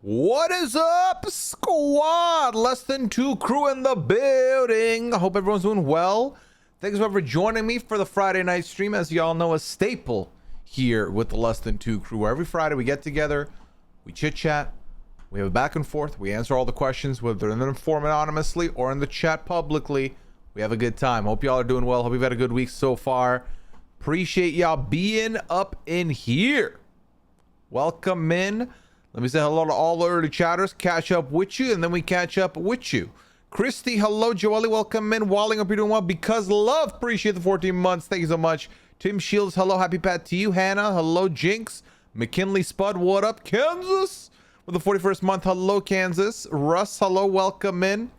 What is up, squad? Less than two crew in the building. I hope everyone's doing well. Thanks for joining me for the Friday night stream. As y'all know, a staple here with the Less Than Two crew, where every Friday we get together, we chit chat, we have a back and forth, we answer all the questions, whether in the forum anonymously or in the chat publicly. We have a good time. Hope y'all are doing well. Hope you've had a good week so far. Appreciate y'all being up in here. Welcome in. Let me say hello to all the early chatters, catch up with you, and then we catch up with you. Christy, hello. Joelle, welcome in. Walling, hope you're doing well. Because love, appreciate the 14 months. Thank you so much. Tim Shields, hello. Happy Pat to you. Hannah, hello. Jinx. McKinley Spud, what up? Kansas, with the 41st month. Hello, Kansas. Russ, hello. Welcome in.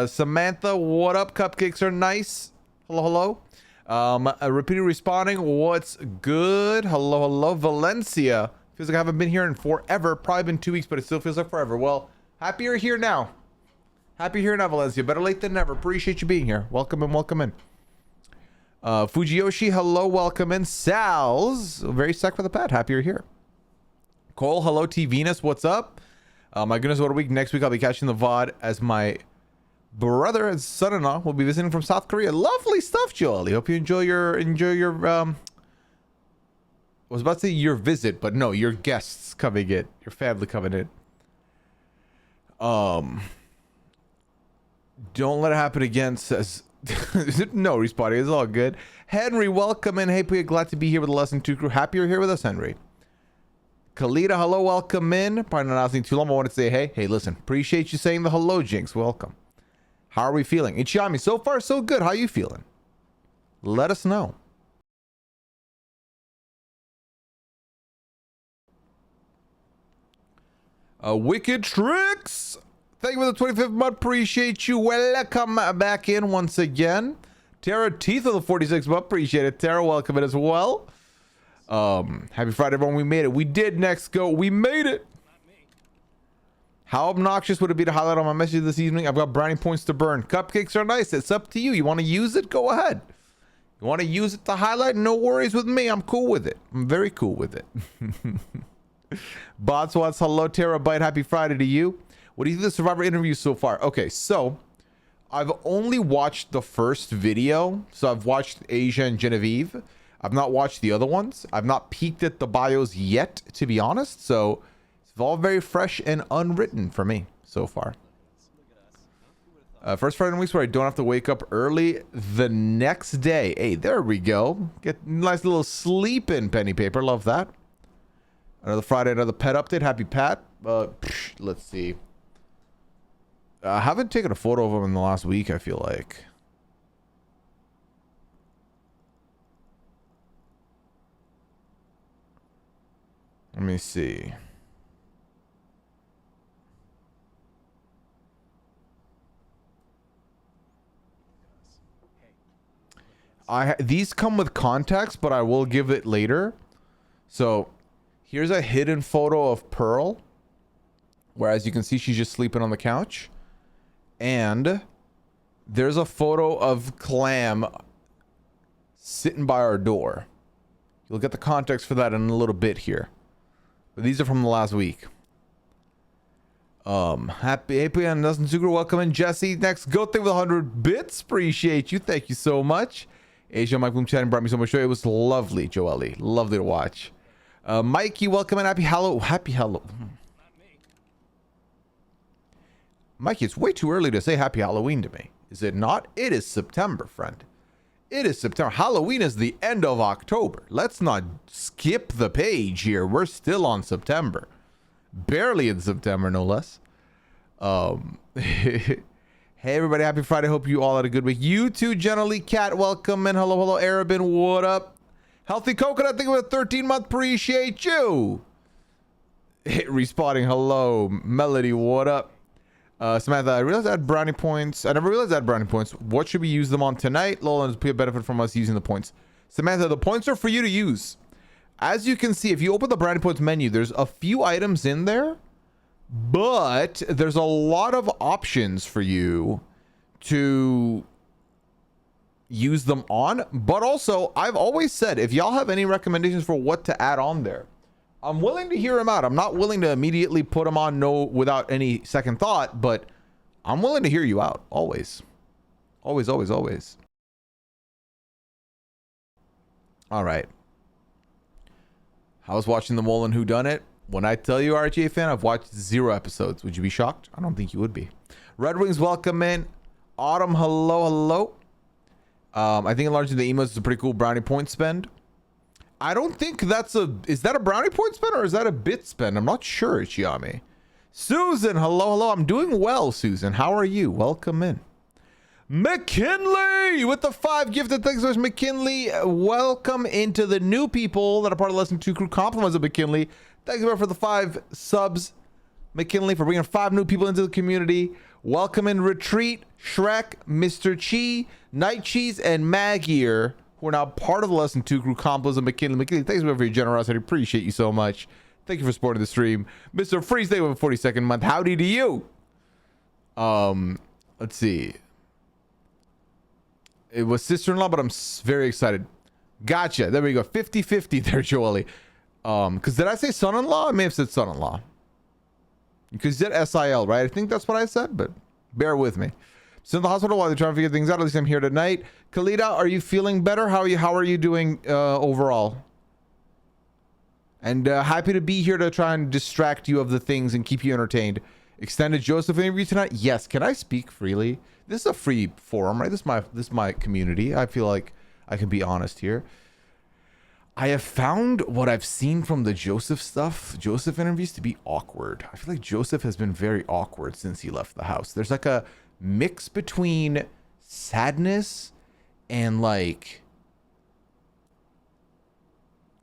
Samantha, what up? Cupcakes are nice. Hello, hello. Repeated responding, what's good? Hello, hello. Valencia. Feels like I haven't been here in forever. Probably been 2 weeks, but it still feels like forever. Well, happy you're here now. Happy you're here now, Valencia. Better late than never. Appreciate you being here. Welcome in, welcome in. Fujiyoshi, hello, welcome in. Sal's, very stuck for the pad. Happy you're here. Cole, hello. T Venus, what's up? My goodness, what a week. Next week, I'll be catching the VOD as my brother and son-in-law will be visiting from South Korea. Lovely stuff, Jolie. Hope you enjoy your I was about to say your visit, but no, your guests coming in, your family coming in. Don't let it happen again, says no responding. It's all good. Henry, welcome in. Hey, Pooya, glad to be here with the Less Than Two crew. Happy you're here with us, Henry. Kalita, hello, welcome in. Probably not asking too long. I wanted to say hey. Hey, listen, appreciate you saying the hello, Jinx. Welcome. How are we feeling? Ichiami, so far so good. How are you feeling? Let us know. Wicked Tricks, thank you for the 25th month. Appreciate you. Welcome back in once again. Tara Teeth of the 46th month. Appreciate it. Tara, welcome in as well. Happy Friday, everyone. We made it. We did. Next go. We made it. How obnoxious would it be to highlight on my message this evening? I've got brownie points to burn. Cupcakes are nice. It's up to you. You want to use it? Go ahead. You want to use it to highlight? No worries with me. I'm cool with it. I'm very cool with it. Botswats, hello. Terabyte, happy Friday to you. What do you think of the Survivor interview so far? Okay, so I've only watched the first video. So I've watched Asia and Genevieve. I've not watched the other ones. I've not peeked at the bios yet, to be honest. So it's all very fresh and unwritten for me so far. First Friday in weeks where I don't have to wake up early the next day. Hey, there we go. Get nice little sleep in, Penny Paper. Love that. Another Friday, another pet update. Happy Pat. Let's see. I haven't taken a photo of him in the last week, I feel like. Let me see. These come with context, but I will give it later. So here's a hidden photo of Pearl, where as you can see, she's just sleeping on the couch. And there's a photo of Clam sitting by our door. You'll get the context for that in a little bit here. But these are from the last week. Happy and Dustin Zucker, welcome in. Jesse, next go thing with 100 bits. Appreciate you. Thank you so much. Asia Mike Boom chatting brought me so much joy. It was lovely, Joelle. Lovely to watch. Mikey, welcome in. Happy Halloween. Mikey, it's way too early to say happy Halloween to me. Is it not? It is September, friend. It is September. Halloween is the end of October. Let's not skip the page here. We're still on September. Barely in September, no less. Hey, everybody. Happy Friday. Hope you all had a good week. You too, Generally Cat. Welcome in. Hello, hello, Arabin. What up? Healthy Coconut, thank you for a 13-month. Appreciate you. Respawning, hello. Melody, what up? Samantha, I realized I had brownie points. I never realized I had brownie points. What should we use them on tonight? Lola, does benefit from us using the points? Samantha, the points are for you to use. As you can see, if you open the brownie points menu, there's a few items in there, but there's a lot of options for you to use them on. But also, I've always said, if y'all have any recommendations for what to add on there, I'm willing to hear him out. I'm not willing to immediately put him on no without any second thought, but I'm willing to hear you out. Always. Always, always, always. All right. I was watching The Mole and Whodunit. When I tell you, RGA fan, I've watched 0 episodes. Would you be shocked? I don't think you would be. Red Wings, welcome in. Autumn, hello, hello. I think enlarging the emos is a pretty cool brownie point spend. I don't think that's is that a brownie point spend or is that a bit spend? I'm not sure, Chiami. Susan, hello, hello. I'm doing well, Susan. How are you? Welcome in. McKinley with the 5 gifted thanks. There's McKinley. Welcome into the new people that are part of the Lesson 2 crew. Compliments of McKinley. Thanks for the 5 subs. McKinley for bringing 5 new people into the community. Welcome in Retreat, Shrek, Mr. Chi, Night Cheese, and Maggier, who are now part of the Lesson 2 crew. Compliments of McKinley. McKinley, thanks for your generosity. Appreciate you so much. Thank you for supporting the stream. Mr. Freeze Day with a 42nd month. Howdy to you. Let's see. It was sister-in-law, but I'm very excited. Gotcha. There we go. 50-50 there, Jolie. Because did I say son-in-law? I may have said son-in-law. Because you said SIL, right? I think that's what I said, but bear with me. Still in the hospital while they're trying to figure things out. At least I'm here tonight. Khalida, are you feeling better? How are you doing overall? And happy to be here to try and distract you of the things and keep you entertained. Extended Joseph interview tonight? Yes. Can I speak freely? This is a free forum, right? This is my community. I feel like I can be honest here. I have found what I've seen from the Joseph interviews to be awkward. I feel like Joseph has been very awkward since he left the house. There's like a mix between sadness and like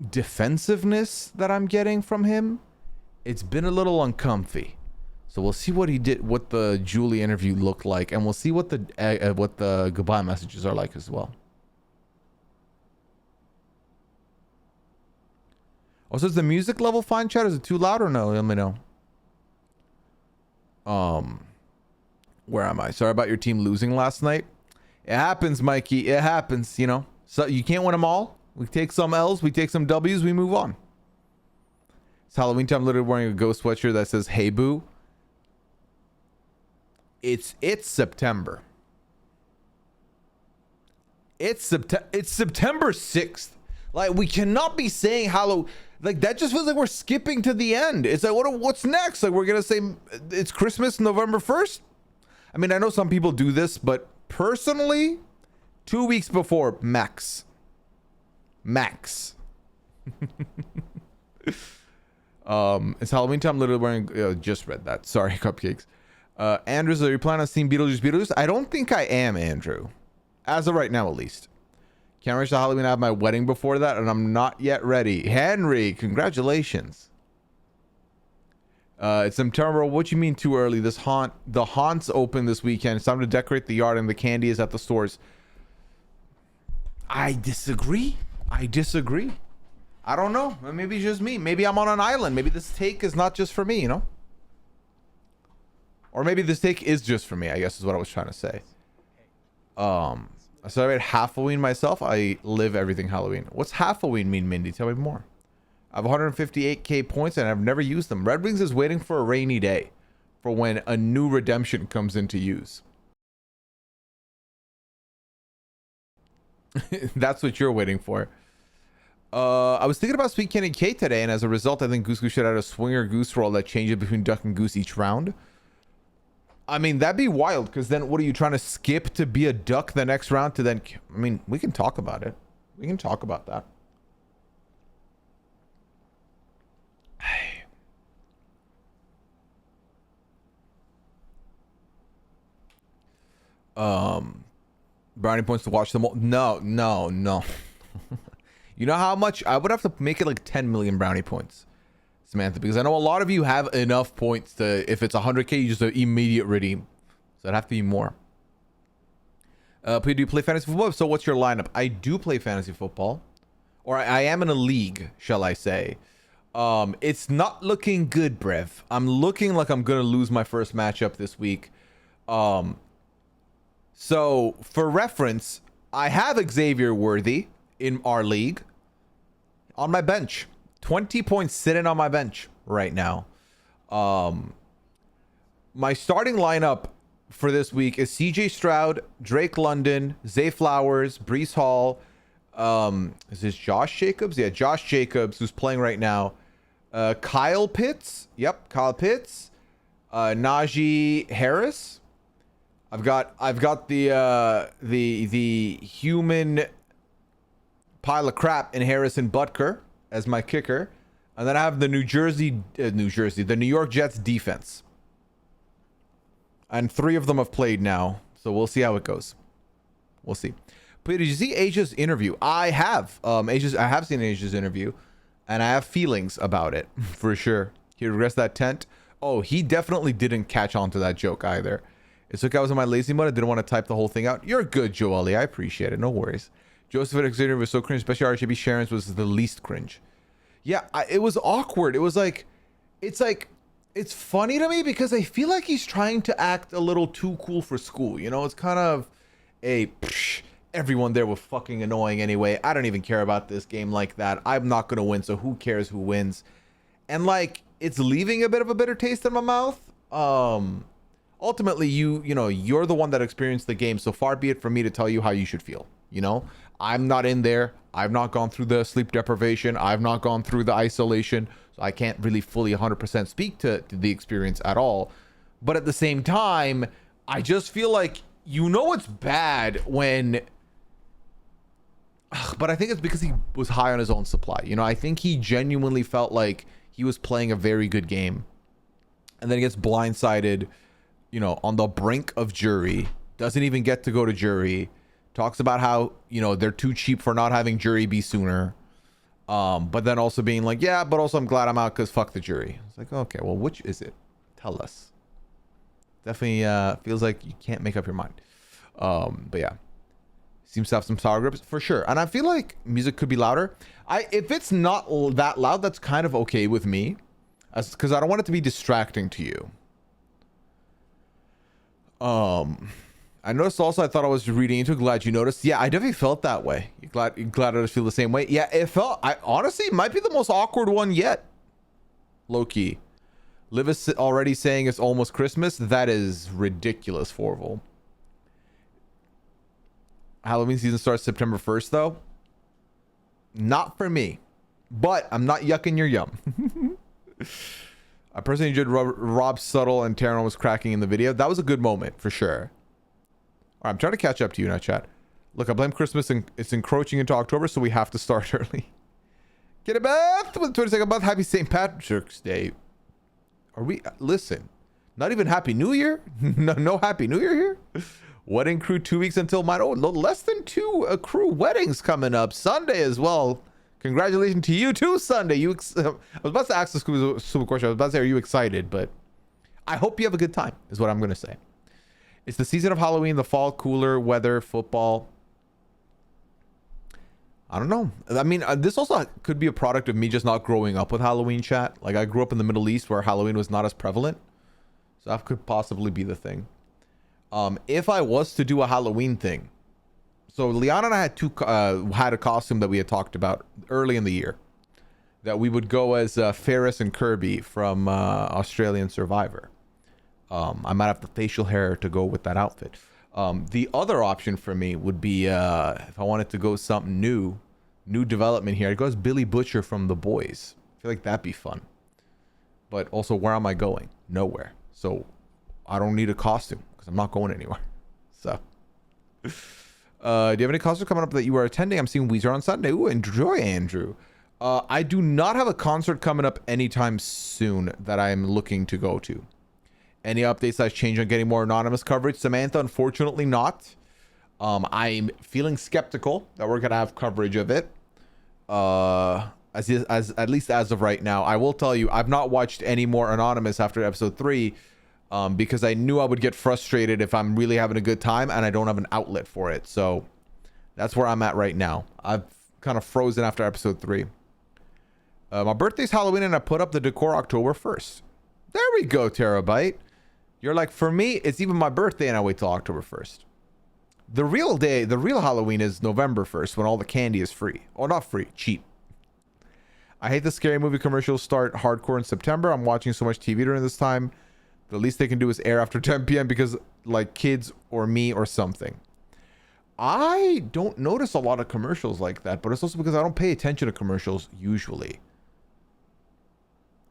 defensiveness that I'm getting from him. It's been a little uncomfy. So we'll see what he did, what the Julie interview looked like, and we'll see what the goodbye messages are like as well. Also, is the music level fine, chat? Is it too loud or no? Let me know. Where am I? Sorry about your team losing last night. It happens, Mikey. It happens, you know. So you can't win them all. We take some L's, we take some W's, we move on. It's Halloween time. I'm literally wearing a ghost sweatshirt that says "Hey Boo." It's September. It's September 6th. Like, we cannot be saying Halloween. Like, that just feels like we're skipping to the end. It's like, what's next? Like, we're gonna say it's Christmas November 1st. I mean, I know some people do this, but personally, 2 weeks before max. It's Halloween time. I'm literally wearing. Just read that. Sorry, cupcakes. Andrews, are you planning on seeing Beetlejuice? I don't think I am, Andrew. As of right now, at least. Can't reach the Halloween. I have my wedding before that, and I'm not yet ready. Henry, congratulations. It's September. What you mean too early? The haunt's open this weekend. It's time to decorate the yard, and the candy is at the stores. I disagree. I don't know. Maybe it's just me. Maybe I'm on an island. Maybe this take is not just for me, you know? Or maybe this take is just for me, I guess is what I was trying to say. I celebrate Halloween myself. I live everything Halloween. What's Halloween mean, Mindy? Tell me more. I have 158k points and I've never used them. Red Wings is waiting for a rainy day for when a new redemption comes into use. That's what you're waiting for. I was thinking about Sweet Candy Cake today, and as a result, I think Goose Goose should add a swinger goose roll that changes between duck and goose each round. I mean, that'd be wild, because then what are you trying to skip to be a duck the next round to then... I mean, we can talk about it. We can talk about that. Brownie points to watch them all. No. You know how much? I would have to make it like 10 million brownie points, Samantha, because I know a lot of you have enough points to, if it's 100k, you just immediate redeem. So it'd have to be more. Do you play fantasy football? So what's your lineup? I do play fantasy football, or I am in a league, shall I say. It's not looking good, Brev. I'm looking like I'm gonna lose my first matchup this week. So for reference, I have Xavier Worthy in our league on my bench. 20 points sitting on my bench right now. My starting lineup for this week is CJ Stroud, Drake London, Zay Flowers, Breece Hall. Is this Josh Jacobs? Yeah, Josh Jacobs, who's playing right now. Kyle Pitts. Yep, Kyle Pitts. Najee Harris. I've got the human pile of crap in Harrison Butker as my kicker, and then I have the the New York Jets defense, and 3 of them have played now, so we'll see how it goes. We'll see. But did you see Asia's interview? I have. I have seen Asia's interview, and I have feelings about it for sure. He regrets that tent. Oh, he definitely didn't catch on to that joke either. It's like I was in my lazy mode. I didn't want to type the whole thing out. You're good, Joelle. I appreciate it. No worries. Joseph Xavier was so cringe, especially RJB Sharon's was the least cringe. Yeah, it was awkward. It was like, it's funny to me because I feel like he's trying to act a little too cool for school. You know, it's kind of everyone there was fucking annoying anyway. I don't even care about this game like that. I'm not going to win, so who cares who wins? And like, it's leaving a bit of a bitter taste in my mouth. Ultimately, you're the one that experienced the game, so far be it from me to tell you how you should feel. You know, I'm not in there. I've not gone through the sleep deprivation. I've not gone through the isolation, so I can't really fully 100% speak to the experience at all. But at the same time, I just feel like, it's bad when, but I think it's because he was high on his own supply. I think he genuinely felt like he was playing a very good game, and then he gets blindsided, on the brink of jury, doesn't even get to go to jury, talks about how, they're too cheap for not having jury be sooner. But then also being like, yeah, but also I'm glad I'm out because fuck the jury. It's like, okay, well, which is it? Tell us. Definitely feels like you can't make up your mind. But yeah, seems to have some sour grips for sure. And I feel like music could be louder. If it's not that loud, that's kind of okay with me, because I don't want it to be distracting to you. I noticed also, I thought I was reading into it. Glad you noticed. Yeah, I definitely felt that way. Glad I just feel the same way. Yeah, it felt, honestly, it might be the most awkward one yet. Low key. Liv is already saying it's almost Christmas. That is ridiculous, Forval. Halloween season starts September 1st, though. Not for me. But I'm not yucking your yum. I personally enjoyed Rob Subtle and Taron was cracking in the video. That was a good moment, for sure. All right, I'm trying to catch up to you now, chat. Look, I blame Christmas and it's encroaching into October, so we have to start early. Get a bath with 22nd month. Happy St. Patrick's Day. Are we? Listen, not even Happy New Year? No Happy New Year here? Wedding crew 2 weeks until mine. Oh, less than 2 crew weddings coming up. Sunday as well. Congratulations to you too, Sunday. I was about to ask the super question. I was about to say, are you excited? But I hope you have a good time, is what I'm going to say. It's the season of Halloween, the fall, cooler weather, football. I don't know. I mean, this also could be a product of me just not growing up with Halloween, chat. Like, I grew up in the Middle East where Halloween was not as prevalent. So that could possibly be the thing. If I was to do a Halloween thing, so Liana and I had a costume that we had talked about early in the year, that we would go as Ferris and Kirby from Australian Survivor. I might have the facial hair to go with that outfit. The other option for me would be if I wanted to go something new development here, I'd go as Billy Butcher from The Boys. I feel like that'd be fun. But also, where am I going? Nowhere. So I don't need a costume because I'm not going anywhere. So do you have any concerts coming up that you are attending? I'm seeing Weezer on Sunday. Ooh, enjoy, Andrew. I do not have a concert coming up anytime soon that I'm looking to go to. Any updates that change on getting more anonymous coverage? Samantha, unfortunately not. I'm feeling skeptical that we're gonna have coverage of it. As at least as of right now. I will tell you, I've not watched any more anonymous after episode 3, because I knew I would get frustrated if I'm really having a good time and I don't have an outlet for it. So that's where I'm at right now. I've kind of frozen after episode 3. My birthday's Halloween and I put up the decor October 1st. There we go, Terabyte. You're like, for me, it's even my birthday and I wait till October 1st. The real day, the real Halloween is November 1st when all the candy is free. Or not free, cheap. I hate the scary movie commercials start hardcore in September. I'm watching so much TV during this time. The least they can do is air after 10 p.m. because like kids or me or something. I don't notice a lot of commercials like that, but it's also because I don't pay attention to commercials usually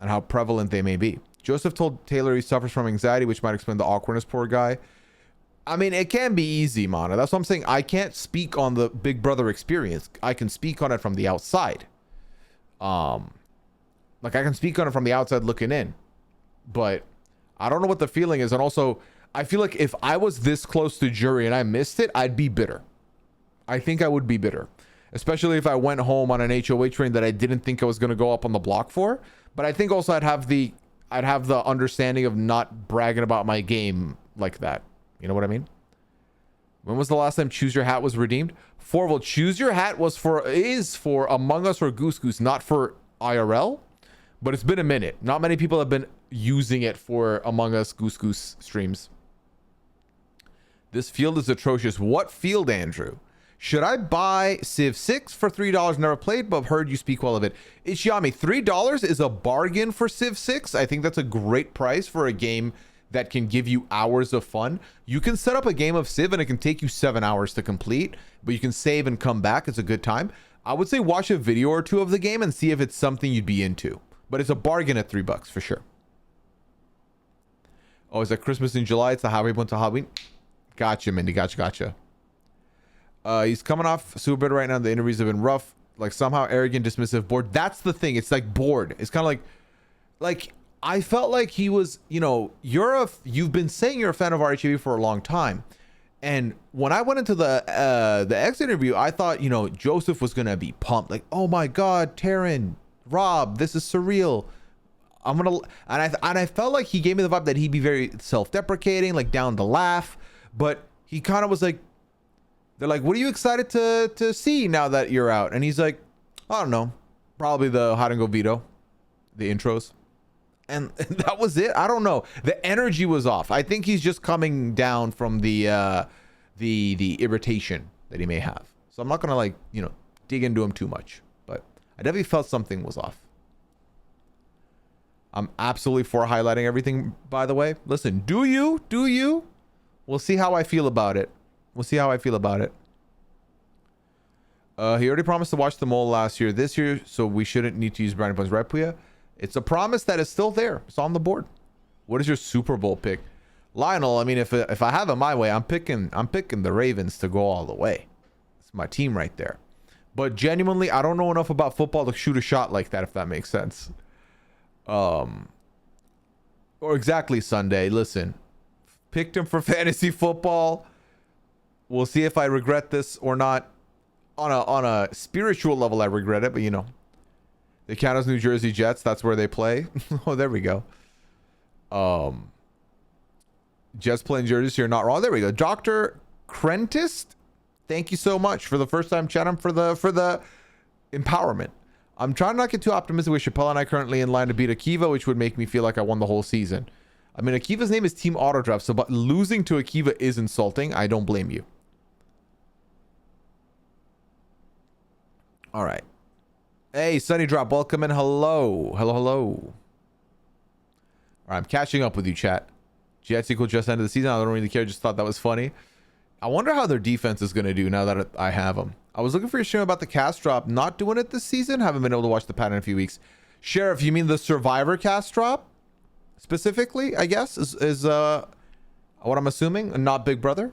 and how prevalent they may be. Joseph told Taylor he suffers from anxiety, which might explain the awkwardness, poor guy. I mean, it can be easy, Mana. That's what I'm saying. I can't speak on the Big Brother experience. I can speak on it from the outside. Like I can speak on it from the outside looking in, but I don't know what the feeling is. And also, I feel like if I was this close to jury and I missed it, I'd be bitter. I think I would be bitter, especially if I went home on an HOH train that I didn't think I was going to go up on the block for. But I think also I'd have the understanding of not bragging about my game like that. You know what I mean? When was the last time Choose Your Hat was redeemed? Forval, Choose Your Hat is for Among Us or Goose Goose, not for IRL. But it's been a minute. Not many people have been using it for Among Us Goose Goose streams. This field is atrocious. What field, Andrew? Should I buy Civ 6 for $3? Never played, but heard you speak well of it. Ichiami, $3 is a bargain for Civ 6. I think that's a great price for a game that can give you hours of fun. You can set up a game of Civ and it can take you 7 hours to complete, but you can save and come back. It's a good time. I would say watch a video or two of the game and see if it's something you'd be into, but it's a bargain at $3 for sure. Oh, is that Christmas in July? It's the Halloween one to Halloween. Gotcha, Mindy. Gotcha. He's coming off super bitter right now. The interviews have been rough, like somehow arrogant, dismissive, bored. That's the thing. It's like bored. It's kind of like I felt like he was, you know, you've been saying you're a fan of RHAV for a long time. And when I went into the exit interview, I thought, you know, Joseph was going to be pumped. Like, oh my God, Taryn, Rob, this is surreal. And I felt like he gave me the vibe that he'd be very self-deprecating, like down to laugh. But he kind of was like, they're like, what are you excited to see now that you're out? And he's like, I don't know, probably the hide and go veto, the intros. And that was it. I don't know. The energy was off. I think he's just coming down from the irritation that he may have. So I'm not going to like, you know, dig into him too much, but I definitely felt something was off. I'm absolutely for highlighting everything, by the way. Listen, do you? We'll see how I feel about it. He already promised to watch The Mole last year, this year, so we shouldn't need to use brownie points, right, Pooya? It's a promise that is still there. It's on the board. What is your Super Bowl pick? Lionel, I mean, if I have it my way, I'm picking the Ravens to go all the way. It's my team right there. But genuinely, I don't know enough about football to shoot a shot like that, if that makes sense. Or exactly, Sunday. Listen, picked him for fantasy football. We'll see if I regret this or not. On a spiritual level, I regret it, but you know. They count as New Jersey Jets. That's where they play. Oh, there we go. Jets playing Jersey, so you're not wrong. There we go. Dr. Crentist, thank you so much for the first time chatting for the empowerment. I'm trying not to get too optimistic with Chappelle and I currently in line to beat Akiva, which would make me feel like I won the whole season. I mean, Akiva's name is Team Autodraft, so but losing to Akiva is insulting. I don't blame you. All right. Hey, Sunny Drop, welcome in. Hello. All right, I'm catching up with you, chat. Jets equal just end of the season. I don't really care. Just thought that was funny. I wonder how their defense is going to do now that I have them. I was looking for your stream about the cast drop. Not doing it this season. Haven't been able to watch the pattern in a few weeks. Sheriff, you mean the Survivor cast drop? Specifically, I guess, is what I'm assuming, and not Big Brother.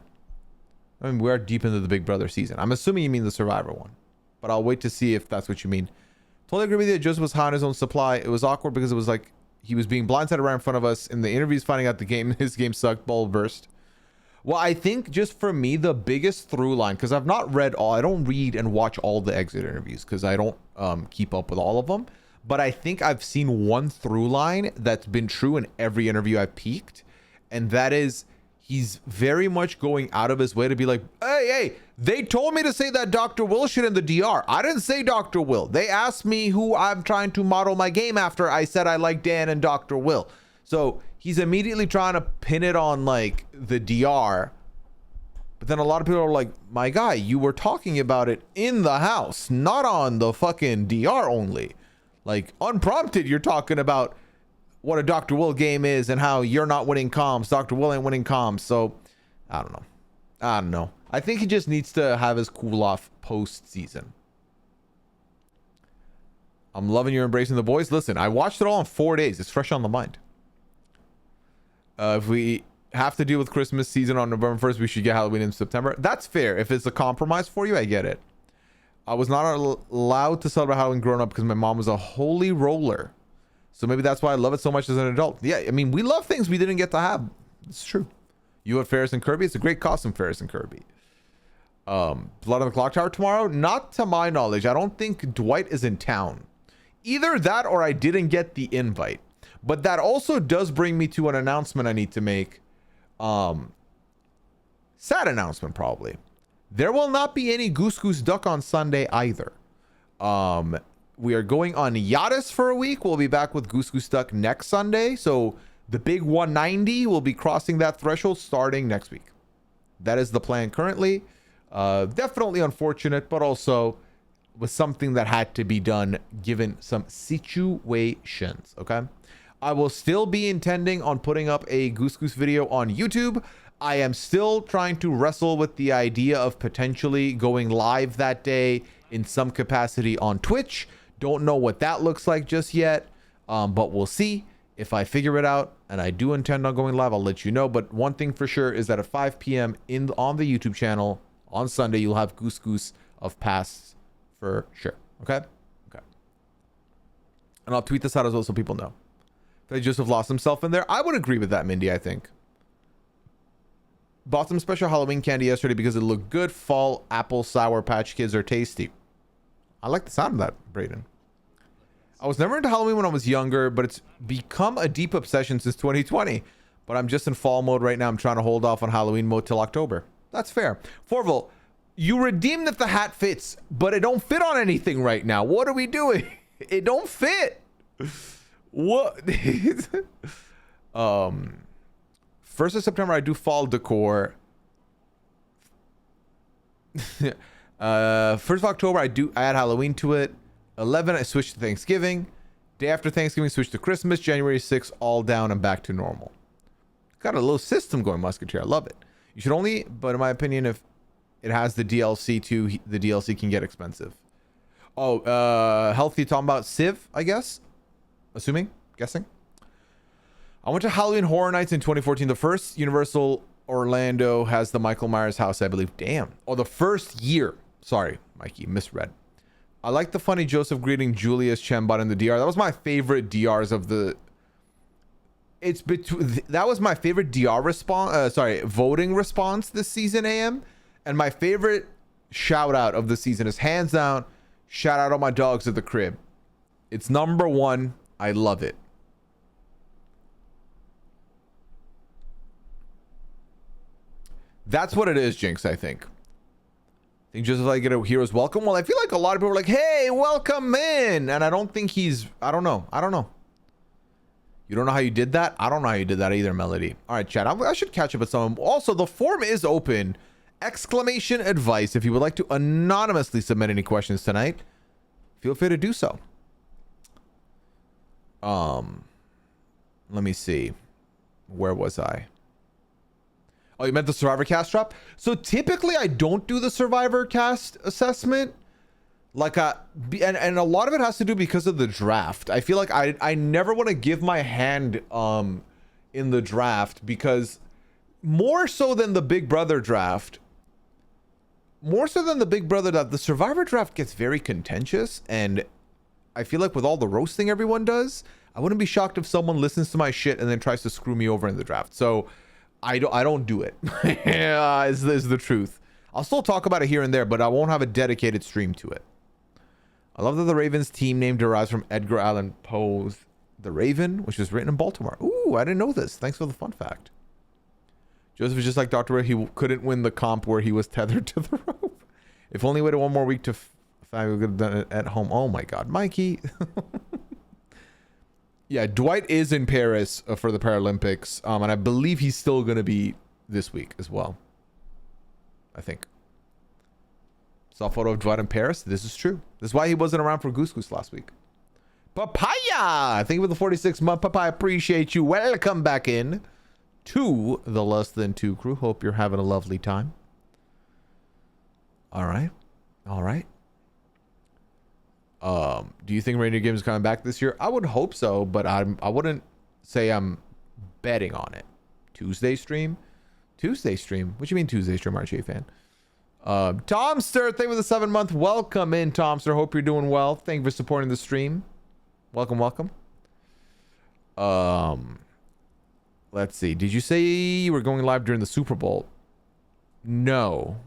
I mean, we are deep into the Big Brother season. I'm assuming you mean the Survivor one, but I'll wait to see if that's what you mean. Totally agree with you. Joseph was high on his own supply. It was awkward because it was like he was being blindsided right in front of us. In the interviews, finding out his game sucked, ball burst. Well, I think just for me, the biggest through line, because I've not read all, I don't read and watch all the exit interviews because I don't keep up with all of them. But I think I've seen one through line that's been true in every interview I've peeked. And that is he's very much going out of his way to be like, hey, they told me to say that Dr. Will shit in the DR. I didn't say Dr. Will. They asked me who I'm trying to model my game after. I said I like Dan and Dr. Will. So he's immediately trying to pin it on like the DR. But then a lot of people are like, my guy, you were talking about it in the house, not on the fucking DR only. Like unprompted, you're talking about what a Dr. Will game is and how you're not winning comms. Dr. Will ain't winning comms. So I don't know. I think he just needs to have his cool off post-season. I'm loving you embracing the boys. Listen, I watched it all in 4 days. It's fresh on the mind. If we have to deal with Christmas season on November 1st, we should get Halloween in September. That's fair. If it's a compromise for you, I get it. I was not allowed to celebrate Halloween growing up because my mom was a holy roller. So maybe that's why I love it so much as an adult. Yeah, I mean, we love things we didn't get to have. It's true. You have Ferris and Kirby. It's a great costume, Ferris and Kirby. Blood on the Clock Tower tomorrow? Not to my knowledge. I don't think Dwight is in town. Either that or I didn't get the invite. But that also does bring me to an announcement I need to make. Sad announcement, probably. There will not be any Goose Goose Duck on Sunday either. We are going on Yaddis for a week. We'll be back with Goose Goose Duck next Sunday. So the big 190 will be crossing that threshold starting next week. That is the plan currently. Definitely unfortunate, but also was something that had to be done given some situations. Okay. I will still be intending on putting up a Goose Goose video on YouTube. I am still trying to wrestle with the idea of potentially going live that day in some capacity on Twitch. Don't know what that looks like just yet, but we'll see. If I figure it out, and I do intend on going live, I'll let you know. But one thing for sure is that at 5 p.m. on the YouTube channel on Sunday, you'll have Goose Goose of Past for sure. Okay? Okay. And I'll tweet this out as well so people know. They just have lost himself in there. I would agree with that, Mindy, I think. Bought some special Halloween candy yesterday because it looked good. Fall apple Sour Patch Kids are tasty. I like the sound of that, Brayden. I was never into Halloween when I was younger, but it's become a deep obsession since 2020. But I'm just in fall mode right now. I'm trying to hold off on Halloween mode till October. That's fair. Forval, you redeemed that the hat fits, but it don't fit on anything right now. What are we doing? It don't fit. What? 1st of September, I do fall decor. 1st of October, I add Halloween to it. 11, I switch to Thanksgiving. Day after Thanksgiving, switch to Christmas. January 6th, all down and back to normal. Got a little system going, Musketeer. I love it. You should only, but in my opinion, if it has the DLC too, the DLC can get expensive. Oh, Healthy talking about Civ, I guess. Guessing. I went to Halloween Horror Nights in 2014. The first Universal Orlando has the Michael Myers house, I believe. Damn. Oh, the first year. Sorry, Mikey, misread. I like the funny Joseph greeting Julius Chembot in the DR. That was my favorite DRs of the... It's between... That was my favorite DR response... voting response this season, AM. And my favorite shout out of the season is hands down, shout out all my dogs at the crib. It's number one. I love it. That's what it is, Jinx, I think. I think just like get a hero's welcome. Well, I feel like a lot of people are like, hey, welcome in. And I don't think he's... I don't know. You don't know how you did that? I don't know how you did that either, Melody. All right, chat. I should catch up with someone. Also, the form is open. Exclamation advice. If you would like to anonymously submit any questions tonight, feel free to do so. Let me see. Where was I? Oh, you meant the Survivor cast drop? So typically I don't do the Survivor cast assessment. Like, and a lot of it has to do because of the draft. I feel like I never want to give my hand in the draft, because more so than the Big Brother draft, the Survivor draft gets very contentious. And I feel like with all the roasting everyone does, I wouldn't be shocked if someone listens to my shit and then tries to screw me over in the draft. So I don't do it. Yeah, is the truth. I'll still talk about it here and there, but I won't have a dedicated stream to it. I love that the Ravens team name derives from Edgar Allan Poe's The Raven, which was written in Baltimore. Ooh, I didn't know this. Thanks for the fun fact. Joseph is just like Dr. Ray. He couldn't win the comp where he was tethered to the rope. If only waited one more week to we could have done it at home. Oh my God, Mikey. Yeah, Dwight is in Paris for the Paralympics, and I believe he's still going to be this week as well. I think. Saw a photo of Dwight in Paris. This is true. This is why he wasn't around for Goose Goose last week. Papaya, thank you for the 46-month. Papaya, appreciate you. Welcome back in to the Less Than Two crew. Hope you're having a lovely time. All right. Do you think Rainier Games is coming back this year? I would hope so, but I wouldn't say I'm betting on it. Tuesday stream? What do you mean Tuesday stream, RJ fan? Tomster, thank you for the 7-month. Welcome in, Tomster. Hope you're doing well. Thank you for supporting the stream. Welcome. Let's see. Did you say you were going live during the Super Bowl? No,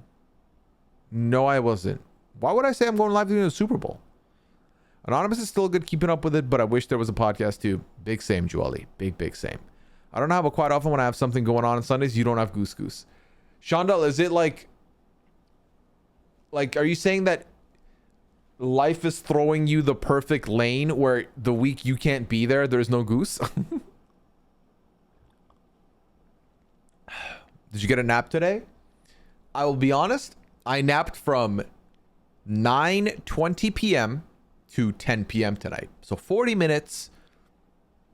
I wasn't. Why would I say I'm going live during the Super Bowl? Anonymous is still good keeping up with it, but I wish there was a podcast too. Big same, Juali. Big same. I don't have it quite often when I have something going on Sundays. You don't have Goose. Shondell, is it like, are you saying that life is throwing you the perfect lane where the week you can't be there, there's no Goose? Did you get a nap today? I will be honest. I napped from 9:20 p.m. to 10 p.m. tonight. So 40 minutes.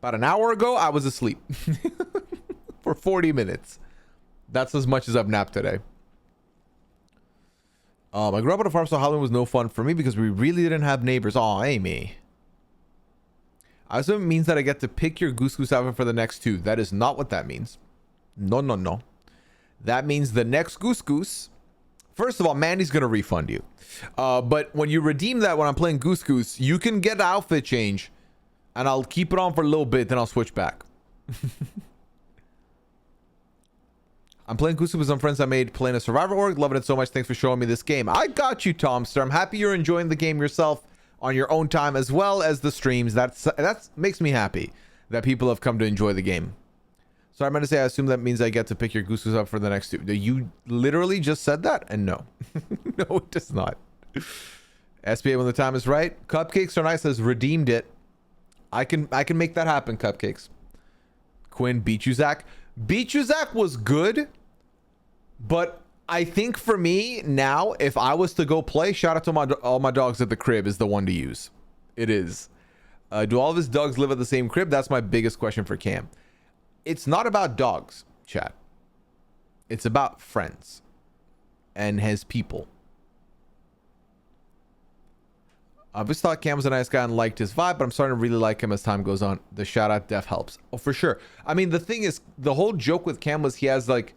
About an hour ago, I was asleep. For 40 minutes. That's as much as I've napped today. I grew up on a farm, so Halloween was no fun for me because we really didn't have neighbors. Aw, Amy. I assume it means that I get to pick your Goose outfit for the next two. That is not what that means. No. That means the next Goose. First of all, Mandy's going to refund you. But when you redeem that when I'm playing Goose, you can get an outfit change. And I'll keep it on for a little bit, then I'll switch back. I'm playing Goose with some friends I made playing a Survivor org. Loving it so much. Thanks for showing me this game. I got you, Tomster. I'm happy you're enjoying the game yourself on your own time as well as the streams. That makes me happy that people have come to enjoy the game. So I'm going to say I assume that means I get to pick your Goose up for the next two. You literally just said that? And no. No, it does not. SBA when the time is right. Cupcakes are nice. Has redeemed it. I can make that happen, Cupcakes. Quinn beat you, Zach. Beat you, Zach was good. But I think for me now, if I was to go play, shout out to all my dogs at the crib is the one to use. It is. Do all of his dogs live at the same crib? That's my biggest question for Cam. It's not about dogs, chat. It's about friends and his people. I just thought Cam was a nice guy and liked his vibe, but I'm starting to really like him as time goes on. The shout out def helps. Oh, for sure. I mean, the thing is, the whole joke with Cam was he has like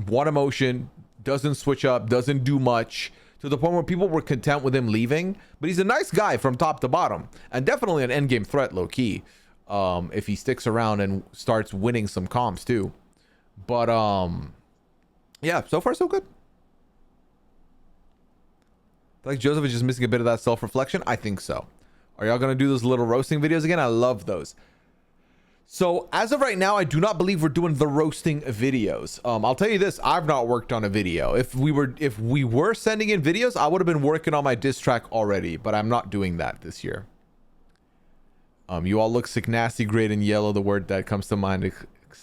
one emotion, doesn't switch up, doesn't do much, to the point where people were content with him leaving. But he's a nice guy from top to bottom, and definitely an endgame threat, low key. If he sticks around and starts winning some comps too. But yeah, so far so good. Like Joseph is just missing a bit of that self-reflection. I think so. Are y'all gonna do those little roasting videos again? I love those. So as of right now, I do not believe we're doing the roasting videos. I'll tell you this, I've not worked on a video. If we were sending in videos, I would have been working on my diss track already, but I'm not doing that this year. You all look sick, nasty, great, and yellow. The word that comes to mind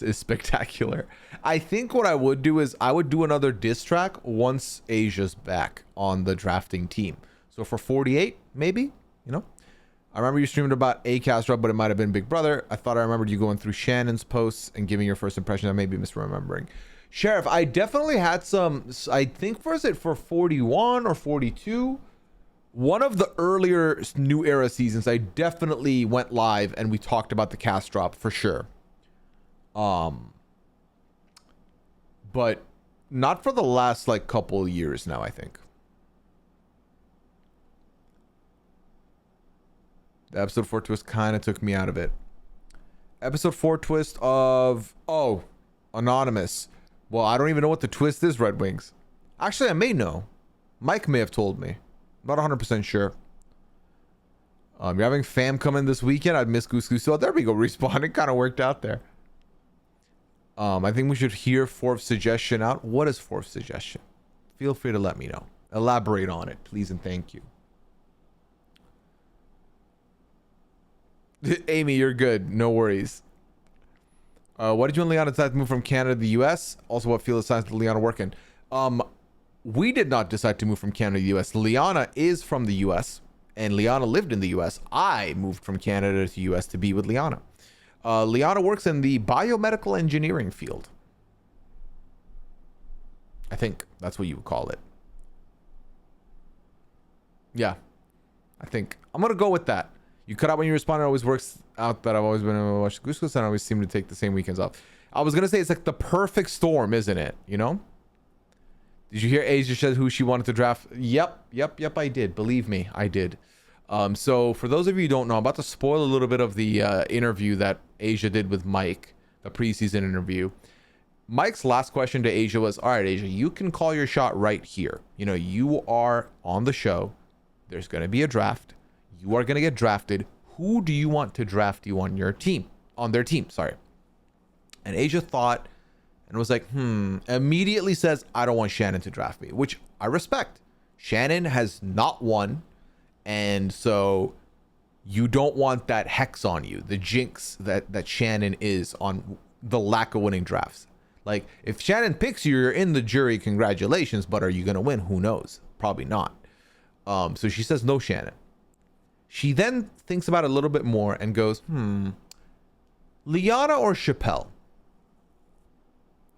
is spectacular. I think what I would do is I would do another diss track once Asia's back on the drafting team. So for 48, maybe, you know. I remember you streamed about Acast, but it might have been Big Brother. I thought I remembered you going through Shannon's posts and giving your first impression. I may be misremembering. Sheriff, I definitely had some, I think, was it for 41 or 42? One of the earlier New Era seasons, I definitely went live and we talked about the cast drop for sure. But not for the last like couple years now, I think. The episode 4 twist kind of took me out of it. Episode 4 twist of, oh, Anonymous. Well, I don't even know what the twist is, Red Wings. Actually, I may know. Mike may have told me. Not 100% sure. You're having fam come in this weekend. I'd miss Goose Goose. So there we go. Respawn. It kind of worked out there. I think we should hear fourth suggestion out. What is fourth suggestion? Feel free to let me know. Elaborate on it, please and thank you. Amy, you're good. No worries. Why did you and Liana decide to move from Canada to the US? Also, what field of science did Liana work in? We did not decide to move from Canada to the US. Liana is from the US. and Liana lived in the US, I moved from Canada to US to be with Liana. Liana works in the biomedical engineering field. I think that's what you would call it. Yeah, I think I'm gonna go with that. You cut out when you respond. It always works out that I've always been able to watch Goose Goose and I always seem to take the same weekends off. I was gonna say it's like the perfect storm, isn't it? You know? Did you hear Asia said who she wanted to draft? Yep, I did. Believe me, I did. So for those of you who don't know, I'm about to spoil a little bit of the interview that Asia did with Mike, the preseason interview. Mike's last question to Asia was, all right, Asia, you can call your shot right here. You know, you are on the show. There's going to be a draft. You are going to get drafted. Who do you want to draft you on your team? On their team, sorry. And Asia thought and was like, immediately says, I don't want Shannon to draft me, which I respect. Shannon has not won. And so you don't want that hex on you, the jinx that Shannon is on the lack of winning drafts. Like, if Shannon picks you, you're in the jury, congratulations, but are you going to win? Who knows? Probably not. So she says, no, Shannon. She then thinks about it a little bit more and goes, Liana or Chappelle?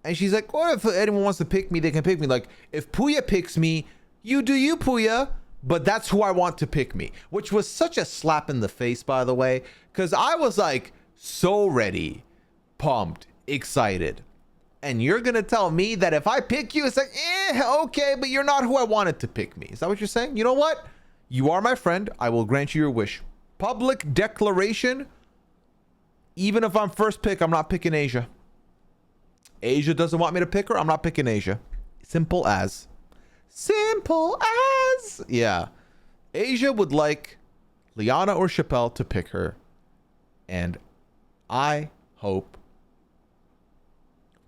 And she's like, well, if anyone wants to pick me, they can pick me. Like, if Pooya picks me, you do you, Pooya. But that's who I want to pick me. Which was such a slap in the face, by the way. Because I was like, so ready, pumped, excited. And you're going to tell me that if I pick you, it's like, okay, but you're not who I wanted to pick me. Is that what you're saying? You know what? You are my friend. I will grant you your wish. Public declaration. Even if I'm first pick, I'm not picking Asia. Asia doesn't want me to pick her. I'm not picking Asia. Simple as. Simple as. Yeah. Asia would like Liana or Chappelle to pick her. And I hope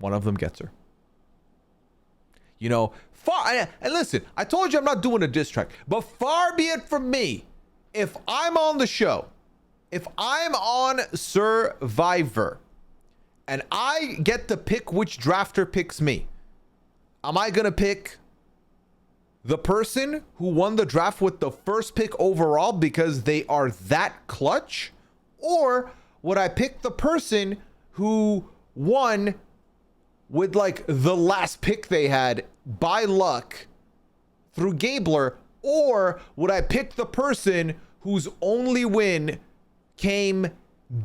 one of them gets her. You know, and listen, I told you I'm not doing a diss track, but far be it from me, if I'm on the show, if I'm on Survivor, and I get to pick which drafter picks me, am I going to pick the person who won the draft with the first pick overall because they are that clutch? Or would I pick the person who won with like the last pick they had by luck through Gabler? Or would I pick the person whose only win came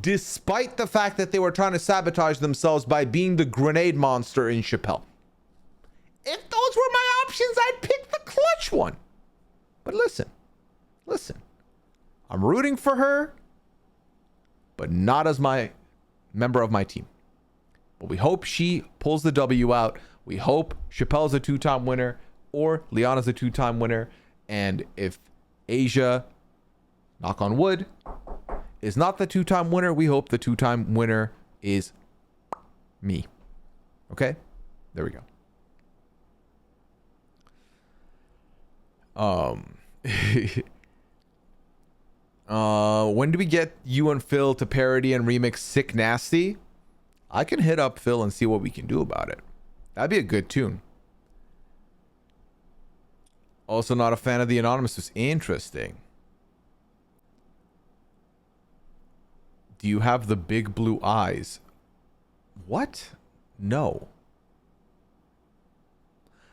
despite the fact that they were trying to sabotage themselves by being the grenade monster in Chappelle? If those were my options, I'd pick the clutch one. But listen, I'm rooting for her, but not as my member of my team. But we hope she pulls the W out. We hope Chappelle's a two-time winner or Liana's a two-time winner. And if Asia, knock on wood, is not the two-time winner, we hope the two-time winner is me. Okay? There we go. When do we get you and Phil to parody and remix Sick Nasty? I can hit up Phil and see what we can do about it. That'd be a good tune. Also not a fan of the Anonymous. Was interesting. Do you have the big blue eyes? What? No.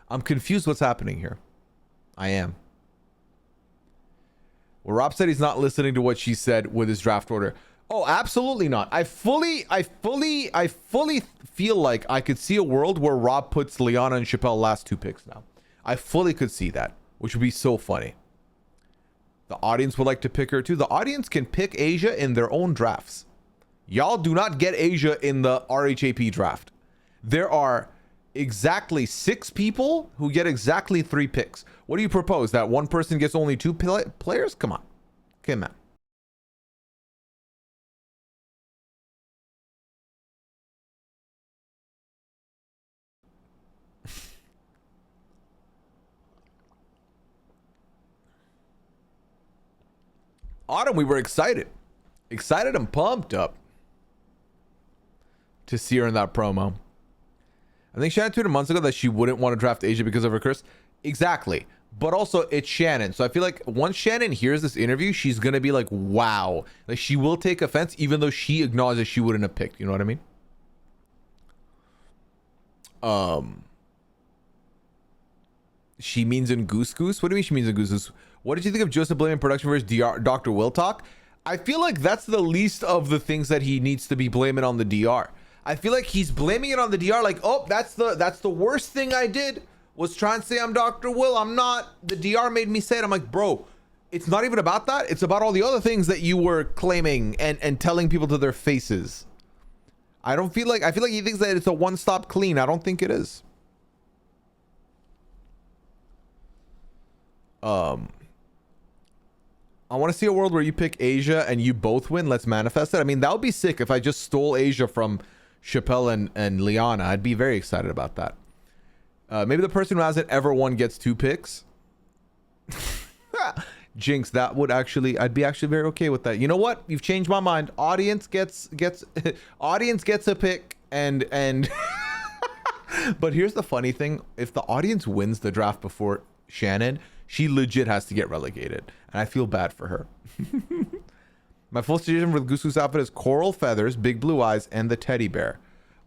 I'm confused what's happening here. I am. Well, Rob said he's not listening to what she said with his draft order. Oh, absolutely not. I fully feel like I could see a world where Rob puts Liana and Chappelle last two picks now. I fully could see that, which would be so funny. The audience would like to pick her too. The audience can pick Asia in their own drafts. Y'all do not get Asia in the RHAP draft. There are exactly 6 people who get exactly 3 picks. What do you propose? That one person gets only 2 players? Come on. Okay, man. Autumn, we were excited and pumped up to see her in that promo. I think she had tweeted months ago that she wouldn't want to draft Asia because of her curse. Exactly. but also it's Shannon. So I feel like once Shannon hears this interview, she's gonna be like, wow. Like she will take offense, even though she acknowledges she wouldn't have picked. You know what I mean? She means in Goose Goose? What do you mean she means in Goose Goose? What did you think of Joseph blaming production versus Dr. Will Talk? I feel like that's the least of the things that he needs to be blaming on the DR. I feel like he's blaming it on the DR like, oh, that's the worst thing I did was try and say I'm Dr. Will. I'm not. The DR made me say it. I'm like, bro, it's not even about that. It's about all the other things that you were claiming and telling people to their faces. I feel like he thinks that it's a one-stop clean. I don't think it is. I want to see a world where you pick Asia and you both win. Let's manifest it. I mean, that would be sick if I just stole Asia from Chappelle and Liana. I'd be very excited about that. Maybe the person who hasn't ever won gets 2 picks. Jinx, that would actually, I'd be actually very okay with that. You know what? You've changed my mind. Audience gets audience gets a pick and but here's the funny thing. If the audience wins the draft before Shannon, she legit has to get relegated. And I feel bad for her. My full suggestion for the Goose Goose outfit is coral feathers, big blue eyes, and the teddy bear.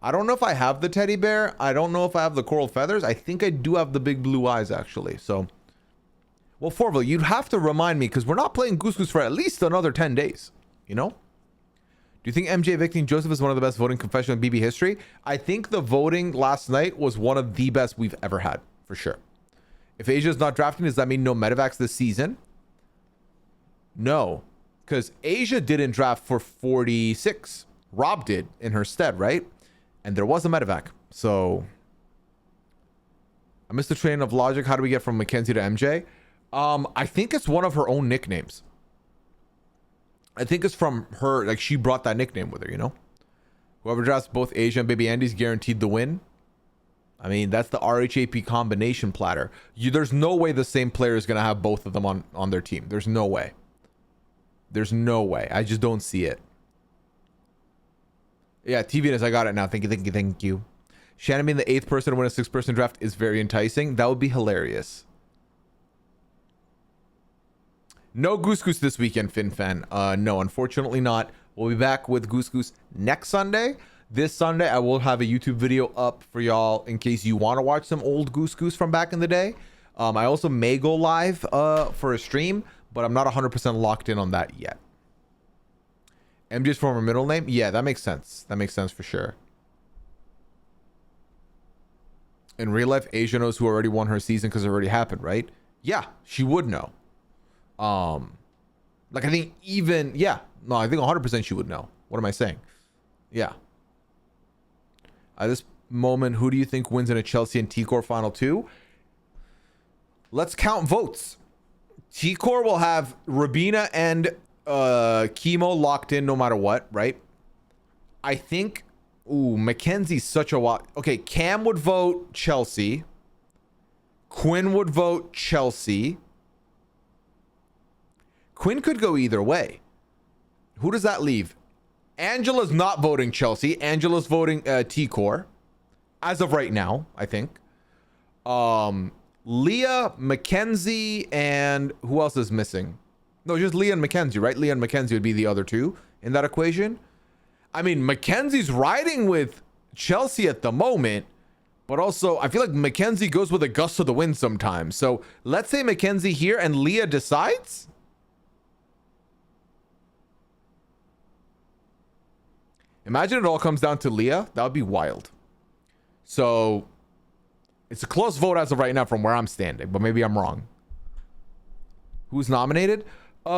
I don't know if I have the teddy bear. I don't know if I have the coral feathers. I think I do have the big blue eyes, actually. So, well, Forville, you'd have to remind me because we're not playing Goose Goose for at least another 10 days. You know? Do you think MJ evicting Joseph is one of the best voting confession in BB history? I think the voting last night was one of the best we've ever had, for sure. If Asia's not drafting, does that mean no medevacs this season? No, because Asia didn't draft for 46. Rob did in her stead, right? And there was a medevac. So I missed the train of logic. How do we get from Mackenzie to MJ? I think it's one of her own nicknames. I think it's from her. Like she brought that nickname with her, you know? Whoever drafts both Asia and Baby Andy's guaranteed the win. I mean, that's the RHAP combination platter. There's no way the same player is going to have both of them on their team. There's no way. There's no way. I just don't see it. Yeah, TVNS, I got it now. Thank you. Shannon being the 8th person to win a 6-person draft is very enticing. That would be hilarious. No Goose Goose this weekend, FinFan. No, unfortunately not. We'll be back with Goose Goose next Sunday. This Sunday, I will have a YouTube video up for y'all in case you want to watch some old Goose Goose from back in the day. I also may go live for a stream, but I'm not 100% locked in on that yet. MJ's former middle name? Yeah, that makes sense. That makes sense for sure. In real life, Asia knows who already won her season because it already happened, right? Yeah, she would know. Like I think even, yeah. No, I think 100% she would know. What am I saying? Yeah. At this moment, who do you think wins in a Chelsea and T-Core Final 2? Let's count votes. T-Core will have Rabina and Chemo locked in no matter what, right? I think, Mackenzie's such a lot. Okay, Cam would vote Chelsea. Quinn would vote Chelsea. Quinn could go either way. Who does that leave? Angela's not voting Chelsea. Angela's voting T-Core. As of right now, I think. Leah, Mackenzie, and who else is missing? No, just Leah and Mackenzie, right? Leah and Mackenzie would be the other two in that equation. I mean, Mackenzie's riding with Chelsea at the moment, but also I feel like Mackenzie goes with a gust of the wind sometimes. So let's say Mackenzie here and Leah decides. Imagine it all comes down to Leah. That would be wild. So it's a close vote as of right now from where I'm standing, but maybe I'm wrong. Who's nominated?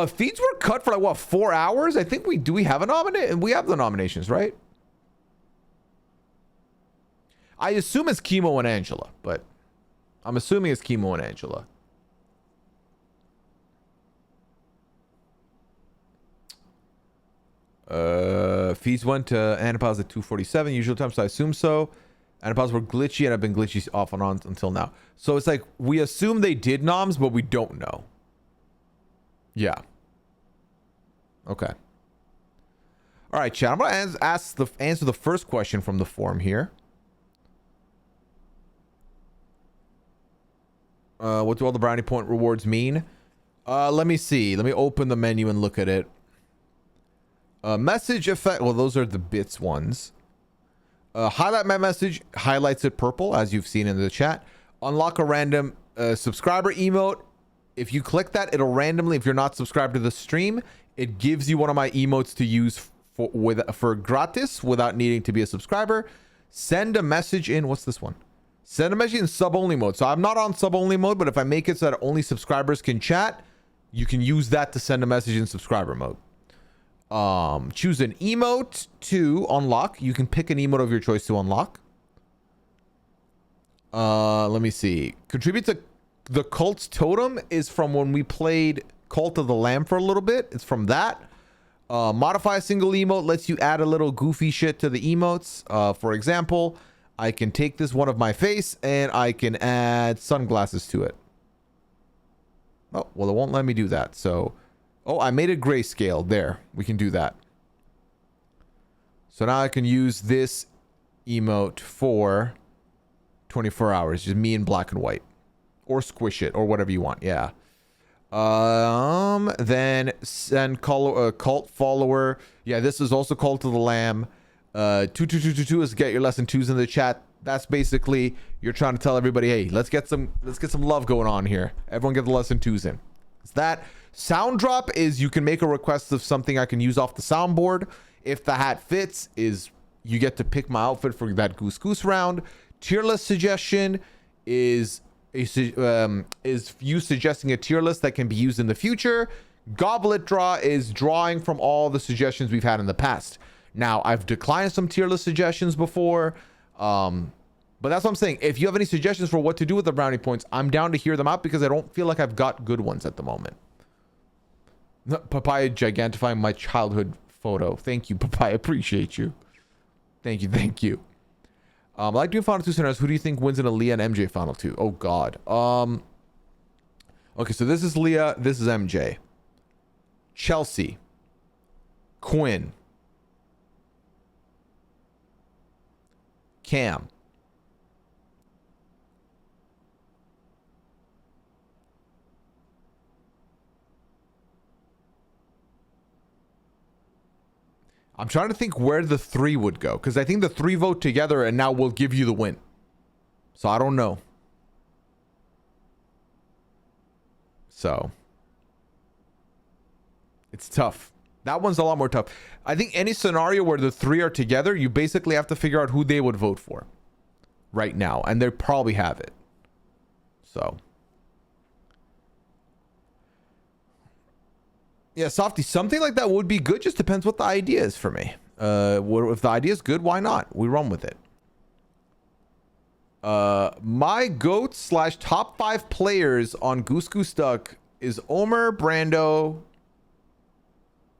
Feeds were cut for like what, 4 hours? I think we have a nomination? We have the nominations, right? I assume it's Chemo and Angela, but I'm assuming it's Chemo and Angela. Feeds went to Anapaz at 2:47 usual time, so I assume so. Anapaz were glitchy and have been glitchy off and on until now. So it's like we assume they did noms, but we don't know. Yeah. Okay. All right, chat. I'm gonna answer the first question from the forum here. What do all the brownie point rewards mean? Let me see. Let me open the menu and look at it. Message effect. Well, those are the bits ones. Highlight my message. Highlights it purple, as you've seen in the chat. Unlock a random subscriber emote. If you click that, it'll randomly, if you're not subscribed to the stream, it gives you one of my emotes to use for gratis without needing to be a subscriber. Send a message in. What's this one? Send a message in sub-only mode. So I'm not on sub-only mode, but if I make it so that only subscribers can chat, you can use that to send a message in subscriber mode. Choose an emote to unlock. You can pick an emote of your choice to unlock. Let me see. Contribute to the Cult's Totem is from when we played Cult of the Lamb for a little bit. It's from that. Modify a single emote lets you add a little goofy shit to the emotes. For example, I can take this one of my face and I can add sunglasses to it. Oh, well, it won't let me do that. So, oh, I made it grayscale. There, we can do that. So now I can use this emote for 24 hours. Just me in black and white. Or squish it, or whatever you want. Yeah. Then send cult follower. Yeah, this is also Cult of the Lamb. 22222 is get your lesson 2s in the chat. That's basically you're trying to tell everybody, hey, let's get some love going on here. Everyone get the lesson 2s in. It's that. Sound drop is you can make a request of something I can use off the soundboard. If the hat fits, is you get to pick my outfit for that goose round. Tier list suggestion is you suggesting a tier list that can be used in the future. Goblet draw is drawing from all the suggestions we've had in the past. Now, I've declined some tier list suggestions before, but that's what I'm saying. If you have any suggestions for what to do with the brownie points, I'm down to hear them out because I don't feel like I've got good ones at the moment. Papaya gigantifying my childhood photo. Thank you, Papaya. Appreciate you. Thank you. I like doing final 2 scenarios. Who do you think wins in a Leah and MJ final 2? Oh, God. Okay, so this is Leah. This is MJ. Chelsea. Quinn. Cam. I'm trying to think where the 3 would go, because I think the 3 vote together and now will give you the win. So I don't know. So it's tough. That one's a lot more tough. I think any scenario where the 3 are together, you basically have to figure out who they would vote for right now, and they probably have it. So yeah, Softy, something like that would be good. Just depends what the idea is for me. If the idea is good, why not? We run with it. My GOAT / top 5 players on Goose Goose Duck is Omer, Brando.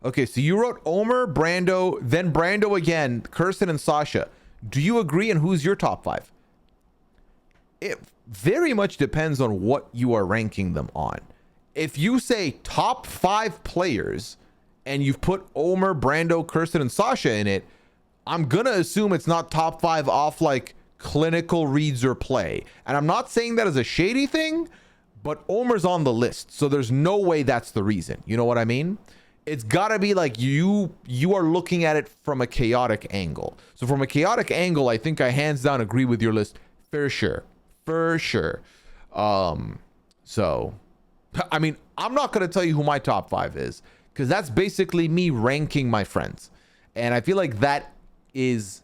Okay, so you wrote Omer, Brando, then Brando again, Kirsten, and Sasha. Do you agree, and who's your top 5? It very much depends on what you are ranking them on. If you say top 5 players and you've put Omer, Brando, Kirsten, and Sasha in it, I'm going to assume it's not top 5 off like clinical reads or play. And I'm not saying that as a shady thing, but Omer's on the list. So there's no way that's the reason. You know what I mean? It's got to be like you are looking at it from a chaotic angle. So from a chaotic angle, I think I hands down agree with your list. For sure. So I mean, I'm not going to tell you who my top 5 is, because that's basically me ranking my friends. And I feel like that is,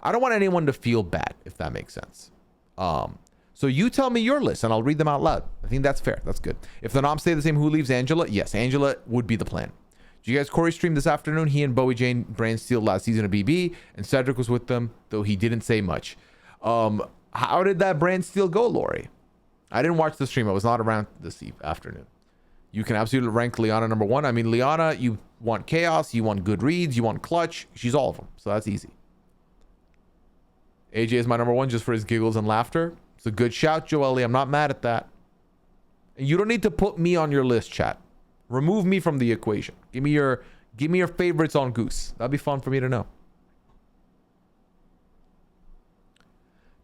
I don't want anyone to feel bad, if that makes sense. So you tell me your list and I'll read them out loud. I think that's fair. That's good. If the noms stay the same, who leaves Angela? Yes, Angela would be the plan. Did you guys Corey stream this afternoon? He and Bowie Jane brand steal last season of BB, and Cedric was with them, though he didn't say much. How did that brand steal go, Lori? I didn't watch the stream. I was not around this afternoon. You can absolutely rank Liana number 1. I mean, Liana, you want chaos, you want good reads, you want clutch. She's all of them. So that's easy. AJ is my number 1 just for his giggles and laughter. It's a good shout, Joelle. I'm not mad at that. And you don't need to put me on your list, chat. Remove me from the equation. Give me your favorites on Goose. That'd be fun for me to know.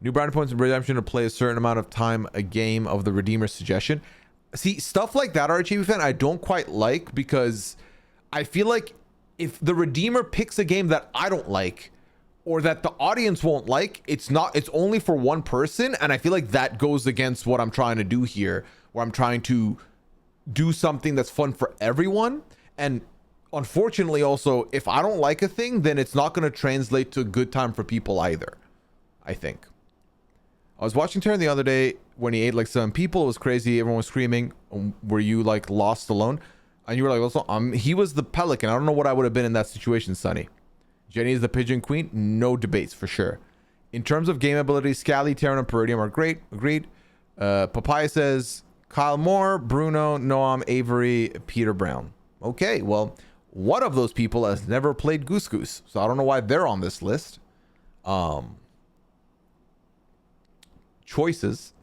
New brownie points and redemption to play a certain amount of time a game of the Redeemer suggestion. See, stuff like that, RHB fan, I don't quite like, because I feel like if the Redeemer picks a game that I don't like or that the audience won't like, it's only for one person. And I feel like that goes against what I'm trying to do here, where I'm trying to do something that's fun for everyone. And unfortunately, also, if I don't like a thing, then it's not going to translate to a good time for people either, I think. I was watching Turn the other day when he ate like 7 people. It was crazy. Everyone was screaming. Were you like lost alone? And you were like, also, he was the pelican. I don't know what I would have been in that situation, Sonny. Jenny is the pigeon queen. No debates for sure. In terms of game ability, Scally, Terran, and Peridium are great. Agreed. Papaya says Kyle Moore, Bruno, Noam, Avery, Peter Brown. Okay, well, one of those people has never played Goose Goose, so I don't know why they're on this list. Choices.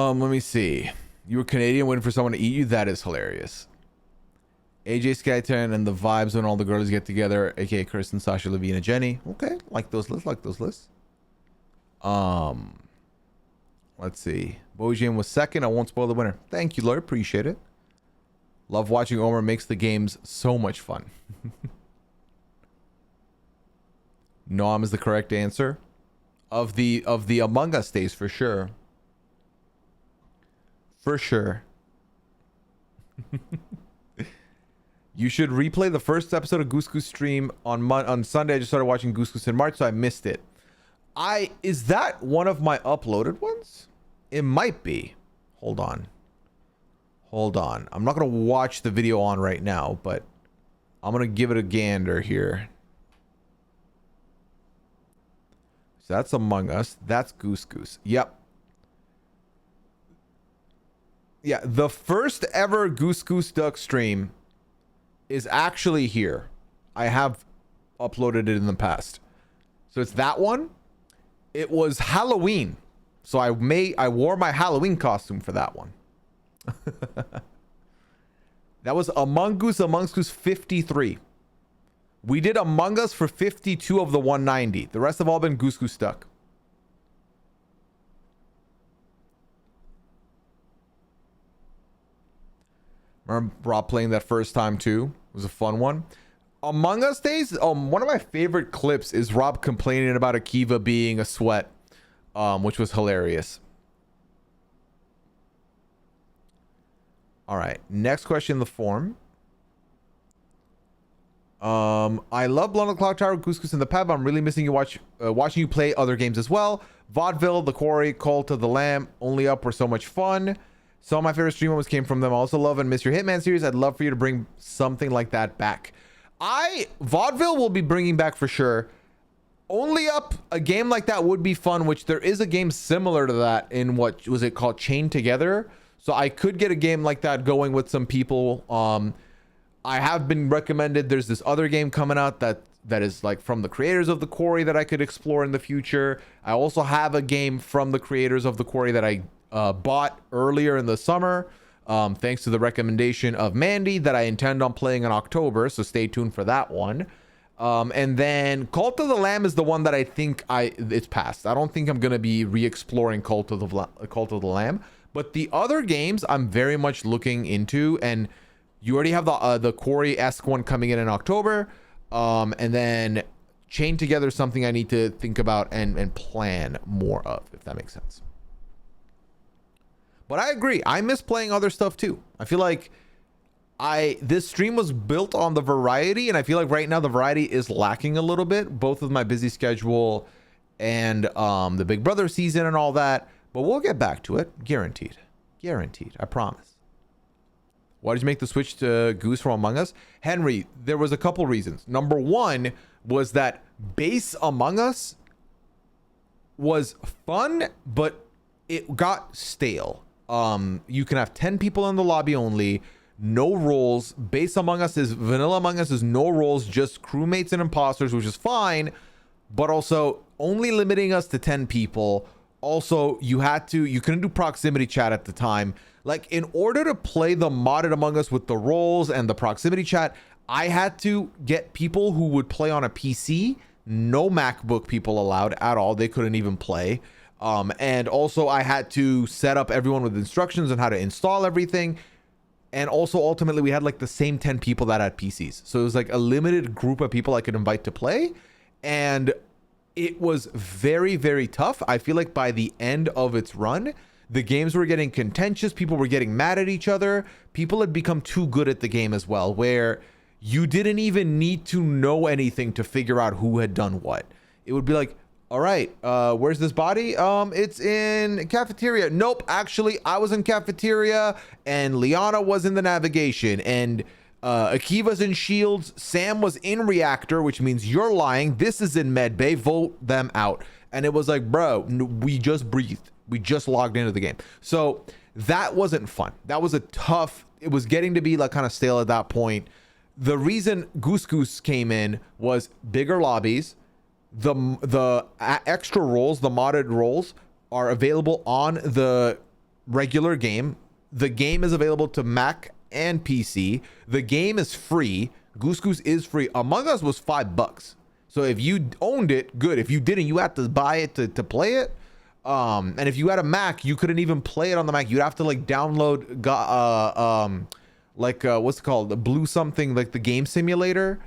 Let me see. You were Canadian waiting for someone to eat you? That is hilarious. AJ Skyturn and the vibes when all the girls get together, aka Kristen, Sasha, Lavina, Jenny. Okay, like those lists, let's see. Bojan was second. I won't spoil the winner. Thank you, Lord. Appreciate it. Love watching Omer makes the games so much fun. Noam is the correct answer. Of the Among Us days, for sure. For sure. You should replay the first episode of Goose Goose stream on Sunday. I just started watching Goose Goose in March, so I missed it. Is that one of my uploaded ones? It might be. Hold on. I'm not gonna watch the video on right now, but I'm gonna give it a gander here. So that's Among Us. That's Goose Goose. Yep. Yeah, the first ever Goose Goose Duck stream is actually here. I have uploaded it in the past. So it's that one. It was Halloween. So I wore my Halloween costume for that one. That was Among Us 53. We did Among Us for 52 of the 190. The rest have all been Goose Goose Duck. Remember Rob playing that first time too? It was a fun one. Among Us days, one of my favorite clips is Rob complaining about Akiva being a sweat, which was hilarious. All right, next question in the form. I love Blood on the Clock Tower, Goose Goose in the Pub. I'm really missing you watching you play other games as well. Vaudeville, The Quarry, Cult of the Lamb, Only Up were so much fun. Some of my favorite stream moments came from them. I also love and miss your Hitman series. I'd love for you to bring something like that back. Vaudeville will be bringing back for sure. Only Up, a game like that would be fun, which there is a game similar to that in what was it called, Chained Together. So I could get a game like that going with some people. I have been recommended. There's this other game coming out that is like from the creators of The Quarry that I could explore in the future. I also have a game from the creators of The Quarry that I bought earlier in the summer, thanks to the recommendation of Mandy, that I intend on playing in October, so stay tuned for that one. And then Cult of the Lamb is the one that I think it's past. I don't think I'm gonna be re-exploring Cult of the Lamb, but the other games I'm very much looking into, and you already have the Quarry-esque one coming in October, and then Chained Together is something I need to think about and plan more of, if that makes sense. But I agree. I miss playing other stuff too. I feel like this stream was built on the variety, and I feel like right now the variety is lacking a little bit, both with my busy schedule and the Big Brother season and all that. But we'll get back to it. Guaranteed. I promise. Why did you make the switch to Goose from Among Us? Henry, there was a couple reasons. Number one was that base Among Us was fun, but it got stale. You can have 10 people in the lobby only. no roles. Base Among Us is vanilla Among Us is no roles, just crewmates and imposters, which is fine, but also only limiting us to 10 people. Also, you couldn't do proximity chat at the time. Like, in order to play the modded Among Us with the roles and the proximity chat, I had to get people who would play on a PC. No MacBook people allowed at all. They couldn't even play. And also I had to set up everyone with instructions on how to install everything. And also ultimately we had like the same 10 people that had PCs. So it was like a limited group of people I could invite to play. And it was very, very tough. I feel like by the end of its run, the games were getting contentious. People were getting mad at each other. People had become too good at the game as well, where you didn't even need to know anything to figure out who had done what. It would be like, all right, where's this body? It's in cafeteria. Nope, actually, I was in cafeteria and Liana was in the navigation and Akiva's in shields. Sam was in reactor, which means you're lying. This is in med bay. Vote them out. And it was like, bro, we just breathed. We just logged into the game. So that wasn't fun. That was it was getting to be like kind of stale at that point. The reason Goose came in was bigger lobbies. The extra roles, the modded roles, are available on the regular game. The game is available to Mac and PC. The game is free. Goose is free. Among Us was $5. So if you owned it, good. If you didn't, you had to buy it to play it. And if you had a Mac, you couldn't even play it on the Mac. You'd have to like download what's it called, the blue something, like the game simulator,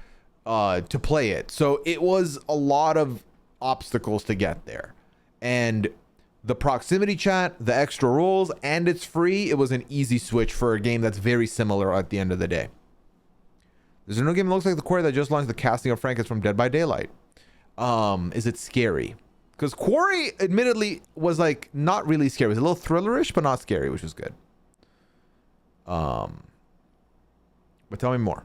to play it. So it was a lot of obstacles to get there. And the proximity chat, the extra rules, and it's free. It was an easy switch for a game that's very similar at the end of the day. There's a new game that looks like the Quarry that just launched. The casting of Frank is from Dead by Daylight. Is it scary? Because Quarry admittedly was like not really scary. It was a little thrillerish, but not scary, which was good. But tell me more.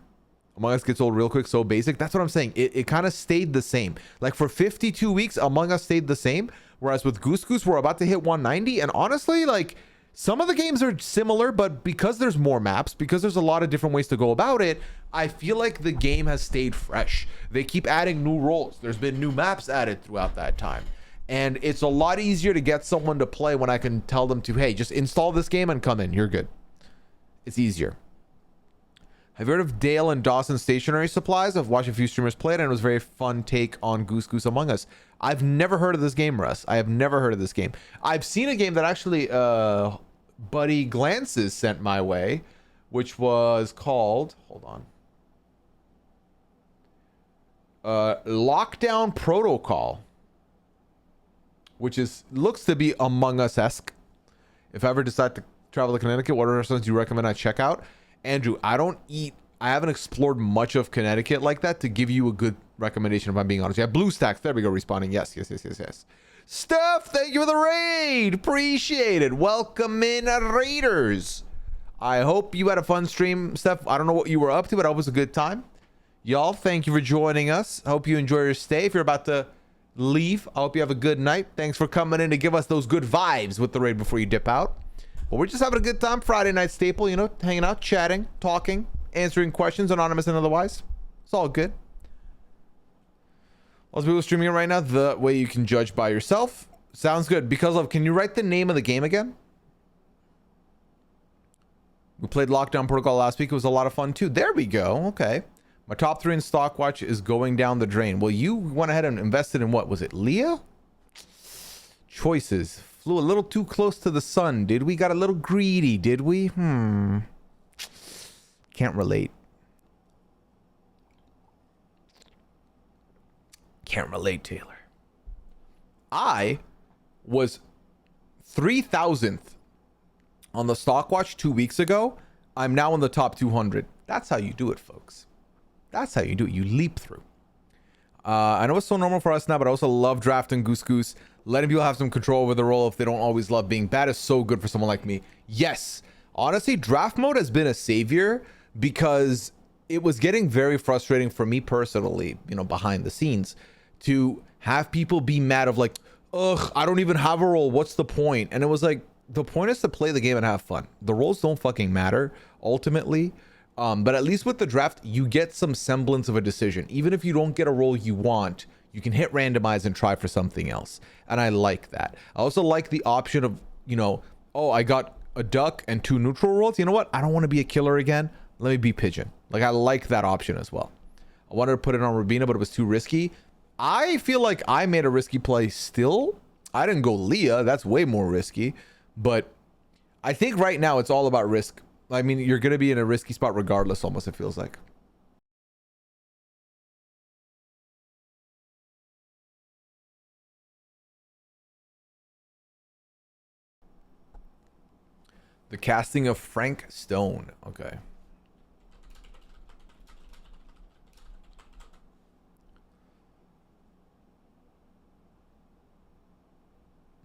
Among Us gets old real quick, so basic. That's what I'm saying. It kind of stayed the same. Like for 52 weeks, Among Us stayed the same. Whereas with Goose, we're about to hit 190. And honestly, like some of the games are similar, but because there's more maps, because there's a lot of different ways to go about it, I feel like the game has stayed fresh. They keep adding new roles. There's been new maps added throughout that time. And it's a lot easier to get someone to play when I can tell them to, hey, just install this game and come in. You're good. It's easier. Have you heard of Dale and Dawson Stationery Supplies? I've watched a few streamers play it, and it was a very fun take on Goose Among Us. I've never heard of this game, Russ. I have never heard of this game. I've seen a game that actually Buddy Glances sent my way, which was called, hold on, Lockdown Protocol, which looks to be Among Us-esque. If I ever decide to travel to Connecticut, what restaurants do you recommend I check out? Andrew, I haven't explored much of Connecticut like that to give you a good recommendation, if I'm being honest. Yeah, BlueStacks, there we go, responding. Yes. Steph, thank you for the raid. Appreciate it. Welcome in, Raiders. I hope you had a fun stream, Steph. I don't know what you were up to, but I hope it was a good time. Y'all, thank you for joining us. I hope you enjoy your stay. If you're about to leave, I hope you have a good night. Thanks for coming in to give us those good vibes with the raid before you dip out. But we're just having a good time. Friday night staple, you know, hanging out, chatting, talking, answering questions, anonymous and otherwise. It's all good. Lots of people streaming it right now. The way you can judge by yourself. Sounds good. Because of, can you write the name of the game again? We played Lockdown Protocol last week. It was a lot of fun too. There we go. Okay. My top 3 in Stockwatch is going down the drain. Well, you went ahead and invested in what? Was it Leah? Choices. Flew a little too close to the sun, did we? Got a little greedy, did we? Can't relate. Can't relate, Taylor. I was 3,000th on the Stockwatch 2 weeks ago. I'm now in the top 200. That's how you do it, folks. That's how you do it. You leap through. I know it's so normal for us now, but I also love drafting Goose. Letting people have some control over the role if they don't always love being bad is so good for someone like me. Yes. Honestly, draft mode has been a savior because it was getting very frustrating for me personally, you know, behind the scenes, to have people be mad of like, ugh, I don't even have a role. What's the point? And it was like, the point is to play the game and have fun. The roles don't fucking matter. ultimately. But at least with the draft, you get some semblance of a decision. Even if you don't get a role you want, you can hit randomize and try for something else. And I like that. I also like the option of, you know, oh, I got a duck and 2 neutral roles. You know what? I don't want to be a killer again. Let me be pigeon. Like, I like that option as well. I wanted to put it on Rubina, but it was too risky. I feel like I made a risky play still. I didn't go Leah. That's way more risky. But I think right now it's all about risk. I mean, you're going to be in a risky spot regardless, almost, it feels like. The casting of Frank Stone. Okay.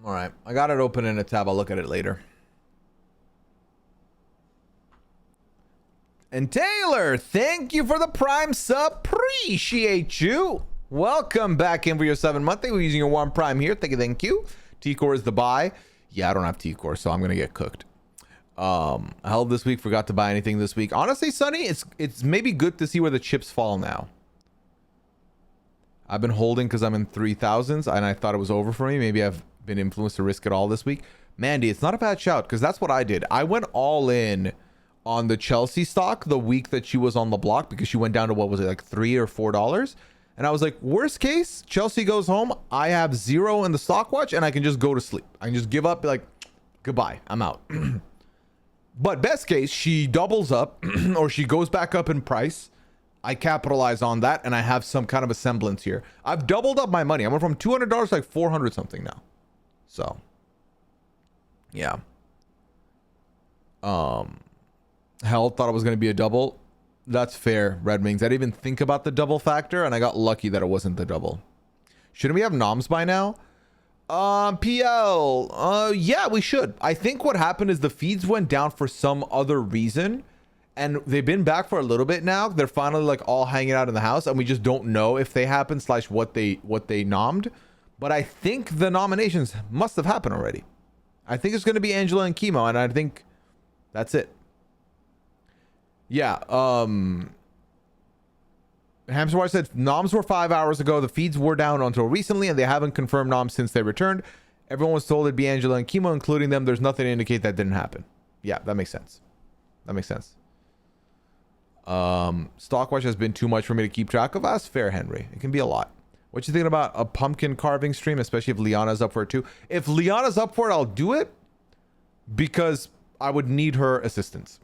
All right. I got it open in a tab. I'll look at it later. And Taylor, thank you for the Prime sub. Appreciate you. Welcome back in for your 7-month. We're using your 1 Prime here. Thank you, thank you. T-Core is the buy. Yeah, I don't have T-Core, so I'm going to get cooked. I held this week, forgot to buy anything this week. Honestly, Sonny, it's maybe good to see where the chips fall now. I've been holding because I'm in 3,000s, and I thought it was over for me. Maybe I've been influenced to risk it all this week. Mandy, it's not a bad shout, because that's what I did. I went all in on the Chelsea stock the week that she was on the block, because she went down to, what was it, like $3 or $4, and I was like, worst case, Chelsea goes home, I have 0 in the stock watch, and I can just go to sleep. I can just give up, like, goodbye, I'm out. But best case, she doubles up or she goes back up in price. I capitalize on that, and I have some kind of a semblance here. I've doubled up my money. I went from $200 to like 400 something now. So yeah. Hell, thought it was going to be a double. That's fair, Red Wings. I didn't even think about the double factor, and I got lucky that it wasn't the double. Shouldn't we have noms by now? PL, yeah, we should. I think what happened is the feeds went down for some other reason, and they've been back for a little bit now. They're finally like all hanging out in the house, and we just don't know if they happened / what they nommed. But I think the nominations must have happened already. I think it's going to be Angela and Chemo, and I think that's it. Yeah, Hamster Watch said noms were 5 hours ago. The feeds were down until recently, and they haven't confirmed noms since they returned. Everyone was told it'd be Angela and Chemo, including them. There's nothing to indicate that didn't happen. Yeah, that makes sense. That makes sense. Stockwatch has been too much for me to keep track of. That's fair, Henry. It can be a lot. What you thinking about a pumpkin carving stream, especially if Liana's up for it too? If Liana's up for it, I'll do it, because I would need her assistance.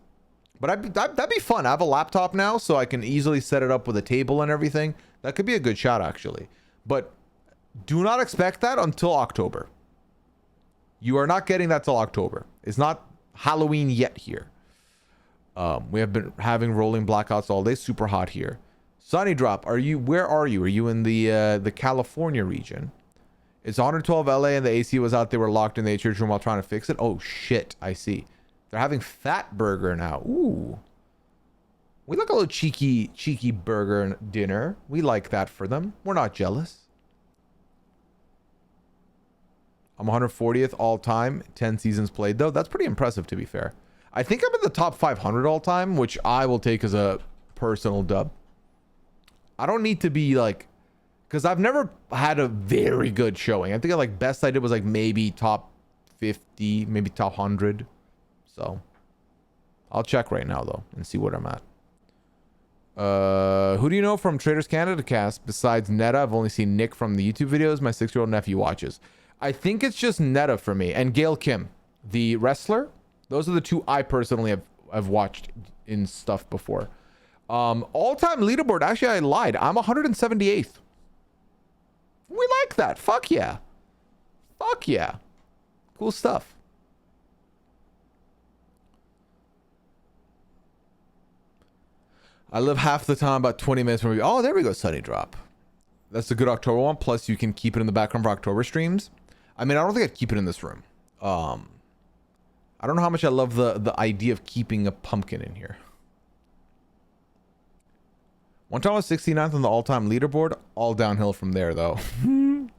But that'd be fun. I have a laptop now, so I can easily set it up with a table and everything. That could be a good shot, actually. But do not expect that until October. You are not getting that till October. It's not Halloween yet here. We have been having rolling blackouts all day. Super hot here. Sunny Drop, where are you? Are you in the California region? It's 112 LA, and the AC was out. They were locked in the church room while trying to fix it. Oh, shit. I see. They're having Fat Burger now. Ooh. We like a little cheeky burger dinner. We like that for them. We're not jealous. I'm 140th all time. 10 seasons played, though. That's pretty impressive, to be fair. I think I'm in the top 500 all time, which I will take as a personal dub. I don't need to be like... Because I've never had a very good showing. I think like best I did was like maybe top 50, maybe top 100. So I'll check right now though and see what I'm at. Who do you know from Traders Canada cast besides Netta? I've only seen Nick from the YouTube videos my 6-year-old nephew watches. I think it's just Netta for me, and Gail Kim, the wrestler. Those are the two I personally have watched in stuff before. All-time leaderboard, actually I lied. I'm 178th. We like that. Fuck yeah. Fuck yeah. Cool stuff. I live half the time about 20 minutes from me. Oh, there we go, Sunny Drop. That's a good October one. Plus, you can keep it in the background for October streams. I mean, I don't think I'd keep it in this room. I don't know how much I love the idea of keeping a pumpkin in here. One time I was 69th on the all-time leaderboard. All downhill from there, though. And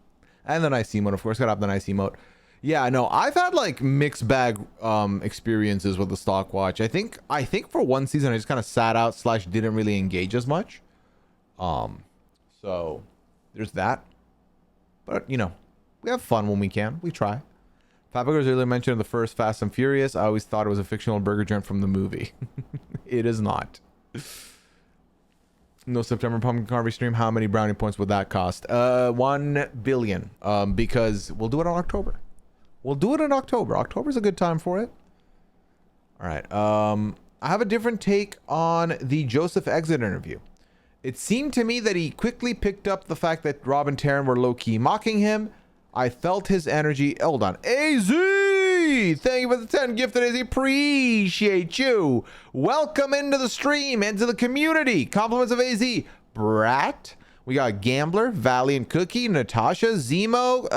the nice emote, of course. Gotta have the nice emote. Yeah, no, I've had like mixed bag experiences with the stock watch. I think for one season I just kind of sat out / didn't really engage as much. So there's that. But you know, we have fun when we can. We try. Fatburger's earlier mentioned in the first Fast and Furious. I always thought it was a fictional burger joint from the movie. It is not. No September pumpkin carving stream. How many brownie points would that cost? 1 billion. Because we'll do it in October. We'll do it in October. October's a good time for it. All right. I have a different take on the Joseph exit interview. It seemed to me that he quickly picked up the fact that Rob and Taryn were low-key mocking him. I felt his energy. Hold on. AZ! Thank you for the 10 gifted, AZ. Appreciate you. Welcome into the stream and to the community. Compliments of AZ. Brat. We got Gambler, Valiant Cookie, Natasha, Zemo,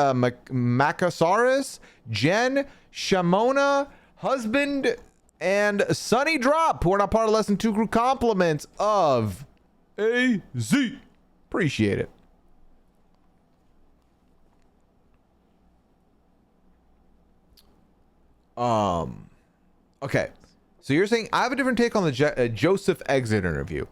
Macasaurus, Jen, Shamona, Husband, and Sunny Drop, who are not part of Lesson 2 crew. Compliments of AZ. Appreciate it. Okay. So you're saying I have a different take on the Joseph exit interview.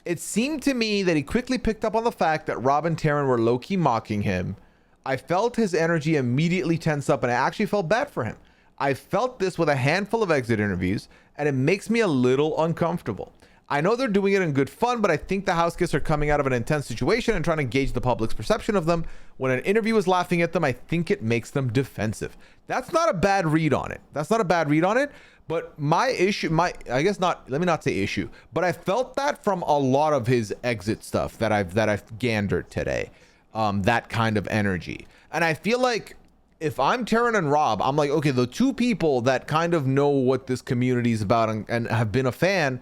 It seemed to me that he quickly picked up on the fact that Rob and Taryn were low-key mocking him. I felt his energy immediately tense up, and I actually felt bad for him. I felt this with a handful of exit interviews, and it makes me a little uncomfortable. I know they're doing it in good fun, but I think the house guests are coming out of an intense situation and trying to gauge the public's perception of them. When an interview is laughing at them, I think it makes them defensive. That's not a bad read on it. That's not a bad read on it. But my issue, I guess not, let me not say issue, but I felt that from a lot of his exit stuff that I've gandered today. That kind of energy. And I feel like if I'm Taryn and Rob, I'm like, okay, the two people that kind of know what this community is about and have been a fan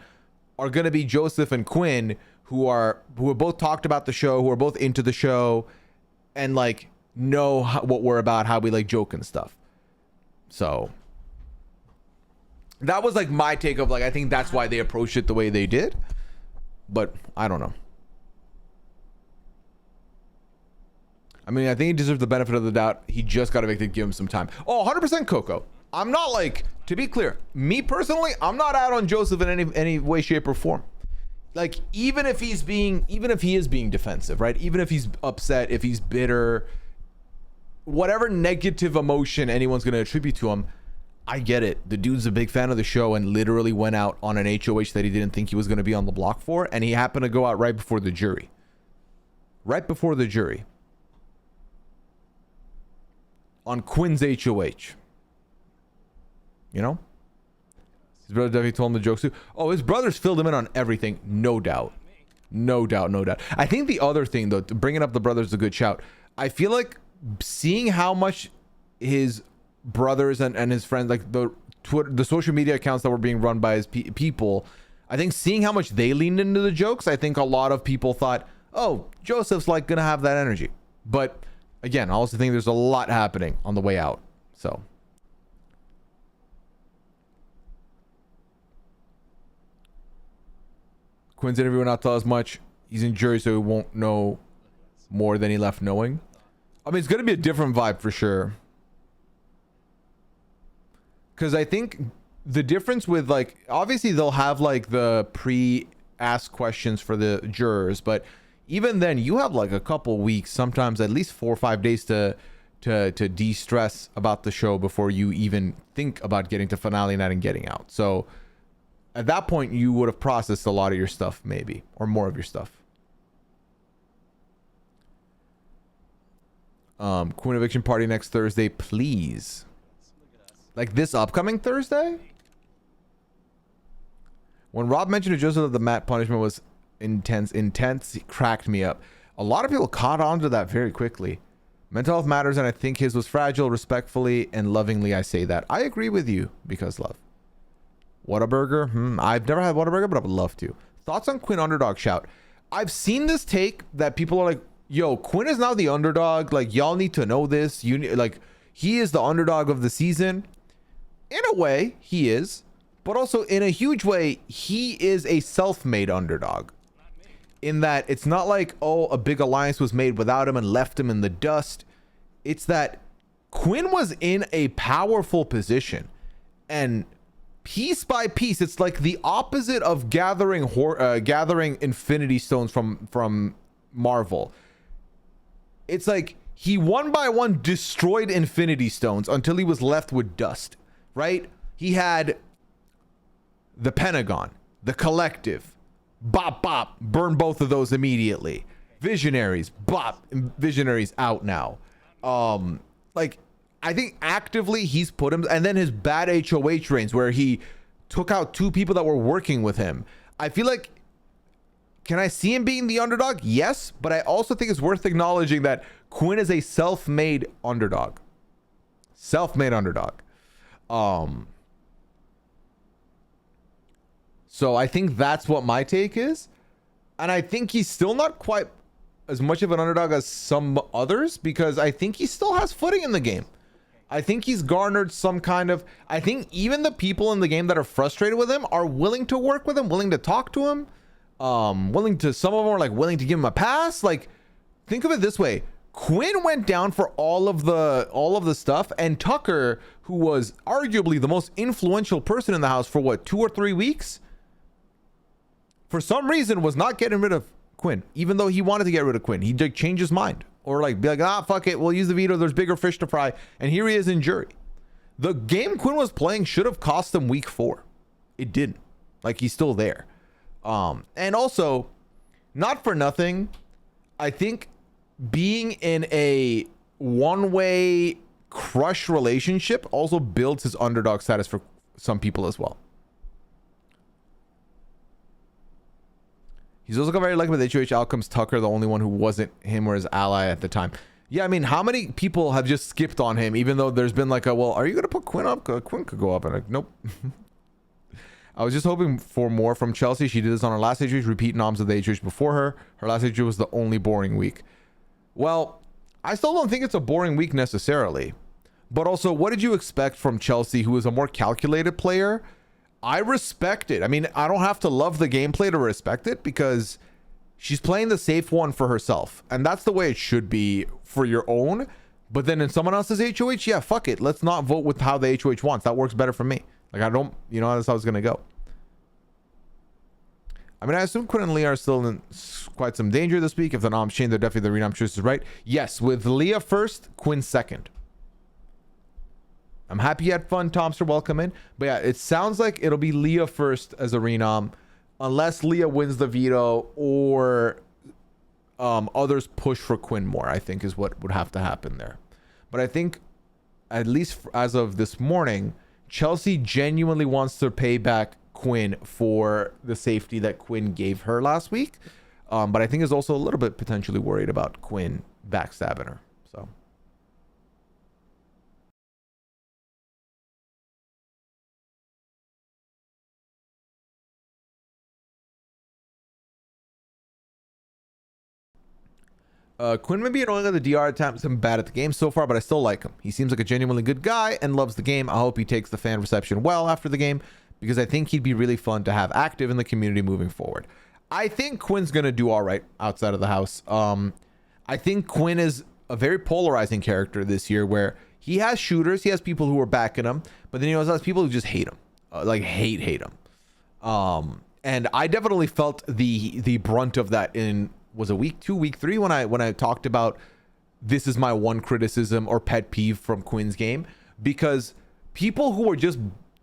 are going to be Joseph and Quinn, who are both talked about the show, who are both into the show, and like know what we're about, how we like joke and stuff. So that was like my take of like, I think that's why they approached it the way they did, but I don't know. I mean, I think he deserves the benefit of the doubt. He just got evicted. Give him some time. Oh, 100% Coco. I'm not like, to be clear, me personally, I'm not out on Joseph in any way, shape, or form. Like, even if he is being defensive, right? Even if he's upset, if he's bitter, whatever negative emotion anyone's going to attribute to him, I get it. The dude's a big fan of the show and literally went out on an HOH that he didn't think he was going to be on the block for, and he happened to go out right before the jury. Right before the jury. On Quinn's HOH. You know? His brother definitely told him the jokes too. Oh, his brothers filled him in on everything. No doubt. No doubt, no doubt. I think the other thing, though, bringing up the brothers is a good shout. I feel like seeing how much his brothers and his friends, like the social media accounts that were being run by his people, I think seeing how much they leaned into the jokes, I think a lot of people thought, oh, Joseph's like gonna have that energy. But again, I also think there's a lot happening on the way out. So Quinn's interview will not tell us much. He's in jury, so he won't know more than he left knowing. I mean, it's gonna be a different vibe for sure. Because I think the difference with, like, obviously they'll have like the pre-asked questions for the jurors, but even then you have like a couple weeks, sometimes at least 4 or 5 days to de-stress about the show before you even think about getting to finale night and getting out. So at that point you would have processed a lot of your stuff, maybe, or more of your stuff. Quinn eviction party next Thursday, please. Like this upcoming Thursday? When Rob mentioned to Joseph that the mat punishment was intense, it cracked me up. A lot of people caught on to that very quickly. Mental health matters, and I think his was fragile. Respectfully and lovingly, I say that. I agree with you, because love. Whataburger? I've never had Whataburger, but I would love to. Thoughts on Quinn underdog shout? I've seen this take that people are like, yo, Quinn is now the underdog. Like, y'all need to know this. Like, he is the underdog of the season. In a way, he is. But also, in a huge way, he is a self-made underdog. In that, it's not like, oh, a big alliance was made without him and left him in the dust. It's that Quinn was in a powerful position, and piece by piece, it's like the opposite of gathering Infinity Stones from Marvel. It's like he one by one destroyed Infinity Stones until he was left with dust, right? He had the Pentagon, the Collective, bop bop, burn both of those immediately. Visionaries, bop, Visionaries out now. Like, I think actively he's put him, and then his bad HOH reigns where he took out 2 people that were working with him. I feel like, can I see him being the underdog? Yes, but I also think it's worth acknowledging that Quinn is a self-made underdog. Self-made underdog. So I think that's what my take is. And I think he's still not quite as much of an underdog as some others, because I think he still has footing in the game. I think he's garnered some kind of, I think even the people in the game that are frustrated with him are willing to work with him, willing to talk to him, some of them are like willing to give him a pass. Like, think of it this way. Quinn went down for all of the stuff, and Tucker, who was arguably the most influential person in the house for what, 2 or 3 weeks, for some reason was not getting rid of Quinn, even though he wanted to get rid of Quinn. He like changed his mind, or like be like, ah, fuck it, we'll use the veto, there's bigger fish to fry. And here he is in jury. The game Quinn was playing should have cost him week 4. It didn't. Like, he's still there. And also, not for nothing, I think being in a one-way crush relationship also builds his underdog status for some people as well. He's also got very lucky with HOH outcomes. Tucker, the only one who wasn't him or his ally at the time. Yeah, I mean, how many people have just skipped on him, even though there's been like a, well, are you going to put Quinn up? Quinn could go up. And like, nope. I was just hoping for more from Chelsea. She did this on her last HOH, repeat noms of the HOH before her. Her last HOH was the only boring week. Well, I still don't think it's a boring week necessarily. But also, what did you expect from Chelsea, who is a more calculated player? I respect it. I mean, I don't have to love the gameplay to respect it, because she's playing the safe one for herself. And that's the way it should be for your own. But then in someone else's HOH, yeah, fuck it. Let's not vote with how the HOH wants. That works better for me. Like, I don't, that's how it's going to go. I mean, I assume Quinn and Leah are still in quite some danger this week. If the noms change, they're definitely the renom choice is right. Yes, with Leah first, Quinn second. I'm happy you had fun, Tomster. Welcome in. But yeah, it sounds like it'll be Leah first as a renom, unless Leah wins the veto or others push for Quinn more, I think is what would have to happen there. But I think, at least as of this morning, Chelsea genuinely wants to pay back Quinn for the safety that Quinn gave her last week. But I think is also a little bit potentially worried about Quinn backstabbing her. So. Quinn may be annoying at the DR attempts and bad at the game so far, but I still like him. He seems like a genuinely good guy and loves the game. I hope he takes the fan reception well after the game, because I think he'd be really fun to have active in the community moving forward. I think Quinn's going to do all right outside of the house. I think Quinn is a very polarizing character this year, where he has shooters, he has people who are backing him, but then he also has people who just hate him, like hate him. And I definitely felt the brunt of that in, was a week 2, week 3, when I talked about this is my one criticism or pet peeve from Quinn's game, because people who are just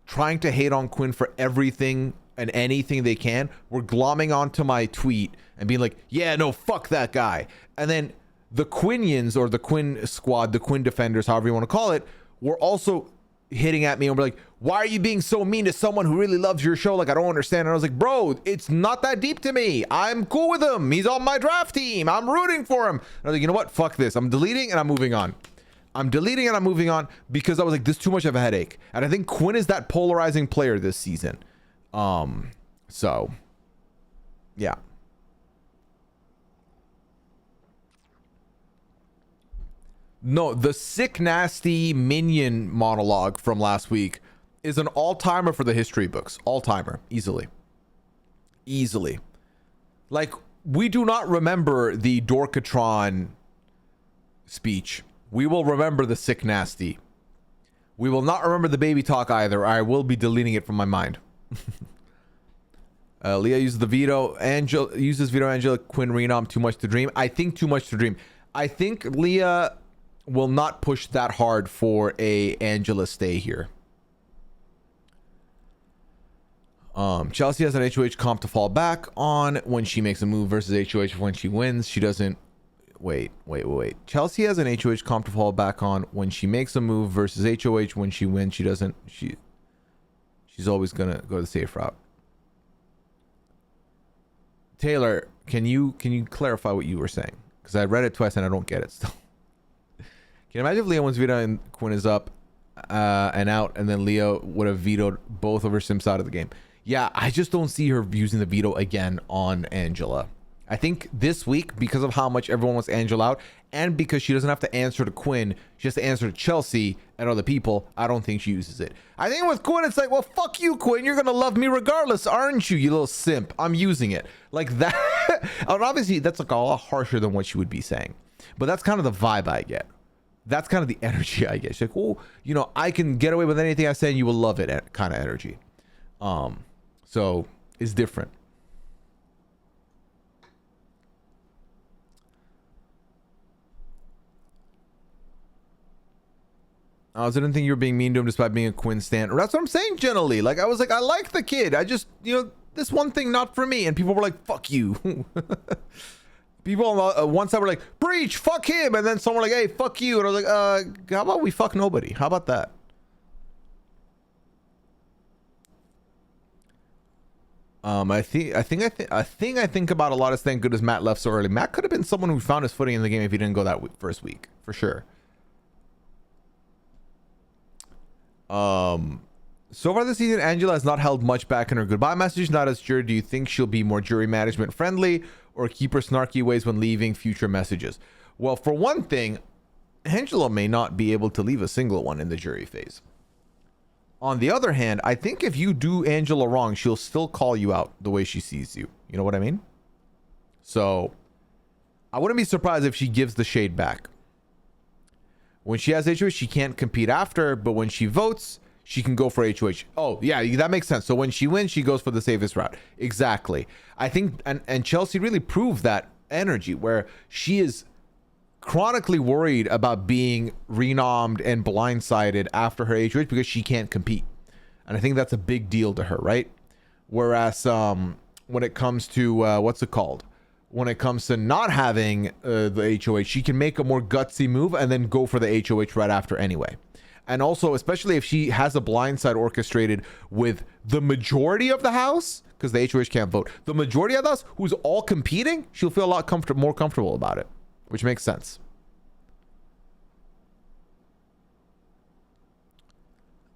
trying to hate on Quinn for everything and anything they can were glomming onto my tweet and being like, yeah, no, fuck that guy. And then the Quinians, or the Quinn squad, the Quinn defenders, however you want to call it, were also hitting at me and were like, why are you being so mean to someone who really loves your show? Like, I don't understand. And I was like, bro, it's not that deep to me. I'm cool with him. He's on my draft team. I'm rooting for him. And I was like, you know what? Fuck this. I'm deleting and I'm moving on. Because I was like, this is too much of a headache. And I think Quinn is that polarizing player this season. So yeah. No, the sick, nasty minion monologue from last week is an all-timer for the history books. All-timer. Easily. Like, we do not remember the Dorkatron speech We will remember the sick nasty. We will not remember the baby talk either. I will be deleting it from my mind. Leah uses the veto. Angela uses veto. Angela Quinn renom. Too much to dream. I think too much to dream. I think Leah will not push that hard for a Angela stay here. Chelsea has an HOH comp to fall back on when she makes a move versus HOH when she wins. She doesn't. Wait. Chelsea has an HOH comp to fall back on when she makes a move versus HOH when she wins. She doesn't. She's always gonna go the safe route. Taylor, can you clarify what you were saying? Because I read it twice and I don't get it still. Can you imagine if Leah wins veto and Quinn is up and out, and then Leah would have vetoed both of her simps out of the game? Yeah, I just don't see her using the veto again on Angela. I think this week, because of how much everyone wants Angela out, and because she doesn't have to answer to Quinn, she has to answer to Chelsea and other people, I don't think she uses it. I think with Quinn, it's like, well, fuck you, Quinn. You're going to love me regardless, aren't you, you little simp? I'm using it. Like that. And obviously, that's like a lot harsher than what she would be saying. But that's kind of the vibe I get. That's kind of the energy I get. She's like, oh, you know, I can get away with anything I say and you will love it kind of energy. So it's different. I didn't think you were being mean to him despite being a Quinn stan. That's what I'm saying, generally. Like, I was like, I like the kid. I just, you know, this one thing not for me. And people were like, fuck you. People on one side were like, preach, fuck him. And then some were like, hey, fuck you. And I was like, how about we fuck nobody? How about that? I think about a lot of thank goodness Matt left so early. Matt could have been someone who found his footing in the game if he didn't go that first week, for sure. So far this season, Angela has not held much back in her goodbye message. Not as sure. Do you think she'll be more jury management friendly or keep her snarky ways when leaving future messages? Well, for one thing, Angela may not be able to leave a single one in the jury phase. On the other hand, I think if you do Angela wrong, she'll still call you out the way she sees you. You know what I mean? So I wouldn't be surprised if she gives the shade back. When she has HOH, she can't compete after, but when she votes, she can go for HOH. Oh, yeah, that makes sense. So when she wins, she goes for the safest route. Exactly. I think, and Chelsea really proved that energy where she is chronically worried about being renommed and blindsided after her HOH because she can't compete. And I think that's a big deal to her, right? Whereas when it comes to, what's it called? When it comes to not having the HOH, she can make a more gutsy move and then go for the HOH right after anyway. And also, especially if she has a blindside orchestrated with the majority of the house, because the HOH can't vote, the majority of the house who's all competing, she'll feel a lot more comfortable about it, which makes sense.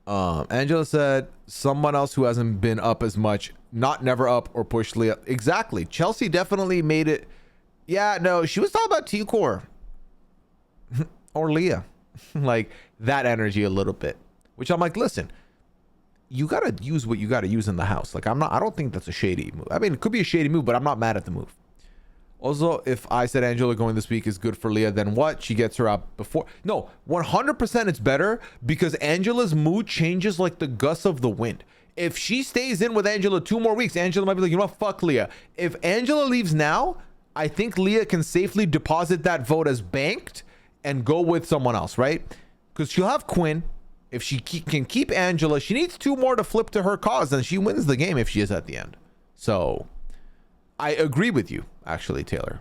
Angela said someone else who hasn't been up as much, not never up or pushed Leah. Exactly. Chelsea definitely made it. Yeah, no, she was talking about T-Core or Leah, like that energy a little bit, which I'm like, listen, you got to use what you got to use in the house. Like, I don't think that's a shady move. I mean, it could be a shady move, but I'm not mad at the move. Also, if I said Angela going this week is good for Leah, then what? She gets her out before. No, 100% it's better because Angela's mood changes like the gusts of the wind. If she stays in with Angela 2 more weeks, Angela might be like, you know what? Fuck Leah. If Angela leaves now, I think Leah can safely deposit that vote as banked and go with someone else, right? Because she'll have Quinn. If she can keep Angela, she needs 2 more to flip to her cause, and she wins the game if she is at the end. So I agree with you, actually, Taylor.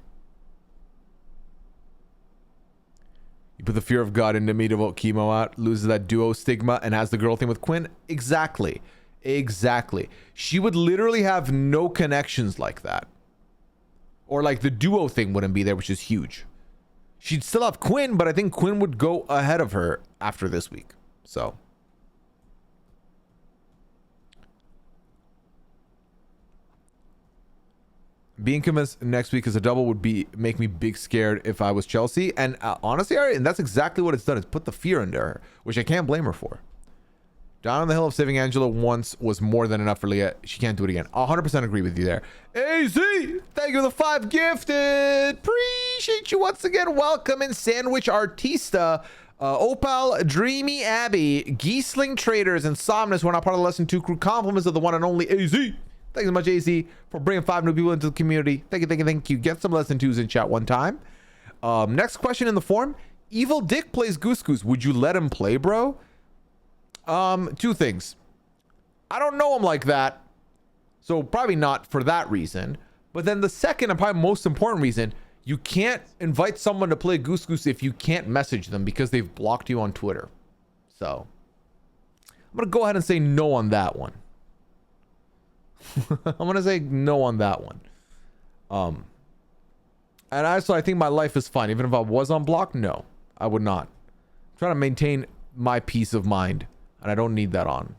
You put the fear of God into me to vote chemo out, loses that duo stigma, and has the girl thing with Quinn. Exactly. Exactly. She would literally have no connections like that. Or like the duo thing wouldn't be there, which is huge. She'd still have Quinn, but I think Quinn would go ahead of her after this week. So being convinced next week is a double would make me big scared if I was Chelsea. And honestly, and that's exactly what it's done. It's put the fear into her, which I can't blame her for. Down on the hill of saving Angela once was more than enough for Leah. She can't do it again. 100% agree with you there. AZ, thank you for the 5 gifted. Appreciate appreciate you once again. Welcome in Sandwich Artista, Opal, Dreamy Abby, Geesling Traders, and Somnus. We're not part of the Lesson 2 crew. Compliments of the one and only AZ. Thanks so much, AZ, for bringing 5 new people into the community. Thank you, thank you, thank you. Get some Lesson 2s in chat one time. Next question in the forum. Evil Dick plays Goose Goose. Would you let him play, bro? Two things. I don't know him like that, so probably not for that reason. But then the second and probably most important reason, you can't invite someone to play Goose Goose if you can't message them because they've blocked you on Twitter. So I'm going to go ahead and say no on that one. I'm going to say no on that one. And also, I think my life is fine. Even if I was unblocked, no, I would not. I'm trying to maintain my peace of mind, and I don't need that on.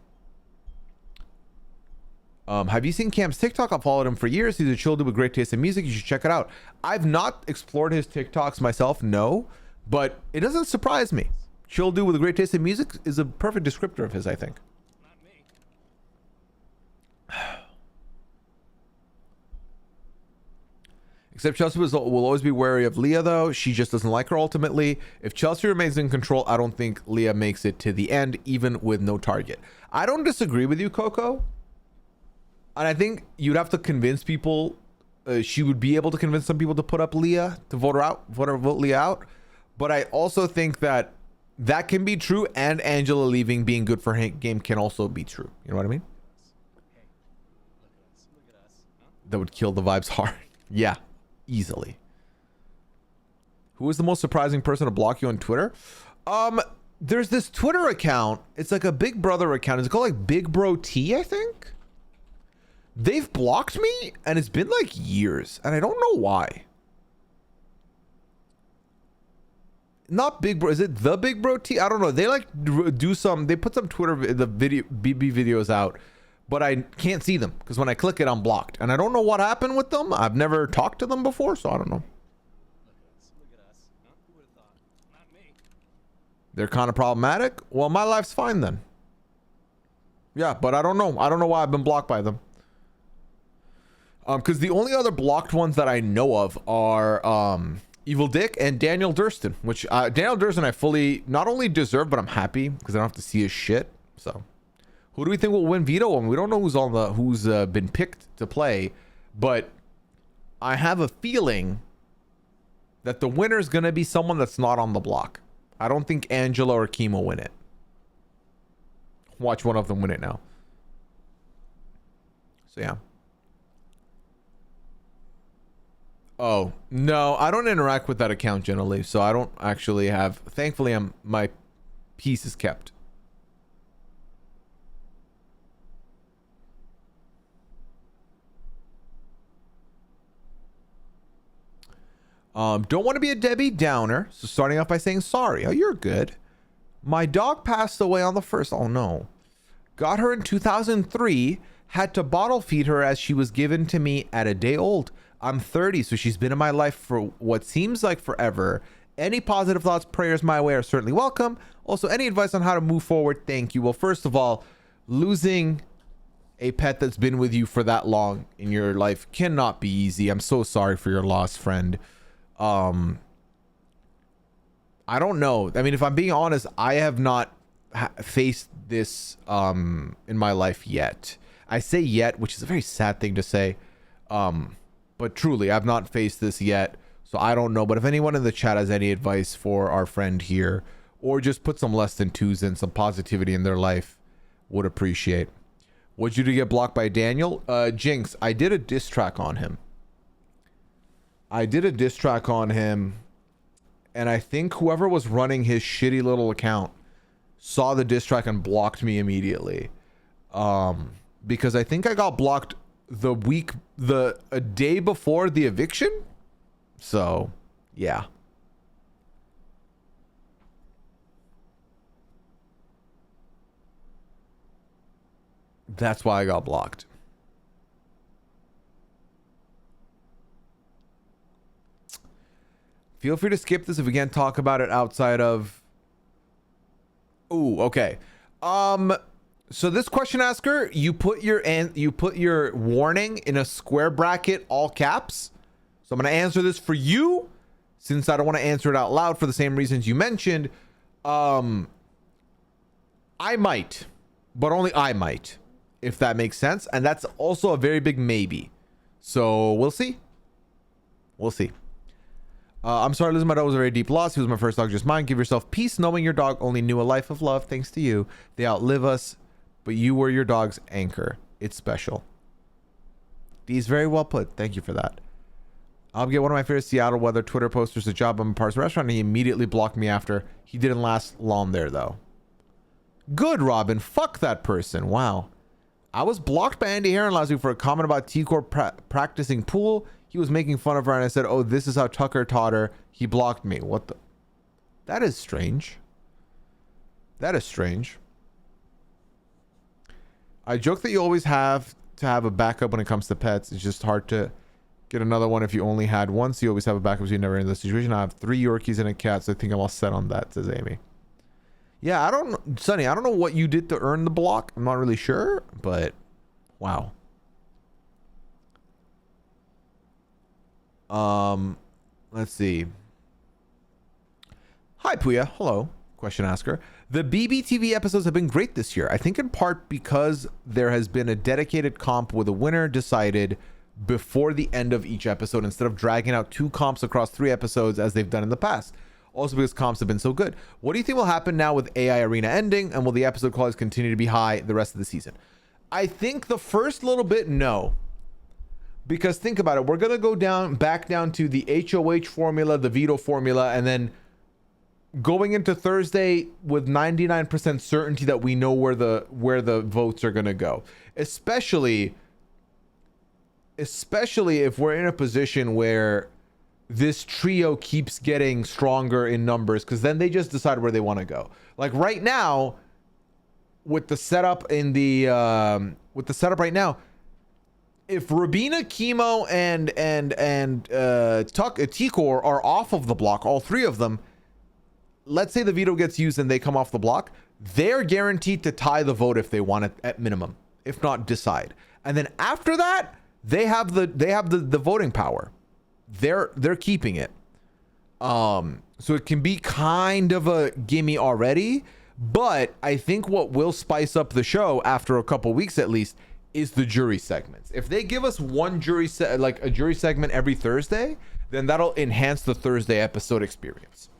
Have you seen Cam's TikTok? I've followed him for years. He's a chill dude with great taste in music. You should check it out. I've not explored his TikToks myself, no, but it doesn't surprise me. Chill dude with a great taste in music is a perfect descriptor of his, I think. Not me. Except Chelsea will always be wary of Leah, though. She just doesn't like her ultimately. If Chelsea remains in control, I don't think Leah makes it to the end, even with no target. I don't disagree with you, Coco. And I think you'd have to convince people. She would be able to convince some people to put up Leah, to vote her out, vote Leah out. But I also think that that can be true, and Angela leaving being good for her game can also be true. You know what I mean? Hey, look at us. Huh? That would kill the vibes hard. Yeah, easily. Who is the most surprising person to block you on Twitter? There's this Twitter account. It's like a Big Brother account. It's called like Big Bro T, I think. They've blocked me, and it's been like years, and I don't know why. Not Big Bro. Is it the Big Bro T? I don't know. They like do some. They put some Twitter the video BB videos out, but I can't see them because when I click it, I'm blocked, and I don't know what happened with them. I've never talked to them before, so I don't know. Look at us. Huh? Who would have thought? Not me. They're kind of problematic. Well, my life's fine then. Yeah, but I don't know. I don't know why I've been blocked by them. Because the only other blocked ones that I know of are Evil Dick and Daniel Durston, which Daniel Durston I fully not only deserve, but I'm happy because I don't have to see his shit. So, who do we think will win veto? And we don't know who's been picked to play, but I have a feeling that the winner is gonna be someone that's not on the block. I don't think Angela or Kim will win it. Watch one of them win it now. So yeah. Oh, no, I don't interact with that account generally, so I don't actually have... Thankfully, my peace is kept. Don't want to be a Debbie Downer, so starting off by saying sorry. Oh, you're good. My dog passed away on the 1st. Oh, no. Got her in 2003. Had to bottle feed her as she was given to me at a day old. I'm 30, so she's been in my life for what seems like forever. Any positive thoughts, prayers my way are certainly welcome. Also, any advice on how to move forward? Thank you. Well, first of all, losing a pet that's been with you for that long in your life cannot be easy. I'm so sorry for your loss, friend. I don't know. I mean, if I'm being honest, I have not faced this in my life yet. I say yet, which is a very sad thing to say. But truly, I've not faced this yet, so I don't know. But if anyone in the chat has any advice for our friend here, or just put some less than twos and some positivity in their life, would appreciate. Would you to get blocked by Daniel? Jinx, I did a diss track on him. And I think whoever was running his shitty little account saw the diss track and blocked me immediately. Because I think I got blocked a day before the eviction. So yeah, that's why I got blocked. Feel free to skip this if we can't talk about it outside of... Ooh, okay. So this question asker, you put your warning in a square bracket, all caps. So I'm going to answer this for you. since I don't want to answer it out loud for the same reasons you mentioned, I might, but only I might, if that makes sense. And that's also a very big maybe. So we'll see. We'll see. I'm sorry, losing my dog was a very deep loss. He was my first dog, just mine. Give yourself peace knowing your dog only knew a life of love thanks to you. They outlive us, but you were your dog's anchor. It's special. He's very well put. Thank you for that. I'll get one of my favorite Seattle weather Twitter posters a job on a Par's restaurant, and he immediately blocked me after. He didn't last long there, though. Good, Robin. Fuck that person. Wow. I was blocked by Andy Heron last week for a comment about T-Core practicing pool. He was making fun of her, and I said, oh, this is how Tucker taught her. He blocked me. What the? That is strange. That is strange. I joke that you always have to have a backup when it comes to pets. It's just hard to get another one if you only had one, so you always have a backup so you're never in this situation. I have 3 Yorkies and a cat, so I think I'm all set on that, says Amy. Yeah, I don't, Sonny, I don't know what you did to earn the block. I'm not really sure, but wow. Let's see. Hi, Pooya. Hello. Question asker. The BBTV episodes have been great this year. I think in part because there has been a dedicated comp with a winner decided before the end of each episode instead of dragging out 2 comps across 3 episodes as they've done in the past. Also because comps have been so good. What do you think will happen now with AI Arena ending, and will the episode qualities continue to be high the rest of the season? I think the first little bit, no. Because think about it, we're going to go back down to the HOH formula, the veto formula, and then going into Thursday with 99% certainty that we know where the votes are going to go. Especially if we're in a position where this trio keeps getting stronger in numbers, because then they just decide where they want to go. Like right now, with the setup in the right now, if Rabina, Chemo, and T-Core are off of the block, all 3 of them, let's say the veto gets used and they come off the block, they're guaranteed to tie the vote if they want it at minimum, if not decide. And then after that, they have the voting power. They're keeping it. So it can be kind of a gimme already, but I think what will spice up the show after a couple weeks at least is the jury segments. If they give us one jury like a jury segment every Thursday, then that'll enhance the Thursday episode experience.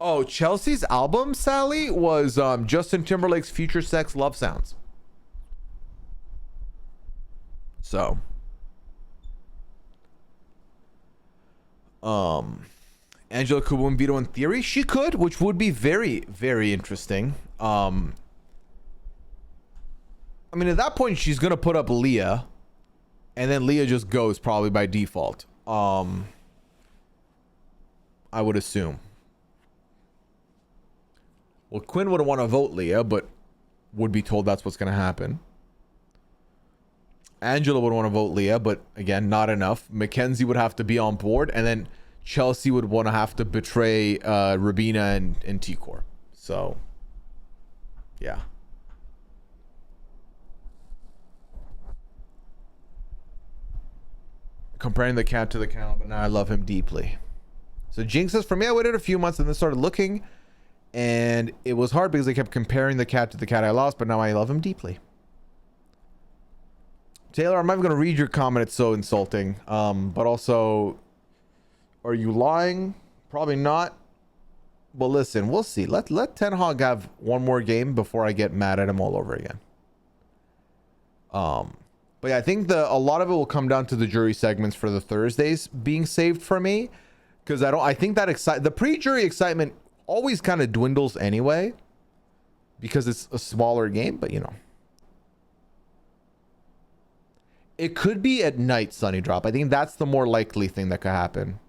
Oh, Chelsea's album, Sally, was Justin Timberlake's Future Sex Love Sounds. So Angela could win veto in theory. She could, which would be very, very interesting. I mean, at that point, she's gonna put up Leah, and then Leah just goes probably by default. I would assume. Well, Quinn wouldn't want to vote Leah, but would be told that's what's gonna happen. Angela would want to vote Leah, but again, not enough. Mackenzie would have to be on board, and then Chelsea would want to have to betray Rabina and T-Core. So, yeah. Comparing the cat to the cow, but now I love him deeply. So Jinx says, for me, I waited a few months and then started looking, and it was hard because I kept comparing the cat to the cat I lost, but now I love him deeply. Taylor, I'm not even going to read your comment. It's so insulting. But also, are you lying? Probably not. Well, listen, we'll see. Let Ten Hog have one more game before I get mad at him all over again. But yeah, I think a lot of it will come down to the jury segments for the Thursdays being saved for me, because I think that the pre-jury excitement always kind of dwindles anyway, because it's a smaller game. But you know, it could be at night, Sunny Drop. I think that's the more likely thing that could happen.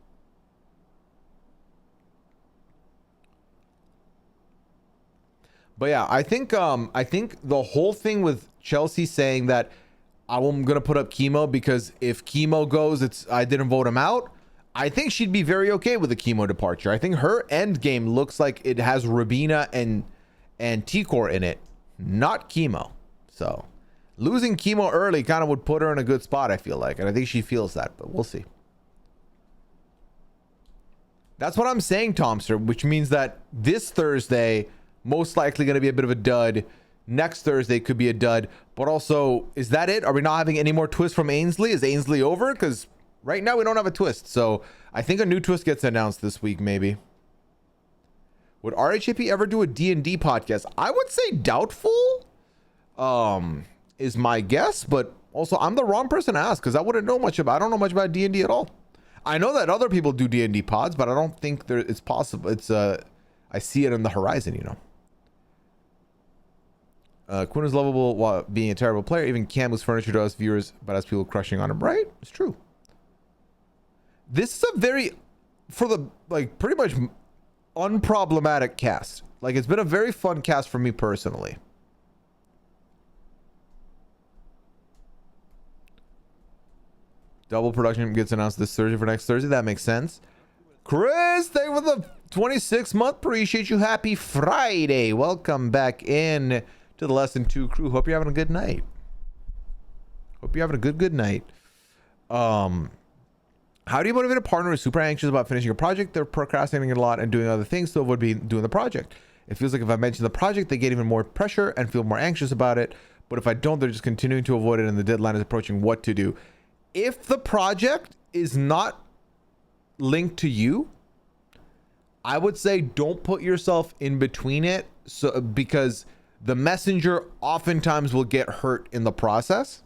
But yeah, I think the whole thing with Chelsea saying that I'm gonna put up Chemo because if Chemo goes, I didn't vote him out. I think she'd be very okay with the Chemo departure. I think her end game looks like it has Rabina and T-Core in it, not Chemo. So losing Chemo early kind of would put her in a good spot, I feel like, and I think she feels that, but we'll see. That's what I'm saying, Tomster, which means that this Thursday, most likely going to be a bit of a dud. Next Thursday could be a dud. But also, is that it? Are we not having any more twists from Ainsley? Is Ainsley over? Because right now we don't have a twist. So I think a new twist gets announced this week, maybe. Would RHAP ever do a D&D podcast? I would say doubtful, is my guess. But also, I'm the wrong person to ask because I wouldn't know much about. I don't know much about D&D at all. I know that other people do D&D pods, but I don't think it's possible. It's I see it on the horizon, you know. Quinn is lovable while being a terrible player. Even Cam was furniture to us viewers, but as people crushing on him, right? It's true. This is a very, for the, like, pretty much unproblematic cast. Like, it's been a very fun cast for me personally. Double production gets announced this Thursday for next Thursday. That makes sense. Chris, thank you for the 26th month. Appreciate you. Happy Friday. Welcome back in to the Lesson 2 crew. Hope you're having a good night. Hope you're having a good night. How do you motivate a partner who's super anxious about finishing a project? They're procrastinating a lot and doing other things to avoid doing the project. It feels like if I mention the project, they get even more pressure and feel more anxious about it. But if I don't, they're just continuing to avoid it and the deadline is approaching. What to do? If the project is not linked to you, I would say don't put yourself in between it, so because the messenger oftentimes will get hurt in the process,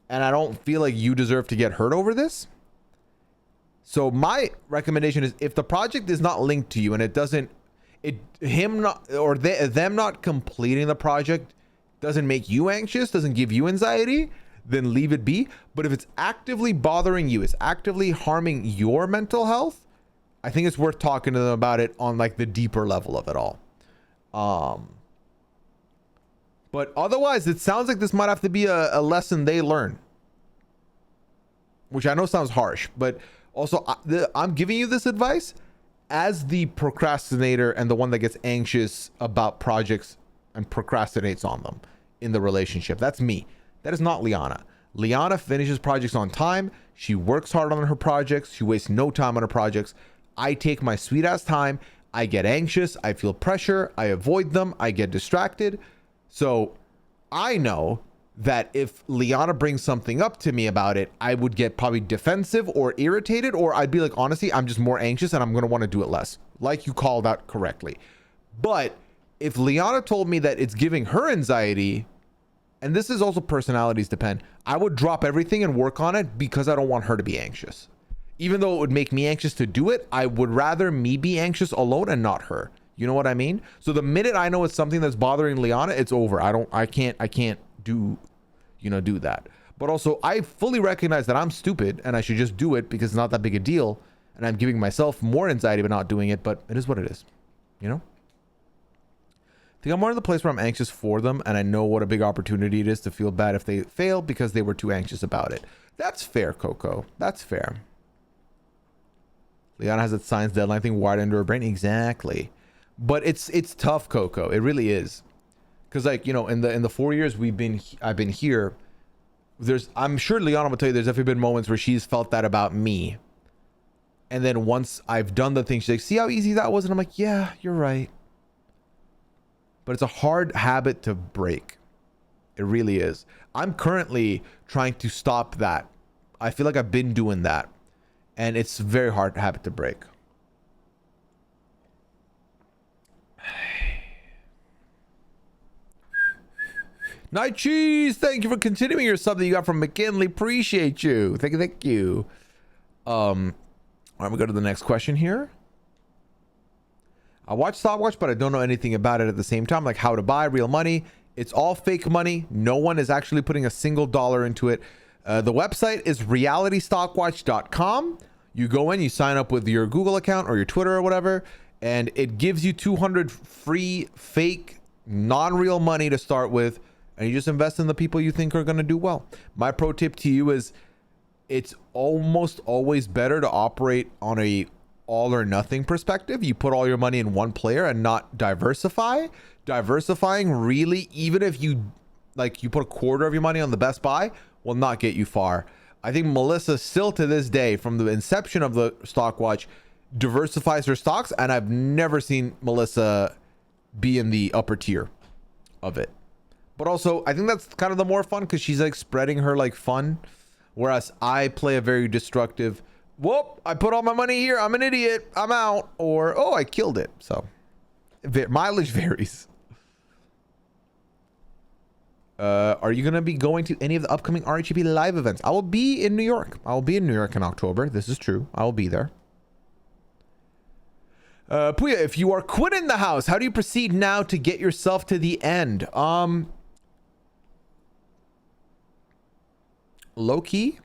and I don't feel like you deserve to get hurt over this. So my recommendation is, if the project is not linked to you and them not completing the project doesn't make you anxious, doesn't give you anxiety, then leave it be. But if it's actively bothering you, it's actively harming your mental health, I think it's worth talking to them about it on like the deeper level of it all. But otherwise, it sounds like this might have to be a lesson they learn, which I know sounds harsh, but also I'm giving you this advice as the procrastinator and the one that gets anxious about projects and procrastinates on them in the relationship. That's me. That is not Liana. Liana finishes projects on time. She works hard on her projects. She wastes no time on her projects. I take my sweet ass time. I get anxious. I feel pressure. I avoid them. I get distracted. So I know that if Liana brings something up to me about it, I would get probably defensive or irritated, or I'd be like, honestly, I'm just more anxious and I'm going to want to do it less. Like you called out correctly. But if Liana told me that it's giving her anxiety, and this is also personalities depend, I would drop everything and work on it because I don't want her to be anxious. Even though it would make me anxious to do it, I would rather me be anxious alone and not her. You know what I mean? So the minute I know it's something that's bothering Liana, it's over. I can't do that. But also I fully recognize that I'm stupid and I should just do it because it's not that big a deal. And I'm giving myself more anxiety by not doing it, but it is what it is, you know? I think I'm more in the place where I'm anxious for them and I know what a big opportunity it is to feel bad if they fail because they were too anxious about it. That's fair, Coco. That's fair. Liana has that science deadline thing wired into her brain. Exactly. But it's tough, Coco. It really is. Because like, you know, in the 4 years I've been here, I'm sure Liana will tell you there's definitely been moments where she's felt that about me. And then once I've done the thing, she's like, see how easy that was? And I'm like, yeah, you're right. But it's a hard habit to break. It really is. I'm currently trying to stop that. I feel like I've been doing that. And it's a very hard habit to break. Night Cheese, thank you for continuing your sub that you got from McKinley. Appreciate you. Thank you. All right, we go to the next question here. I watch Stopwatch, but I don't know anything about it at the same time, like how to buy real money. It's all fake money. No one is actually putting a single dollar into it. The website is realitystockwatch.com. You go in, you sign up with your Google account or your Twitter or whatever, and it gives you 200 free fake non-real money to start with, and you just invest in the people you think are going to do well. My pro tip to you is it's almost always better to operate on a all or nothing perspective. You put all your money in one player and not diversify. Diversifying really, even if you put a quarter of your money on the best buy, will not get you far. I think Melissa still to this day, from the inception of the stock watch, diversifies her stocks, and I've never seen Melissa be in the upper tier of it. But also, I think that's kind of the more fun because she's like spreading her like fun, whereas I play a very destructive, whoop, I put all my money here, I'm an idiot, I'm out, or oh, I killed it. So mileage varies. Are you going to be going to any of the upcoming RHP live events? I will be in New York. I will be in New York in October. This is true. I will be there. Pooya, if you are quitting the house, how do you proceed now to get yourself to the end? Low key,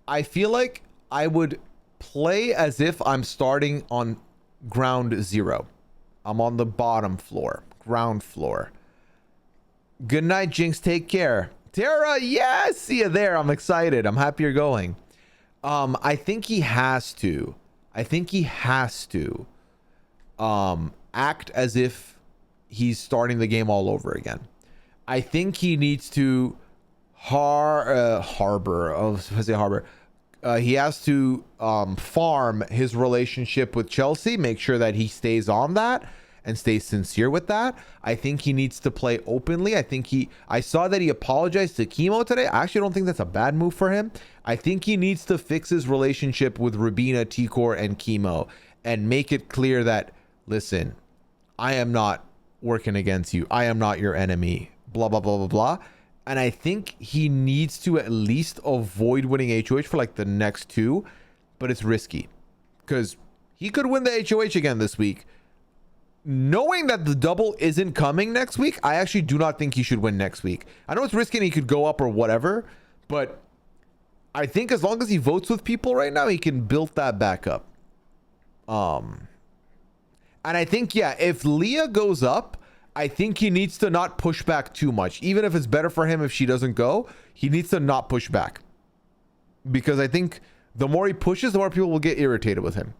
I feel like I would play as if I'm starting on ground zero. I'm on the bottom floor, ground floor. Good night, Jinx. Take care. Tara, yes, see you there. I'm excited. I'm happy you're going. I think he has to. Act as if he's starting the game all over again. I think he needs to he has to farm his relationship with Chelsea, make sure that he stays on that and stays sincere with that. I think he needs to play openly. I saw that he apologized to Chemo today. I actually don't think that's a bad move for him. I think he needs to fix his relationship with Rubina, T-Core, and Chemo and make it clear that, listen, I am not working against you. I am not your enemy. Blah, blah, blah, blah, blah. And I think he needs to at least avoid winning HOH for like the next two, but it's risky because he could win the HOH again this week. Knowing that the double isn't coming next week, I actually do not think he should win next week. I know it's risky and he could go up or whatever, but I think as long as he votes with people right now, he can build that back up. And I think, yeah, if Leah goes up, I think he needs to not push back too much. Even if it's better for him if she doesn't go, he needs to not push back. Because I think the more he pushes, the more people will get irritated with him.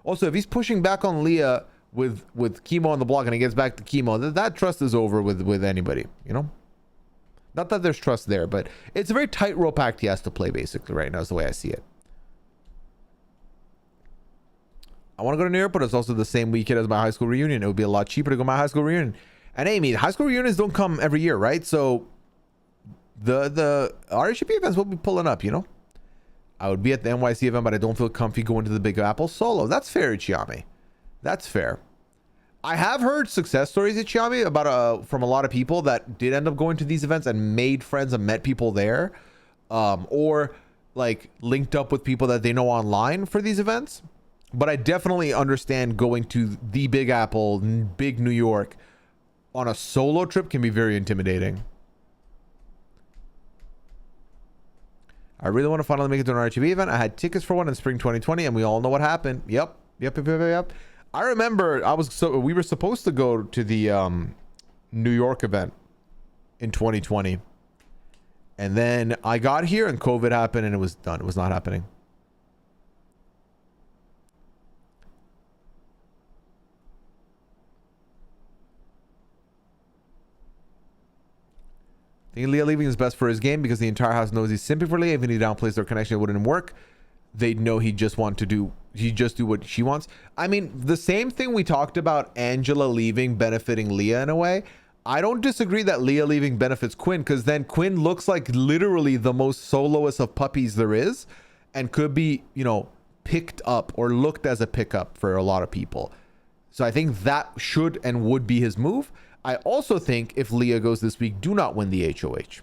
Also, if he's pushing back on Leah with Chemo on the block and he gets back to Chemo, that trust is over with anybody, you know? Not that there's trust there, but it's a very tightrope act he has to play basically right now is the way I see it. I want to go to New York, but it's also the same weekend as my high school reunion. It would be a lot cheaper to go to my high school reunion. And Amy, high school reunions don't come every year, right? So the RHP events will be pulling up, you know? I would be at the NYC event, but I don't feel comfy going to the Big Apple solo. That's fair, Ichiami. That's fair. I have heard success stories, Ichiami, about from a lot of people that did end up going to these events and made friends and met people there, or like linked up with people that they know online for these events. But I definitely understand going to the Big Apple, big New York, on a solo trip can be very intimidating. I really want to finally make it to an RHB event. I had tickets for one in spring 2020 and we all know what happened. Yep. I remember we were supposed to go to the New York event in 2020. And then I got here and COVID happened and it was done. It was not happening. I think Leah leaving is best for his game because the entire house knows he's simping for Leah. Even if he downplays their connection, it wouldn't work. They'd know he just do what she wants. I mean, the same thing we talked about Angela leaving benefiting Leah in a way. I don't disagree that Leah leaving benefits Quinn because then Quinn looks like literally the most soloist of puppies there is and could be, you know, picked up or looked as a pickup for a lot of people. So I think that should and would be his move. I also think if Leah goes this week, do not win the HOH.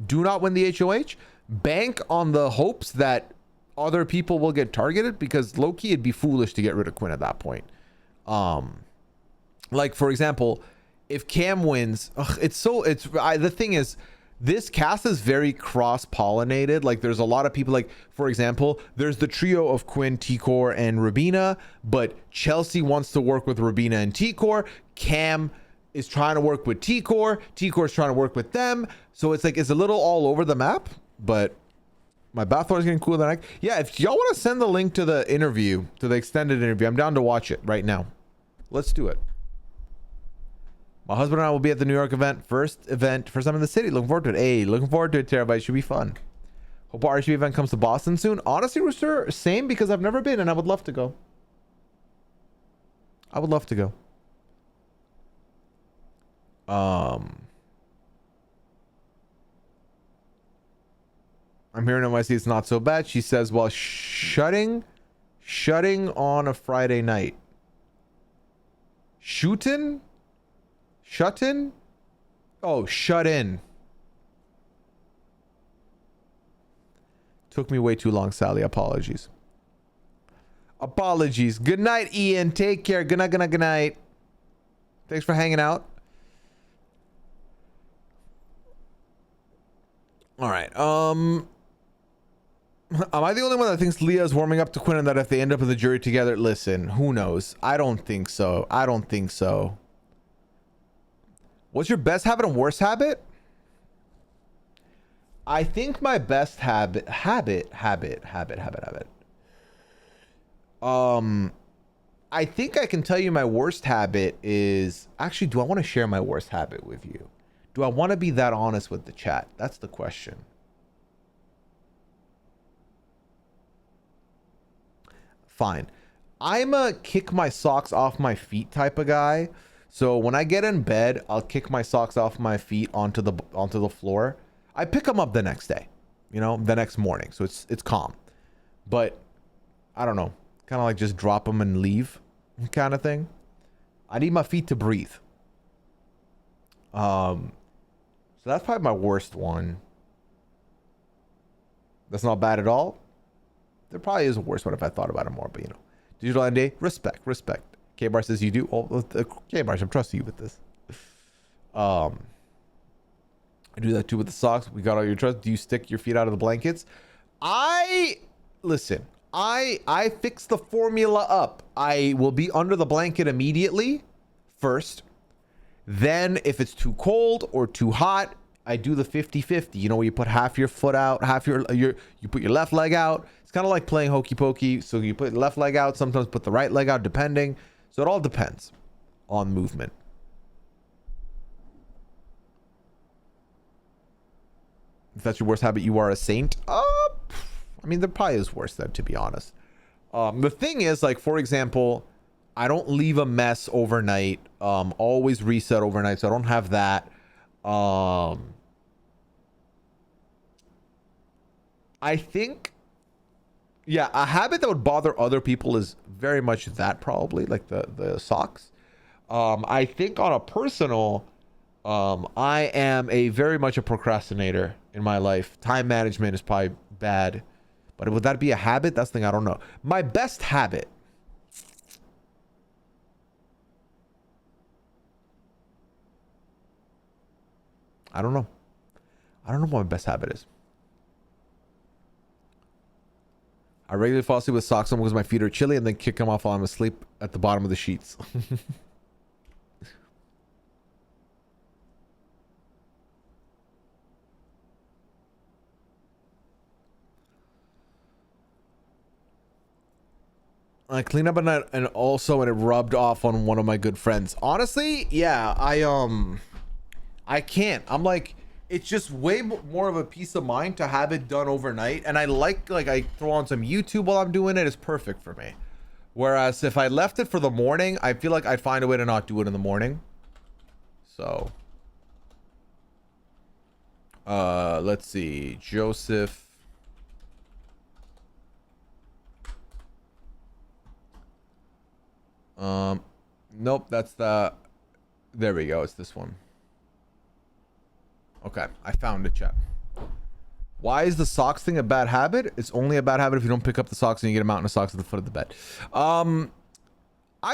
Do not win the HOH. Bank on the hopes that other people will get targeted because low-key it'd be foolish to get rid of Quinn at that point. Like for example, if Cam wins, the thing is, this cast is very cross-pollinated. Like there's a lot of people, like for example, there's the trio of Quinn, T-Core, and Rubina, but Chelsea wants to work with Rubina and T-Core. Cam is trying to work with T-Core. T-Core is trying to work with them. So it's like, it's a little all over the map, but my bathwater is getting cooler than yeah, if y'all want to send the link to the interview, to the extended interview, I'm down to watch it right now. Let's do it. My husband and I will be at the New York event. First time in the city. Looking forward to it. Hey, looking forward to it, Terabyte. Should be fun. Hope our RGB event comes to Boston soon. Honestly, Rooster, same, because I've never been and I would love to go. I would love to go. I'm hearing NYC it's not so bad. She says, well, shutting on a Friday night. Shootin'? Shut-in? Oh, shut in. Took me way too long, Sally. Apologies. Apologies. Good night, Ian. Take care. Good night, good night, good night. Thanks for hanging out. All right. Am I the only one that thinks Leah is warming up to Quinn and that if they end up in the jury together, listen, who knows? I don't think so. I don't think so. What's your best habit and worst habit? I think my best habit. I think I can tell you my worst habit is actually, do I want to share my worst habit with you? Do I want to be that honest with the chat? That's the question. Fine. I'm a kick my socks off my feet type of guy. So when I get in bed, I'll kick my socks off my feet onto the floor. I pick them up the next day, you know, the next morning. So it's calm. But I don't know, kind of like just drop them and leave kind of thing. I need my feet to breathe. So that's probably my worst one. That's not bad at all. There probably is a worse one if I thought about it more, but you know. Digital NDA, respect. K-Bar says you do. Oh, K-Bar, I'm trusting you with this. I do that too with the socks. We got all your trust. Do you stick your feet out of the blankets? Listen, I fix the formula up. I will be under the blanket immediately first. Then if it's too cold or too hot, I do the 50-50. You know, where you put half your foot out, half you put your left leg out. It's kind of like playing hokey pokey. So you put the left leg out, sometimes put the right leg out, depending. So it all depends on movement. If that's your worst habit, you are a saint. I mean, there probably is worse than, to be honest. The thing is, like, for example, I don't leave a mess overnight. Always reset overnight, so I don't have that. I think, yeah, a habit that would bother other people is very much that, probably, like the socks. I think on a personal, I am very much a procrastinator in my life. Time management is probably bad, but would that be a habit? That's the thing, I don't know. My best habit. I don't know. I don't know what my best habit is. I regularly fall asleep with socks on because my feet are chilly and then kick them off while I'm asleep at the bottom of the sheets. I cleaned up at night and also it rubbed off on one of my good friends. Honestly, yeah, I can't. I'm like, it's just way more of a peace of mind to have it done overnight. And I like I throw on some YouTube while I'm doing it. It's perfect for me. Whereas if I left it for the morning, I feel like I'd find a way to not do it in the morning. So, let's see, Joseph. Nope, that's there we go. It's this one. Okay, I found it, chat. Why is the socks thing a bad habit? It's only a bad habit if you don't pick up the socks and you get a mountain of socks at the foot of the bed. I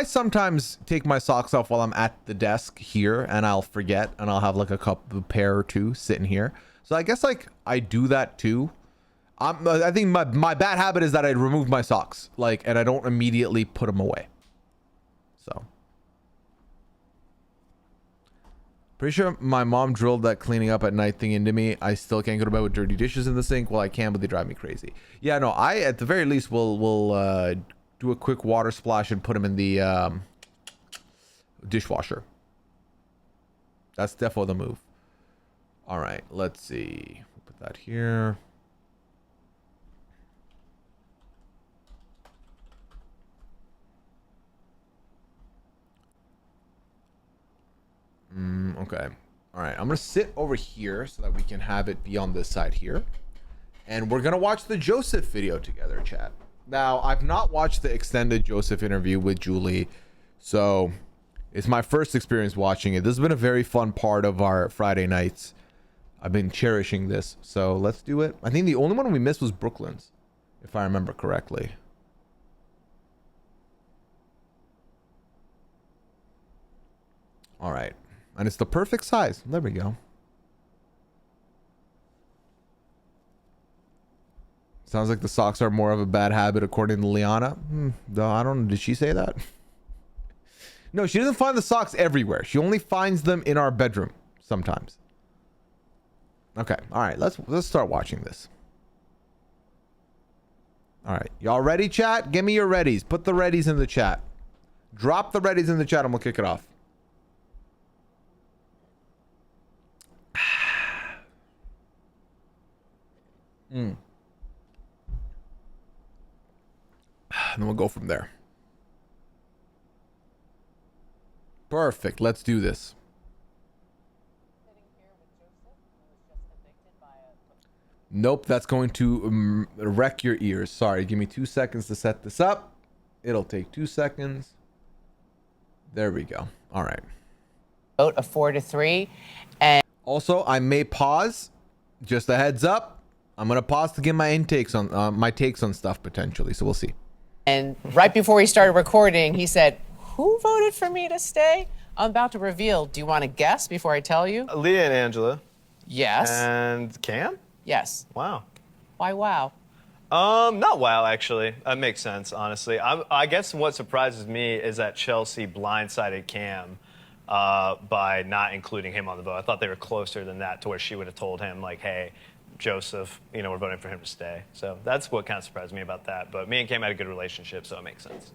sometimes take my socks off while I'm at the desk here and I'll forget and I'll have like a pair or two sitting here. So I guess like I do that too. I think my bad habit is that I remove my socks and I don't immediately put them away. So. Pretty sure my mom drilled that cleaning up at night thing into me. I still can't go to bed with dirty dishes in the sink. Well, I can, but they drive me crazy. Yeah, no, I at the very least will do a quick water splash and put them in the dishwasher. That's definitely the move. All right, let's see. We'll put that here. Okay. All right. I'm going to sit over here so that we can have it be on this side here. And we're going to watch the Joseph video together, chat. Now, I've not watched the extended Joseph interview with Julie, so it's my first experience watching it. This has been a very fun part of our Friday nights. I've been cherishing this, so let's do it. I think the only one we missed was Brooklyn's, if I remember correctly. All right. And it's the perfect size. There we go. Sounds like the socks are more of a bad habit according to Liana. I don't know. Did she say that? No, she doesn't find the socks everywhere. She only finds them in our bedroom sometimes. Okay. All right. Let's start watching this. All right. Y'all ready, chat? Give me your readies. Put the readies in the chat. Drop the readies in the chat and we'll kick it off. And then we'll go from there. Perfect. Let's do this. Nope, that's going to wreck your ears. Sorry, give me 2 seconds to set this up. It'll take 2 seconds. There we go. All right. Vote of 4-3. And also, I may pause. Just a heads up. I'm gonna pause to give my intakes on my takes on stuff potentially. So we'll see. And right before he started recording, he said, "Who voted for me to stay?" I'm about to reveal. Do you want to guess before I tell you? Leah and Angela. Yes. And Cam? Yes. Wow. Why wow? Not wow, actually. That makes sense, honestly. I guess what surprises me is that Chelsea blindsided Cam by not including him on the vote. I thought they were closer than that to where she would have told him, like, hey, Joseph, we're voting for him to stay. So that's what kind of surprised me about that. But me and Cam had a good relationship, so it makes sense.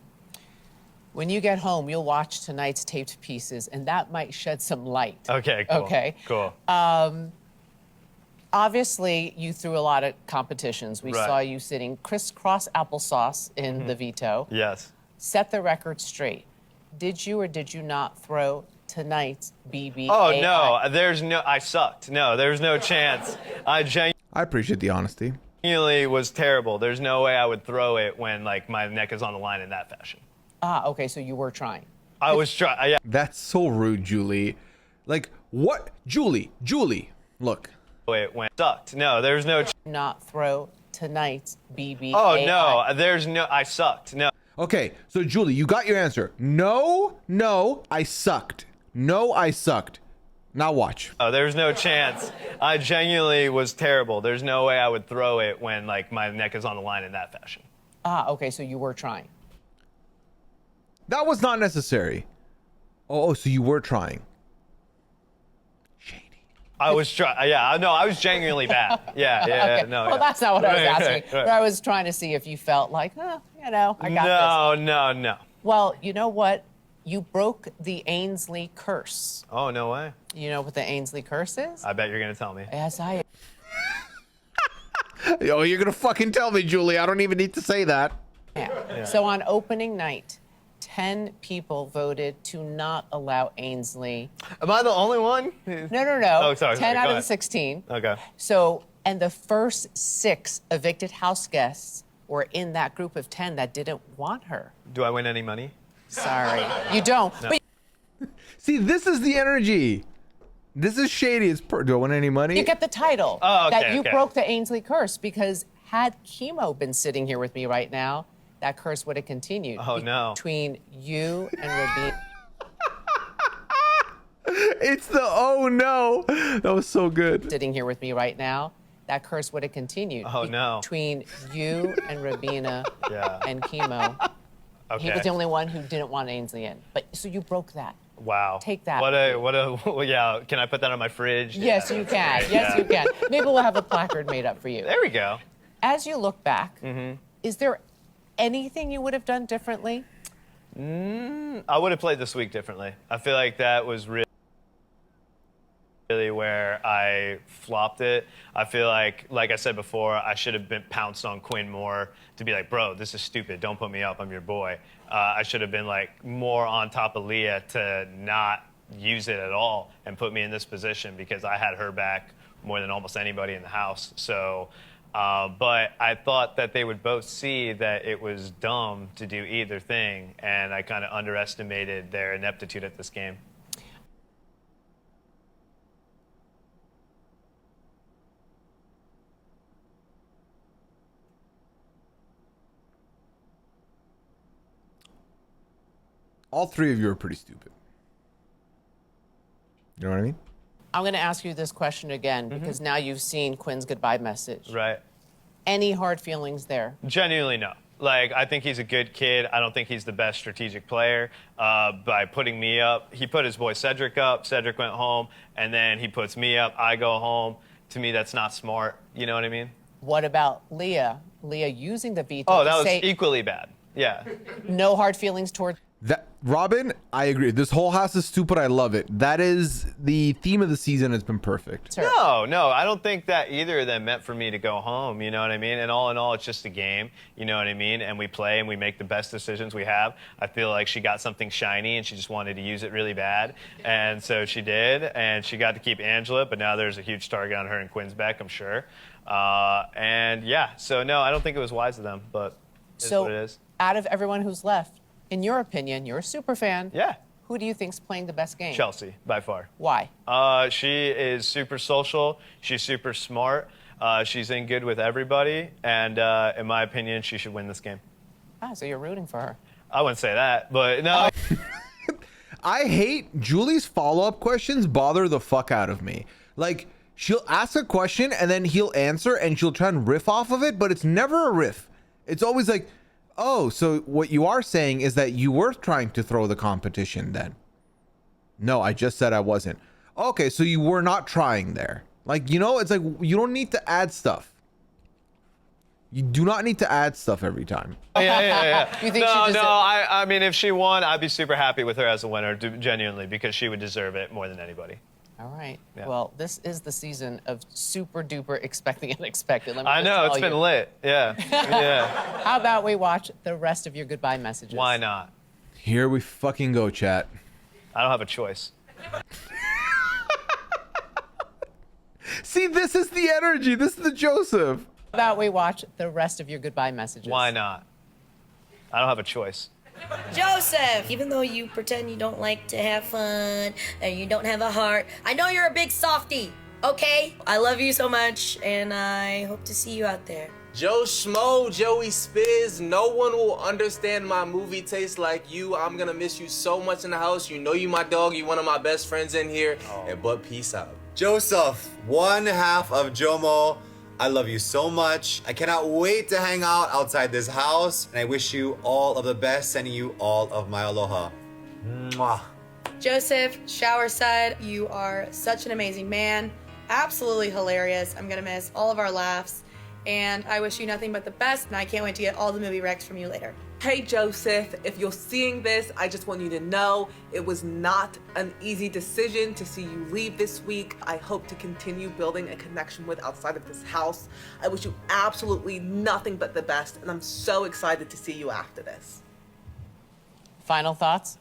When you get home, you'll watch tonight's taped pieces, and that might shed some light. Okay, cool. Okay. Cool. Obviously, you threw a lot of competitions. We Right. saw you sitting crisscross applesauce in the veto. Yes. Set the record straight. Did you or did you not throw tonight's BB? Oh, no. I sucked. No, there's no chance. I appreciate the honesty. genuinely was terrible. There's no way I would throw it when, like, my neck is on the line in that fashion. Ah, okay, so you were trying. I was trying, yeah. That's so rude, Julie. Like, what? Julie, look. It went sucked. No, there's no Not throw tonight's BB. Oh, no. I sucked. No. Okay, so Julie, you got your answer. No, I sucked. No, I sucked. Now watch. Oh, there's no chance. I genuinely was terrible. There's no way I would throw it when, like, my neck is on the line in that fashion. Ah, okay, so you were trying. That was not necessary. Oh, so you were trying. Shady. I was trying. Yeah, no, I was genuinely bad. Yeah, Okay. no. Well, yeah. that's not what I was Right, asking. right. But I was trying to see if you felt like, I got this. No. Well, you know what? You broke the Ainsley curse. Oh, no way. You know what the Ainsley curse is? I bet you're going to tell me. Yes, I. Oh, you're gonna fucking tell me, Julie. I don't even need to say that. Yeah. So on opening night, 10 people voted to not allow Ainsley. Am I the only one? No. Oh, sorry. 10 Go out of the ahead. 16. Okay. So, and the first 6 evicted house guests were in that group of 10 that didn't want her. Do I win any money? Sorry. You don't. No. But See, this is the energy. This is shady. Do I win any money? you get the title Oh, okay, that you okay. broke the Ainsley curse, because had Chemo been sitting here with me right now, that curse would have continued. Oh, no. Between you and Rabin. It's the oh no. That was so good. Sitting here with me right now, that curse would have continued. Oh, no. Between you and Rabina Yeah. and Chemo. Okay. He was the only one who didn't want Ainsley in. But so you broke that. Wow. Take that. Well, yeah, can I put that on my fridge? Yes, you can. Yes, you can. Maybe we'll have a placard made up for you. There we go. As you look back, Mm-hmm. is there anything you would have done differently? I would have played this week differently. I feel like that was really where I flopped it. I feel like I said before, I should have been pounced on Quinn more to be like, bro, this is stupid. Don't put me up. I'm your boy. I should have been like more on top of Leah to not use it at all and put me in this position because I had her back more than almost anybody in the house. So, but I thought that they would both see that it was dumb to do either thing, and I kind of underestimated their ineptitude at this game. All three of you are pretty stupid. You know what I mean? I'm going to ask you this question again because now you've seen Quinn's goodbye message. Right. Any hard feelings there? Genuinely, no. Like, I think he's a good kid. I don't think he's the best strategic player. By putting me up, he put his boy Cedric up. Cedric went home, and then he puts me up. I go home. To me, that's not smart. You know what I mean? What about Leah? Leah using the veto Oh, to that was say equally bad. Yeah. no hard feelings towards. That Robin, I agree. This whole house is stupid. I love it. That is the theme of the season. It's been perfect. her. No, I don't think that either of them meant for me to go home, you know what I mean? And all in all, it's just a game, you know what I mean? And we play and we make the best decisions we have. I feel like she got something shiny and she just wanted to use it really bad. And so she did, and she got to keep Angela, but now there's a huge target on her and Quinn's back, I'm sure. And yeah, so no, I don't think it was wise of them, but it's what it is. Out of everyone who's left, in your opinion, you're a super fan. Yeah. Who do you think's playing the best game? Chelsea, by far. Why? She is super social. She's super smart. She's in good with everybody. And in my opinion, she should win this game. Ah, so you're rooting for her. I wouldn't say that, but no. I hate Julie's follow-up questions bother the fuck out of me. Like, she'll ask a question and then he'll answer and she'll try and riff off of it, but it's never a riff. It's always like, oh, so what you are saying is that you were trying to throw the competition then? No, I just said I wasn't. Okay, so you were not trying there. Like, you know, it's like you don't need to add stuff. You do not need to add stuff every time. Yeah. You think no, she no. deserves- I mean, if she won, I'd be super happy with her as a winner, genuinely, because she would deserve it more than anybody. All right. Yeah. Well, this is the season of super duper expecting unexpected. Let me I just know, tell it's you. been lit. Yeah. Yeah. How about we watch the rest of your goodbye messages? Why not? Here we fucking go, chat. I don't have a choice. See, this is the energy. This is the Joseph. How about we watch the rest of your goodbye messages? Why not? I don't have a choice. Joseph, even though you pretend you don't like to have fun and you don't have a heart, I know you're a big softie, okay? I love you so much, and I hope to see you out there. Joe Schmo, Joey Spiz, no one will understand my movie taste like you. I'm gonna miss you so much in the house. You know you my dog, you one of my best friends in here. But peace out. Joseph, one half of Jomo. I love you so much. I cannot wait to hang out outside this house. And I wish you all of the best, sending you all of my aloha. Mwah. Joseph, shower side, you are such an amazing man. Absolutely hilarious. I'm gonna miss all of our laughs. And I wish you nothing but the best, and I can't wait to get all the movie recs from you later. Hey Joseph, if you're seeing this, I just want you to know it was not an easy decision to see you leave this week. I hope to continue building a connection with outside of this house. I wish you absolutely nothing but the best, and I'm so excited to see you after this. Final thoughts?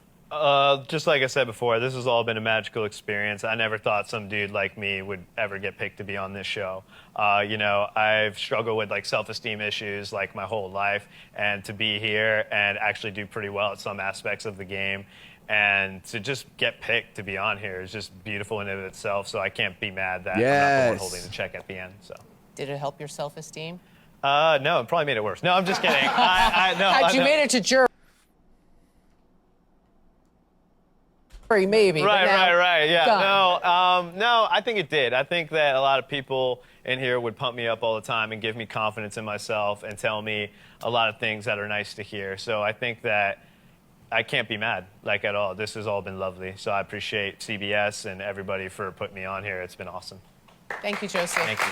Just like I said before, this has all been a magical experience. I never thought some dude like me would ever get picked to be on this show. You know, I've struggled with like self-esteem issues like my whole life, and to be here and actually do pretty well at some aspects of the game, and to just get picked to be on here is just beautiful in and of itself. So I can't be mad that I'm not the one holding the check at the end. So. Did it help your self-esteem? No, it probably made it worse. No, I'm just kidding. No, Had you made it to jury, maybe. but now- Right. Yeah. Done. No, I think it did. I think that a lot of people in here would pump me up all the time and give me confidence in myself and tell me a lot of things that are nice to hear. So I think that I can't be mad, like, at all. This has all been lovely. So I appreciate CBS and everybody for putting me on here. It's been awesome. Thank you, Joseph. Thank you.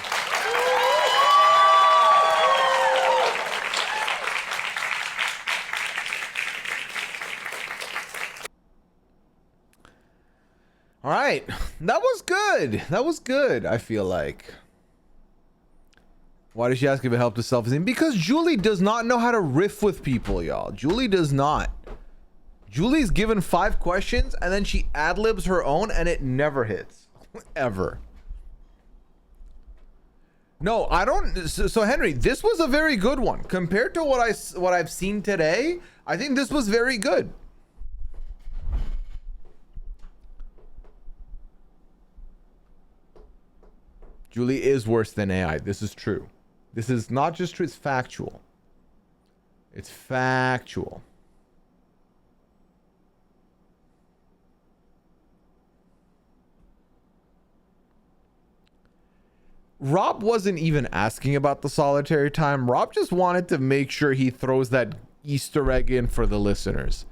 All right. That was good. That was good, I feel like. Why did she ask if it helped with self-esteem? Because Julie does not know how to riff with people, y'all. Julie does not. Julie's given 5 questions and then she ad-libs her own and it never hits. Ever. No, I don't. So Henry, this was a very good one compared to what I've seen today. I think this was very good. Julie is worse than AI. This is true. This is not just true, it's factual. It's factual. Rob wasn't even asking about the solitary time. Rob just wanted to make sure he throws that Easter egg in for the listeners.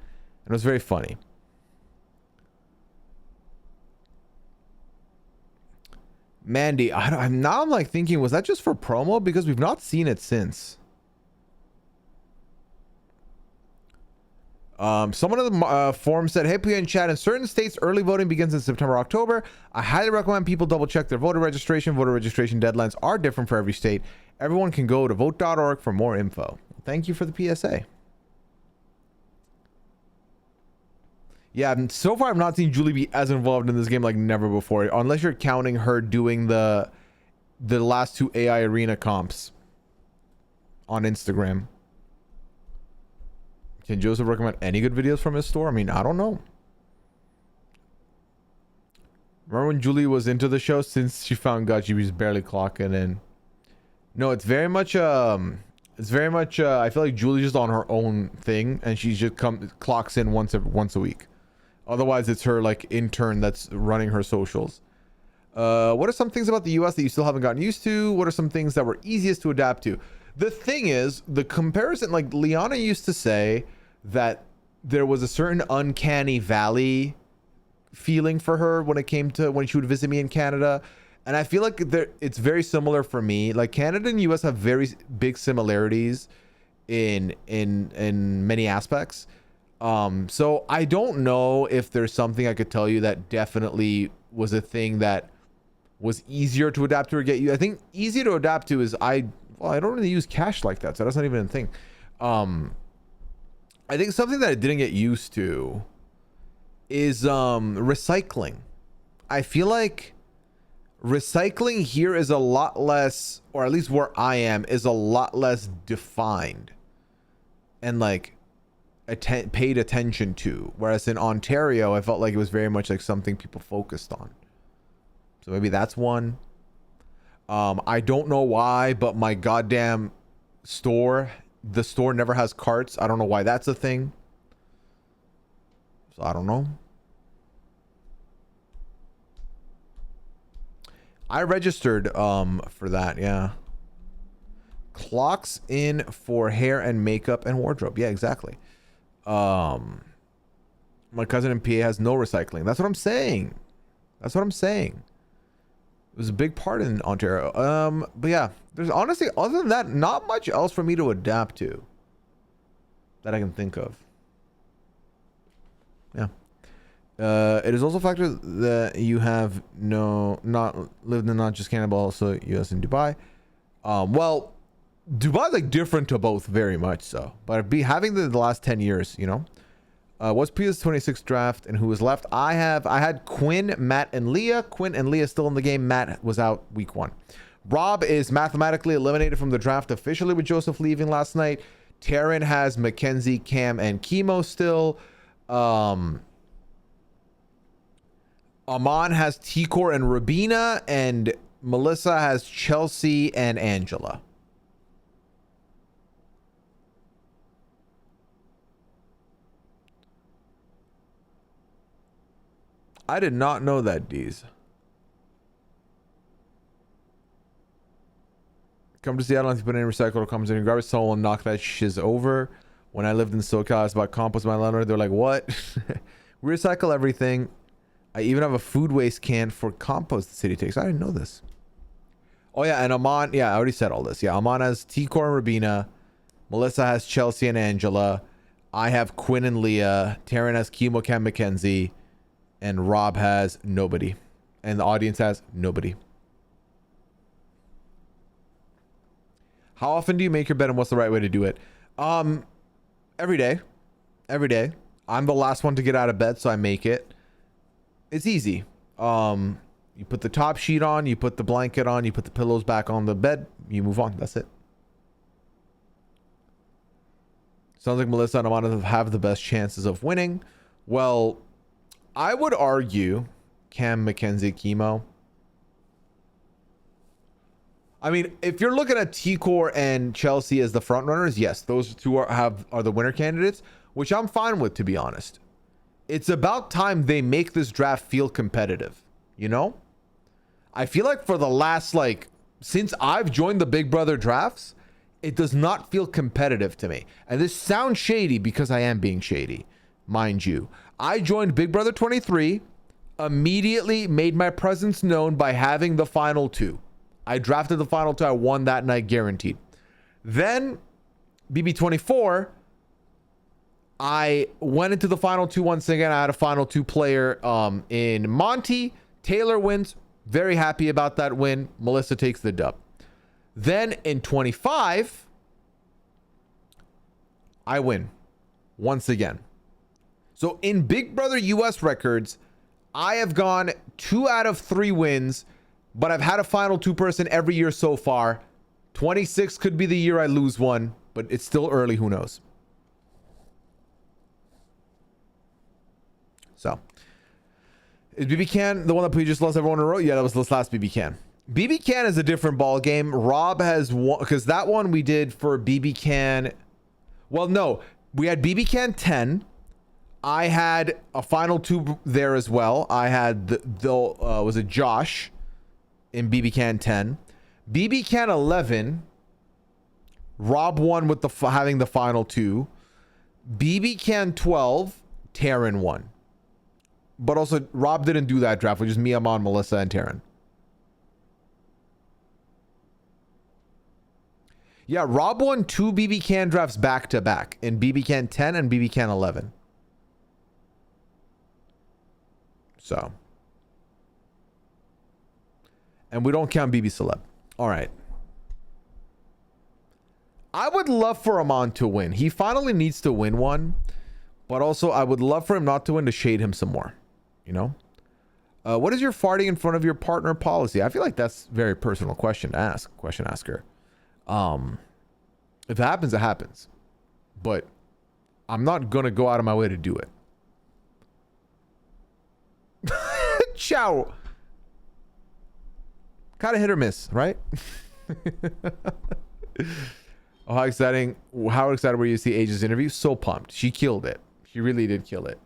And it was very funny. Mandy, I'm like thinking, was that just for promo? Because we've not seen it since. Someone in the forum said, hey, Pooya in chat, in certain states, early voting begins in September, October. I highly recommend people double check their voter registration. Voter registration deadlines are different for every state. Everyone can go to vote.org for more info. Thank you for the PSA. Yeah, so far I've not seen Julie be as involved in this game like never before, unless you're counting her doing the last 2 AI arena comps on Instagram. Can Joseph recommend any good videos from his store? I mean, I don't know. Remember when Julie was into the show? Since she found God, she was barely clocking in. No, it's very much I feel like Julie's just on her own thing and she just clocks in once a week. Otherwise, it's her like intern that's running her socials. What are some things about the US that you still haven't gotten used to? What are some things that were easiest to adapt to? The thing is, the comparison, like Liana used to say that there was a certain uncanny valley feeling for her when it came to when she would visit me in Canada. And I feel like it's very similar for me. Like Canada and US have very big similarities in many aspects. So I don't know if there's something I could tell you that definitely was a thing that was easier to adapt to or get you. I think easy to adapt to is I don't really use cash like that, so that's not even a thing. I think something that I didn't get used to is recycling. I feel like recycling here is a lot less, or at least where I am, is a lot less defined and like paid attention to. Whereas in Ontario, I felt like it was very much like something people focused on. So maybe that's one. I don't know why, but my goddamn store, the store never has carts. I don't know why that's a thing. So I don't know. I registered for that, yeah. Clocks in for hair and makeup and wardrobe. Yeah, exactly. My cousin in PA has no recycling. That's what I'm saying. That's what I'm saying. It was a big part in Ontario. But yeah, there's honestly, other than that, not much else for me to adapt to that I can think of. Yeah. It is also a factor that you have not lived in not just Canada, but also US and Dubai. Well, Dubai is like different to both very much so, but having the last 10 years, you know. What's BB26 draft and who was left? I had Quinn, Matt, and Leah. Quinn and Leah still in the game. Matt was out week 1. Rob is mathematically eliminated from the draft officially with Joseph leaving last night. Taryn has Mackenzie, Cam, and Chemo still. Amon has T-Core and Rabina, and Melissa has Chelsea and Angela. I did not know that, Deez. Come to Seattle and put in recycle comes in garbage soul and knock that shiz over. When I lived in SoCal, I was about compost my landlord. They're like, what? We recycle everything. I even have a food waste can for compost the city takes. I didn't know this. Oh yeah, and Amon, yeah, I already said all this. Yeah, Amon has T-Core and Rabina. Melissa has Chelsea and Angela. I have Quinn and Leah. Taryn has Chemo, Cam, Mackenzie. And Rob has nobody. And the audience has nobody. How often do you make your bed and what's the right way to do it? Every day. Every day. I'm the last one to get out of bed, so I make it. It's easy. You put the top sheet on, you put the blanket on, you put the pillows back on the bed, you move on. That's it. Sounds like Melissa and Amanda have the best chances of winning. Well, I would argue Cam, Mackenzie, Chemo. I mean, if you're looking at T-Core and Chelsea as the front runners, yes, those two are the winner candidates, which I'm fine with, to be honest. It's about time they make this draft feel competitive, you know? I feel like for the last, since I've joined the Big Brother drafts, it does not feel competitive to me. And this sounds shady because I am being shady, mind you. I joined Big Brother 23, immediately made my presence known by having the final two. I drafted the final two. I won that night, guaranteed. Then BB24, I went into the final two once again. I had a final two player in Monty. Taylor wins. Very happy about that win. Melissa takes the dub. Then in 25, I win once again. So in Big Brother US records, I have gone 2 out of 3 wins, but I've had a final two person every year so far. 26 could be the year I lose one, but it's still early. Who knows? So, is BB Can the one that we just lost everyone in a row? Yeah, that was this last BB Can. BB Can is a different ball game. Rob has won because that one we did for BB Can. Well, no, we had BB Can 10. I had a final two there as well. I had was it Josh in BB Can 10, BB Can 11. Rob won with having the final two. BB Can 12. Taryn won. But also, Rob didn't do that draft, which is me, Amon, Melissa, and Taryn. Yeah, Rob won 2 BB Can drafts back to back in BB Can 10 and BB Can 11. So. And we don't count BB Celeb. All right. I would love for Amon to win. He finally needs to win one. But also, I would love for him not to win to shade him some more. You know? What is your farting in front of your partner policy? I feel like that's a very personal question to ask. Question asker. If it happens, it happens. But I'm not going to go out of my way to do it. Ciao. Kind of hit or miss, right? Oh, how exciting. How excited were you to see Asia's interview? So pumped. She killed it. She really did kill it.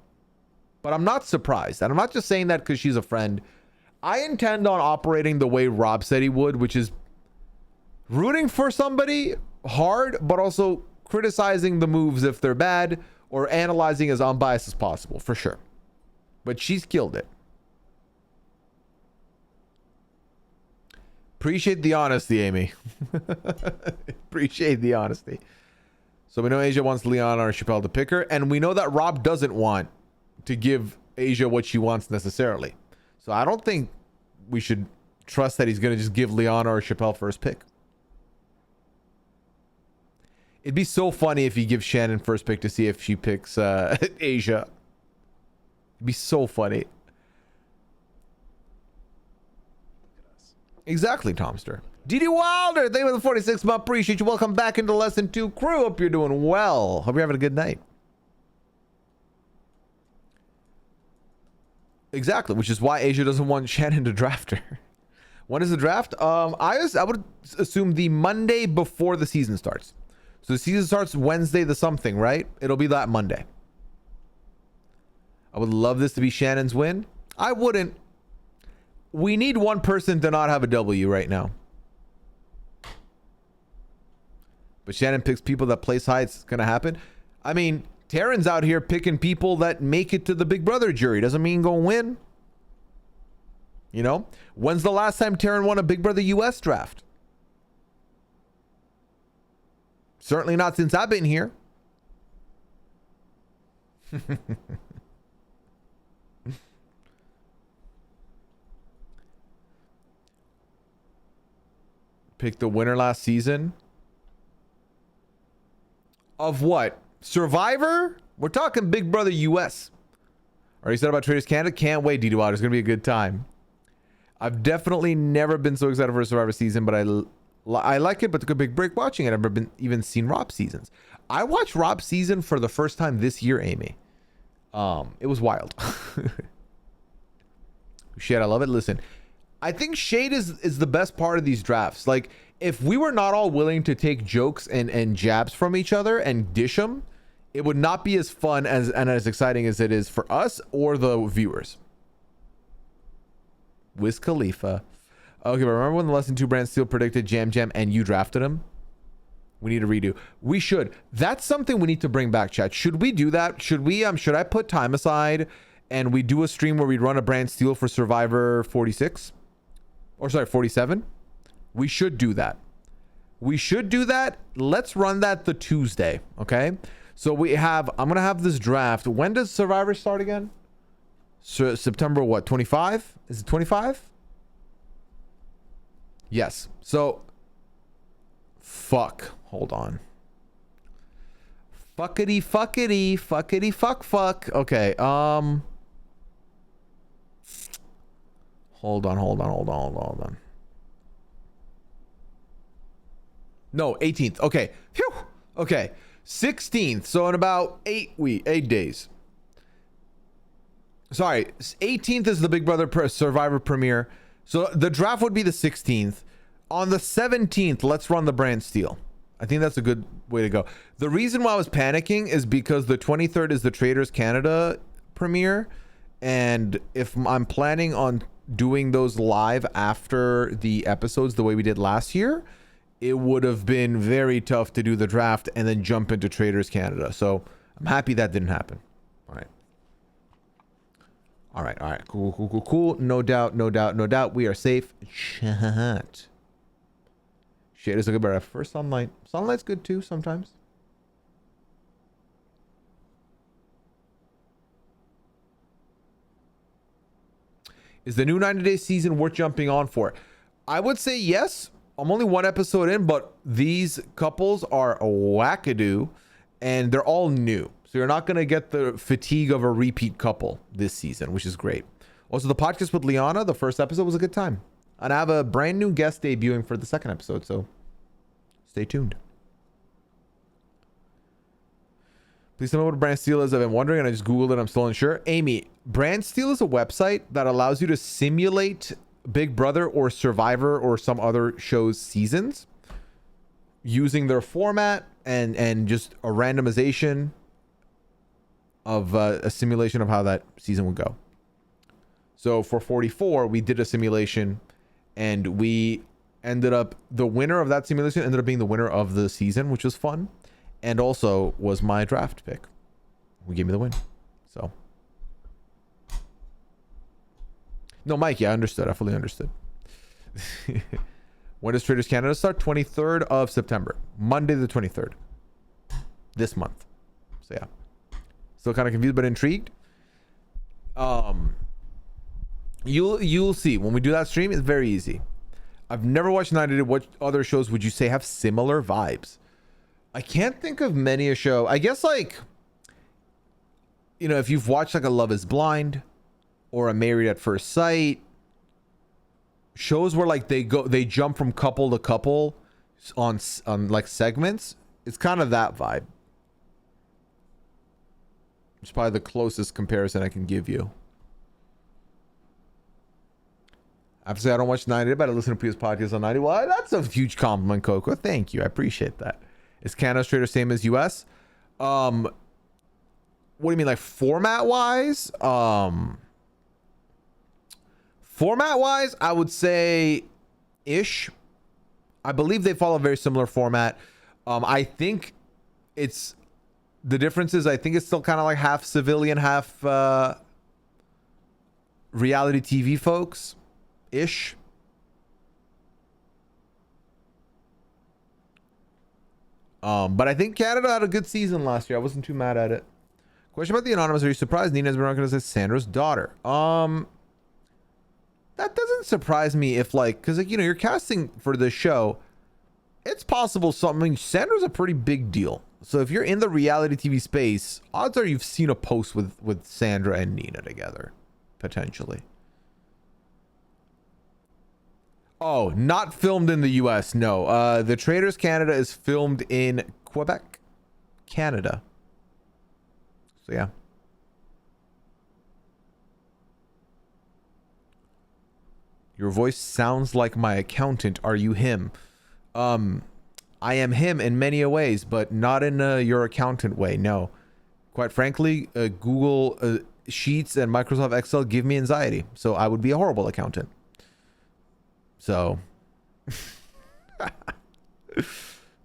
But I'm not surprised. And I'm not just saying that because she's a friend. I intend on operating the way Rob said he would, which is rooting for somebody hard, but also criticizing the moves if they're bad or analyzing as unbiased as possible, for sure. But she's killed it. Appreciate the honesty, Amy. Appreciate the honesty. So we know Asia wants Leon or Chappelle to pick her, and we know that Rob doesn't want to give Asia what she wants necessarily. So I don't think we should trust that he's going to just give Leon or Chappelle first pick. It'd be so funny if he gives Shannon first pick to see if she picks Asia. It'd be so funny. Exactly, Tomster. DD Wilder, thank you for the 46 month. Appreciate you. Welcome back into Lesson 2 crew. Hope you're doing well. Hope you're having a good night. Exactly, which is why Asia doesn't want Shannon to draft her. When is the draft? I would assume the Monday before the season starts. So the season starts Wednesday the something, right? It'll be that Monday. I would love this to be Shannon's win. I wouldn't. We need one person to not have a W right now. But Shannon picks people that place high. It's going to happen. I mean, Taryn's out here picking people that make it to the Big Brother jury. Doesn't mean go win. You know? When's the last time Taryn won a Big Brother US draft? Certainly not since I've been here. Pick the winner last season. Of what? Survivor We're talking Big Brother US. Are you excited about Traders Canada? Can't wait, D2. It's going to be a good time. I've definitely never been so excited for a Survivor season, but I like it, but took a big break watching it. I've never even seen Rob's seasons. I watched Rob's season for the first time this year, Amy. It was wild. Shit, I love it. Listen, I think shade is the best part of these drafts. Like, if we were not all willing to take jokes and jabs from each other and dish them, it would not be as fun and as exciting as it is for us or the viewers. Wiz Khalifa. Okay, but remember when the Lesson 2 brand still predicted Jam Jam and you drafted him? We need to redo. We should. That's something we need to bring back, chat. Should we do that? Should we should I put time aside and we do a stream where we run a brand steal for Survivor 46? Or sorry, 47? We should do that. We should do that. Let's run that the Tuesday, okay? So I'm going to have this draft. When does Survivor start again? So September what? 25? Is it 25? Yes. So fuck. Hold on. Fuckity fuckity fuckity fuck fuck. Okay. Hold on. No, 18th. Okay. Phew. Okay. 16th. So in about 8 days. Sorry, 18th is the Big Brother Survivor premiere. So the draft would be the 16th. On the 17th, let's run the brand steal. I think that's a good way to go. The reason why I was panicking is because the 23rd is the Traders Canada premiere. And if I'm planning on doing those live after the episodes the way we did last year, it would have been very tough to do the draft and then jump into Traders Canada. So I'm happy that didn't happen. All right. Cool. No doubt. We are safe. Chat. Shade is a good better for sunlight. Sunlight's good too sometimes. Is the new 90-day season worth jumping on for? I would say yes. I'm only one episode in, but these couples are wackadoo and they're all new. So you're not going to get the fatigue of a repeat couple this season, which is great. Also, the podcast with Liana, the first episode was a good time. And I have a brand new guest debuting for the second episode, so stay tuned. Please tell me what Brand Steal is. I've been wondering and I just Googled it. I'm still unsure. Amy, Brand Steal is a website that allows you to simulate Big Brother or Survivor or some other show's seasons using their format and just a randomization of a simulation of how that season would go. So for 44, we did a simulation and we ended up, the winner of that simulation ended up being the winner of the season, which was fun. And also was my draft pick. Who gave me the win. So. No, Mike, yeah, I understood. I fully understood. When does Traders Canada start? 23rd of September. Monday the 23rd. This month. So yeah. Still kind of confused but intrigued. You'll see. When we do that stream, it's very easy. I've never watched 90 Day. What other shows would you say have similar vibes? I can't think of many a show. I guess like, you know, if you've watched like a Love is Blind or a Married at First Sight, shows where like they jump from couple to couple on like segments, it's kind of that vibe. It's probably the closest comparison I can give you. I have to say I don't watch 90, but I listen to Pooya's podcast on 90. Well, that's a huge compliment, Coco. Thank you. I appreciate that. Is Canada Trader same as US? What do you mean, like format-wise? Format-wise, I would say ish. I believe they follow a very similar format. I think it's the difference is I think it's still kind of like half civilian, half reality TV folks ish. But I think Canada had a good season last year. I wasn't too mad at it. Question about the anonymous. Are you surprised Nina's been recognized as Sandra's daughter? That doesn't surprise me if like, cause like, you know, you're casting for this show. It's possible something. Sandra's a pretty big deal. So if you're in the reality TV space, odds are you've seen a post with Sandra and Nina together, potentially. Oh, not filmed in the US. No. The Traders Canada is filmed in Quebec, Canada. So yeah. Your voice sounds like my accountant. Are you him? I am him in many ways, but not in your accountant way. No. Quite frankly, Google Sheets and Microsoft Excel give me anxiety. So I would be a horrible accountant. So.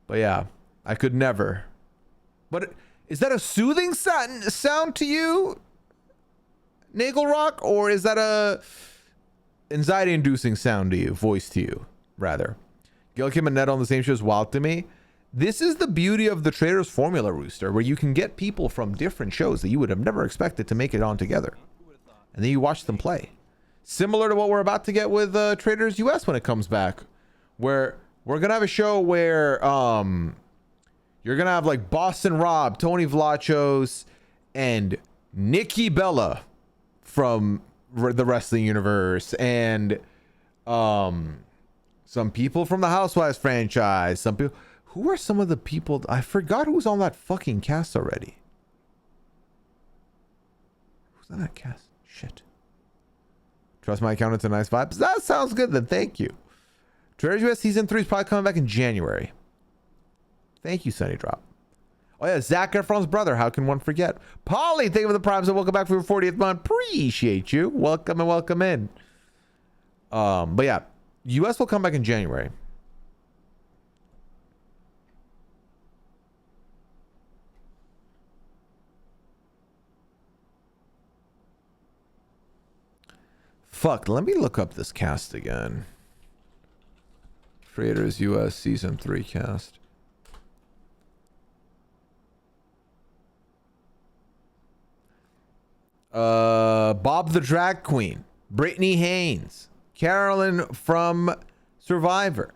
But yeah, I could never. But is that a soothing sound to you, Nagel Rock? Or is that a anxiety-inducing sound to you, voice to you, rather? Gil Kim and Ned on the same show is wild to me. This is the beauty of the Traders Formula, Rooster, where you can get people from different shows that you would have never expected to make it on together. And then you watch them play. Similar to what we're about to get with Traders US when it comes back. Where we're going to have a show where you're going to have like Boston Rob, Tony Vlachos, and Nikki Bella from the wrestling universe. And some people from the Housewives franchise. Some people. Who are some of the people? I forgot who's on that fucking cast already. Who's on that cast? Shit. Trust my accountant's a nice vibes. That sounds good then. Thank you. Traders US season 3 is probably coming back in January. Thank you, Sunny Drop. Oh yeah, Zac Efron's brother. How can one forget? Polly, thank you for the primes and welcome back for your 40th month. Appreciate you. Welcome and welcome in. But yeah. US will come back in January. Fuck, let me look up this cast again. Traders US season 3 cast. Bob the Drag Queen, Brittany Haynes, Carolyn from Survivor,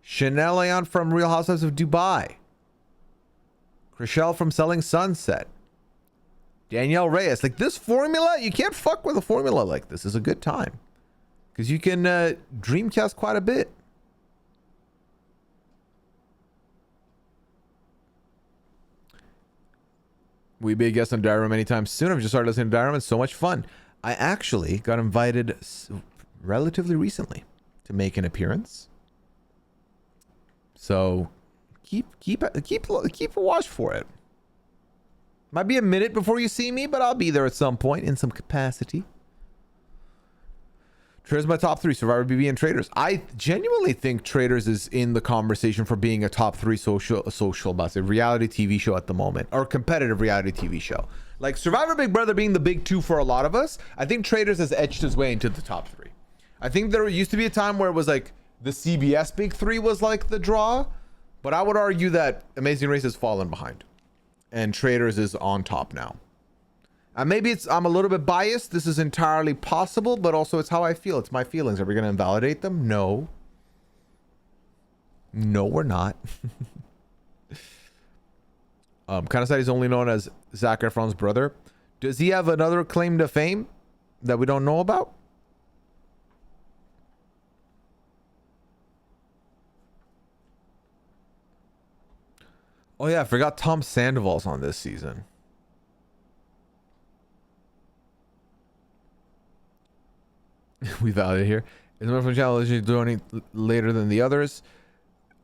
Chanel Leon from Real Housewives of Dubai, Chriselle from Selling Sunset, Danielle Reyes. Like this formula, you can't fuck with a formula like this. It's a good time because you can dreamcast quite a bit. We be a guest on Diary Room anytime soon. I've just started listening to Diary Room. It's so much fun. I actually got invited relatively recently to make an appearance. So keep a watch for it. Might be a minute before you see me, but I'll be there at some point in some capacity. Traders my top 3, Survivor, BB, and Traders. I genuinely think Traders is in the conversation for being a top 3 reality TV show at the moment, or competitive reality TV show. Like Survivor, Big Brother being the big 2 for a lot of us. I think Traders has edged his way into the top 3. I think there used to be a time where it was like the CBS big 3 was like the draw, but I would argue that Amazing Race has fallen behind, and Traders is on top now. Maybe I'm a little bit biased. This is entirely possible, but also it's how I feel. It's my feelings. Are we going to invalidate them? No. No, we're not. Kind of said he's only known as Zac Efron's brother. Does he have another claim to fame that we don't know about? Oh yeah, I forgot Tom Sandoval's on this season. We value here. Is the from challenge doing later than the others?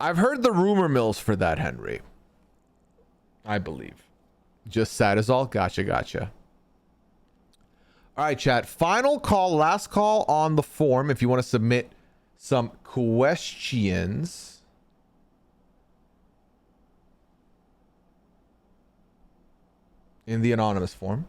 I've heard the rumor mills for that, Henry. I believe. Just sad as all. Gotcha. All right, chat. Final call, last call on the form. If you want to submit some questions. In the anonymous form.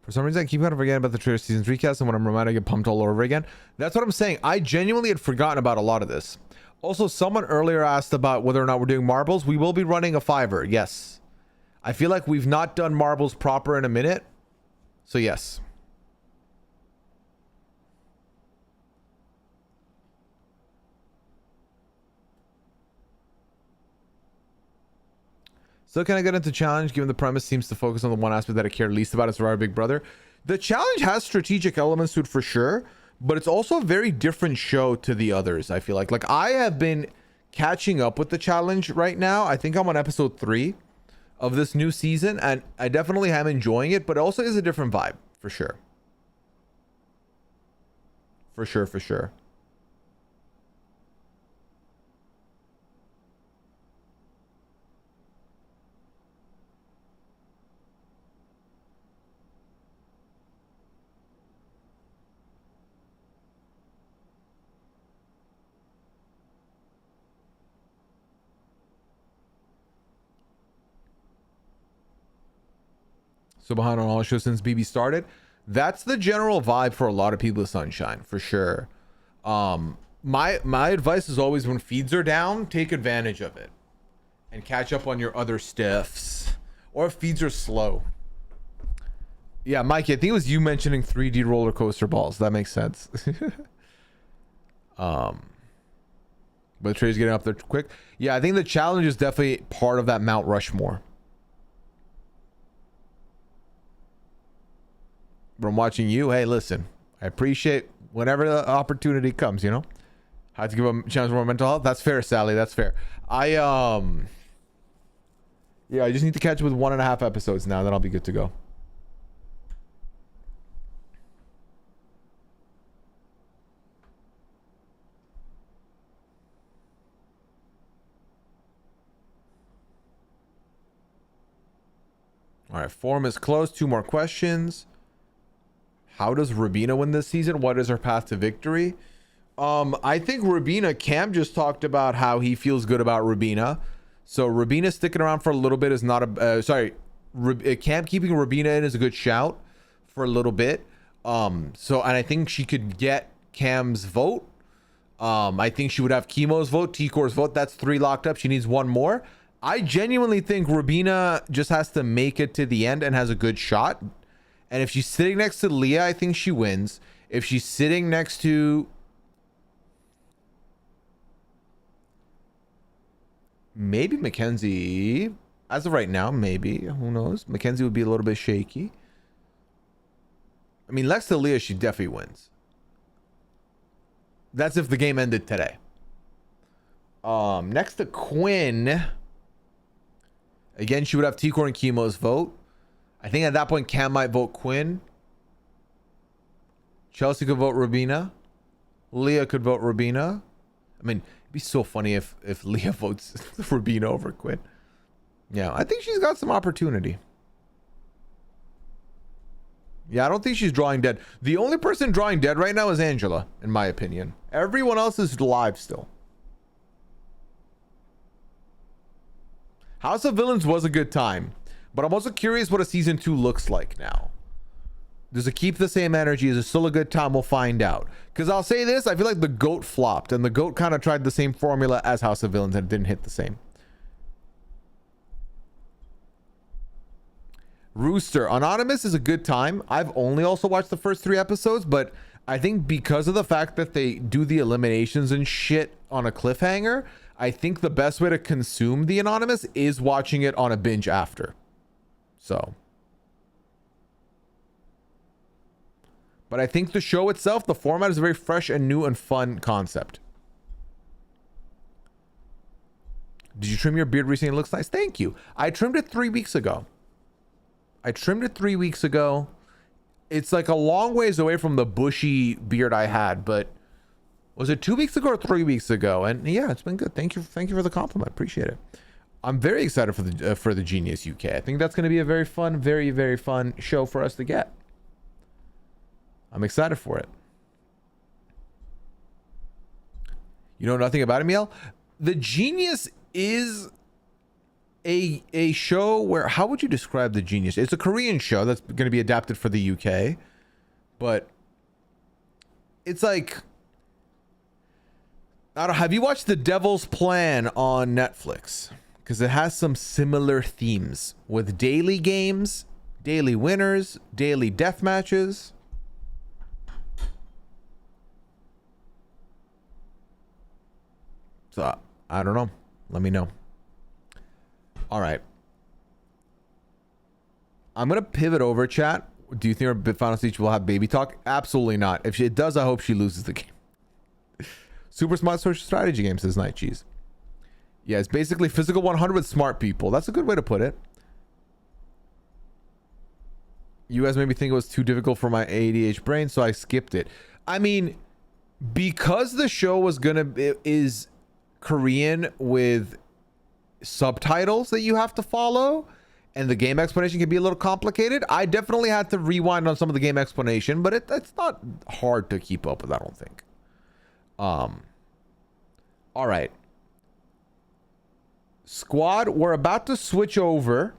For some reason, I keep kind of forgetting about the Traders Season 3 cast, and when I'm reminded, I get pumped all over again. That's what I'm saying. I genuinely had forgotten about a lot of this. Also, someone earlier asked about whether or not we're doing marbles. We will be running a 5er, yes. I feel like we've not done marbles proper in a minute. So yes. So can I get into challenge given the premise seems to focus on the one aspect that I care least about as Survivor Big Brother? The challenge has strategic elements to it for sure, but it's also a very different show to the others. I feel like I have been catching up with the challenge right now. I think I'm on episode 3 of this new season, and I definitely am enjoying it, but it also is a different vibe for sure. For sure. So behind on all shows since BB started. That's the general vibe for a lot of people with Sunshine, for sure. My advice is always when feeds are down, take advantage of it and catch up on your other stuffs. Or if feeds are slow. Yeah, Mikey, I think it was you mentioning 3D roller coaster balls. That makes sense. But Trey's getting up there quick. Yeah, I think the challenge is definitely part of that Mount Rushmore. From watching you, hey, listen, I appreciate whenever the opportunity comes, you know. I have to give a chance for more mental health. That's fair, Sally. That's fair. Yeah, I just need to catch up with 1.5 episodes now, then I'll be good to go. All right, forum is closed. 2 more questions. How does Rubina win this season? What is her path to victory? I think Rubina, Cam just talked about how he feels good about Rubina. So Rubina sticking around for a little bit is not a, Cam keeping Rubina in is a good shout for a little bit. And I think she could get Cam's vote. I think she would have Chemo's vote, T-Core's vote. That's 3 locked up. She needs 1 more. I genuinely think Rubina just has to make it to the end and has a good shot. And if she's sitting next to Leah, I think she wins. If she's sitting next to maybe Mackenzie, as of right now, maybe, who knows? Mackenzie would be a little bit shaky. I mean, next to Leah, she definitely wins. That's if the game ended today. Next to Quinn, again, she would have T-Core and Chemo's vote. I think at that point, Cam might vote Quinn. Chelsea could vote Rubina. Leah could vote Rubina. I mean, it'd be so funny if Leah votes Rubina over Quinn. Yeah, I think she's got some opportunity. Yeah, I don't think she's drawing dead. The only person drawing dead right now is Angela, in my opinion. Everyone else is live still. House of Villains was a good time. But I'm also curious what a season 2 looks like now. Does it keep the same energy? Is it still a good time? We'll find out. Because I'll say this, I feel like the GOAT flopped. And the GOAT kind of tried the same formula as House of Villains and it didn't hit the same. Rooster. Anonymous is a good time. I've only also watched the first 3 episodes. But I think because of the fact that they do the eliminations and shit on a cliffhanger, I think the best way to consume the Anonymous is watching it on a binge after. So, but I think the show itself, the format is a very fresh and new and fun concept. Did you trim your beard recently? It looks nice. Thank you. I trimmed it 3 weeks ago. It's like a long ways away from the bushy beard I had, but was it 2 weeks ago or 3 weeks ago? And yeah, it's been good. Thank you for the compliment. Appreciate it. I'm very excited for the Genius UK. I think that's going to be a very fun, very, very fun show for us to get. I'm excited for it. You know nothing about it, Miel? The Genius is a show where, how would you describe The Genius? It's a Korean show that's going to be adapted for the UK, but it's like, I don't, have you watched The Devil's Plan on Netflix? because it has some similar themes with daily games, daily winners, daily death matches. So I don't know. Let me know. All right. I'm gonna pivot over, chat. Do you think our final stage will have baby talk? Absolutely not. If it does, I hope she loses the game. Super smart social strategy game, says Night Cheese. Yeah, it's basically physical 100 with smart people. That's a good way to put it. You guys made me think it was too difficult for my ADHD brain, so I skipped it. I mean, because the show was is Korean with subtitles that you have to follow, and the game explanation can be a little complicated, I definitely had to rewind on some of the game explanation, but it's not hard to keep up with, I don't think. All right. Squad, we're about to switch over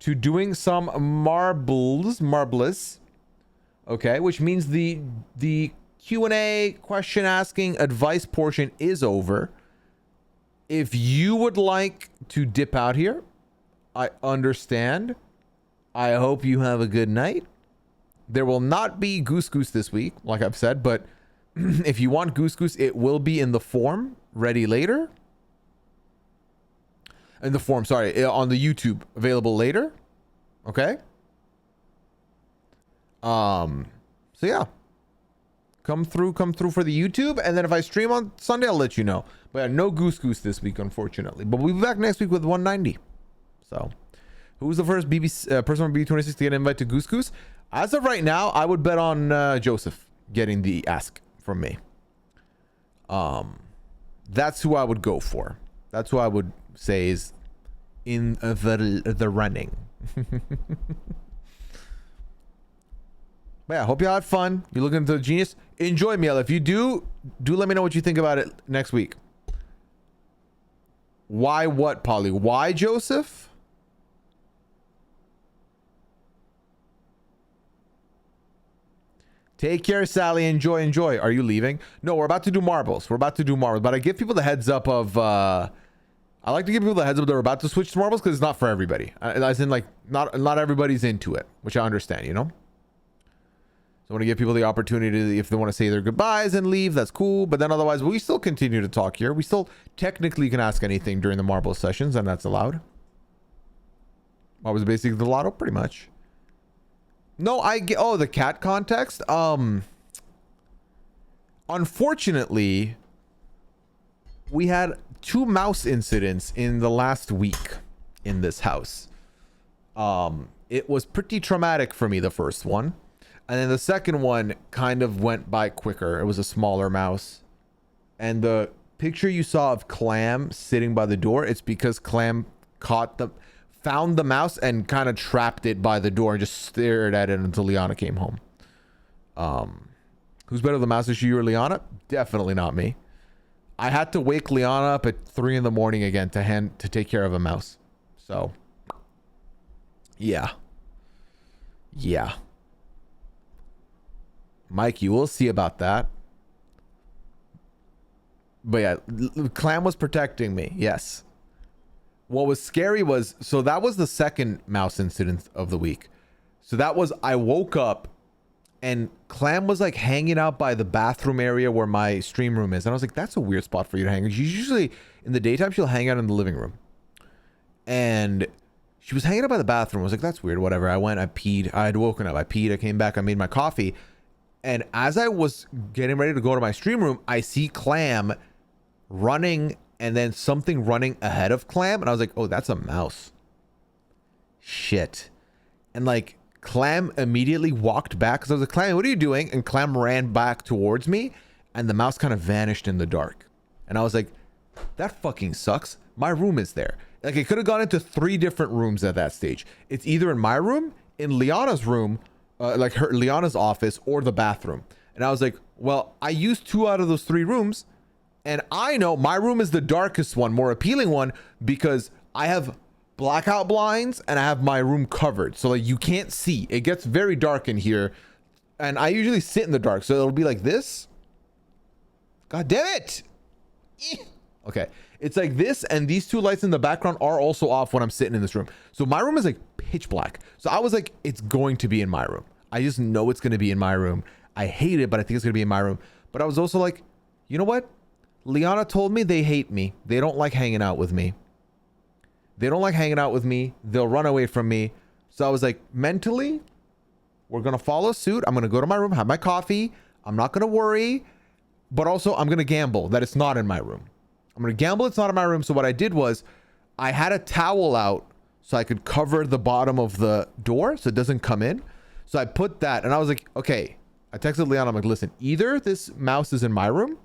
to doing some marbles, okay, which means the Q&A, question asking, advice portion is over. If you would like to dip out here, I understand. I hope you have a good night. There will not be Goose Goose this week, like I've said, but if you want Goose Goose, it will be in the form ready later. In the form, sorry, on the YouTube, available later. Okay. So yeah. Come through for the YouTube, and then if I stream on Sunday, I'll let you know. But no Goose Goose this week, unfortunately. But we'll be back next week with 190. So, who's the first person from BB26 to get an invite to Goose Goose? As of right now, I would bet on Joseph getting the ask from me. That's who I would go for. That's who I would say is in the running. But yeah, hope you had fun. You looking into the genius? Enjoy, meal. If you do let me know what you think about it next week. Why what, Polly? Why Joseph? Take care, Sally. Enjoy. Are you leaving? No, we're about to do marbles. But I give people the heads up of I like to give people the heads up that we're about to switch to marbles because it's not for everybody. As in, like, not everybody's into it, which I understand, you know? So I want to give people the opportunity, if they want to say their goodbyes and leave, that's cool. But then otherwise, we still continue to talk here. We still technically can ask anything during the marble sessions, and that's allowed. What was basically the lotto? Pretty much. No, I get... Oh, the cat context? Unfortunately, we had 2 mouse incidents in the last week in this house. It was pretty traumatic for me, the first one. And then the second one kind of went by quicker. It was a smaller mouse. And the picture you saw of Clam sitting by the door, it's because Clam found the mouse and kind of trapped it by the door and just stared at it until Liana came home. Who's better, the mouse issue, you or Liana? Definitely not me. I had to wake Liana up at 3 in the morning again to take care of a mouse. So, yeah. Mike, you will see about that. But yeah, Clam was protecting me. Yes. What was scary was, so that was the second mouse incident of the week. So that was, I woke up and Clam was like hanging out by the bathroom area where my stream room is. And I was like, that's a weird spot for you to hang. Usually in the daytime, she'll hang out in the living room. And she was hanging out by the bathroom. I was like, that's weird, whatever. I went, I peed. I had woken up. I peed. I came back. I made my coffee. And as I was getting ready to go to my stream room, I see Clam running and then something running ahead of Clam. And I was like, oh, that's a mouse. Shit. And like Clam immediately walked back because I was like, Clam, what are you doing? And Clam ran back towards me and the mouse kind of vanished in the dark. And I was like, that fucking sucks. My room is there. Like it could have gone into 3 different rooms at that stage. It's either in my room, in Liana's room, like her Liana's office, or the bathroom. And I was like, well, I used 2 out of those 3 rooms. And I know my room is the darkest one, more appealing one, because I have blackout blinds and I have my room covered. So like you can't see. It gets very dark in here. And I usually sit in the dark. So it'll be like this. God damn it. Okay. It's like this, and these two lights in the background are also off when I'm sitting in this room. So my room is like pitch black. So I was like, it's going to be in my room. I just know it's going to be in my room. I hate it, but I think it's going to be in my room. But I was also like, you know what? Liana told me they hate me. They don't like hanging out with me. They don't like hanging out with me. They'll run away from me. So I was like, mentally, we're going to follow suit. I'm going to go to my room, have my coffee. I'm not going to worry. But also, I'm going to gamble that it's not in my room. I'm going to gamble it's not in my room. So what I did was I had a towel out so I could cover the bottom of the door so it doesn't come in. So I put that and I was like, okay. I texted Liana. I'm like, listen, either this mouse is in my room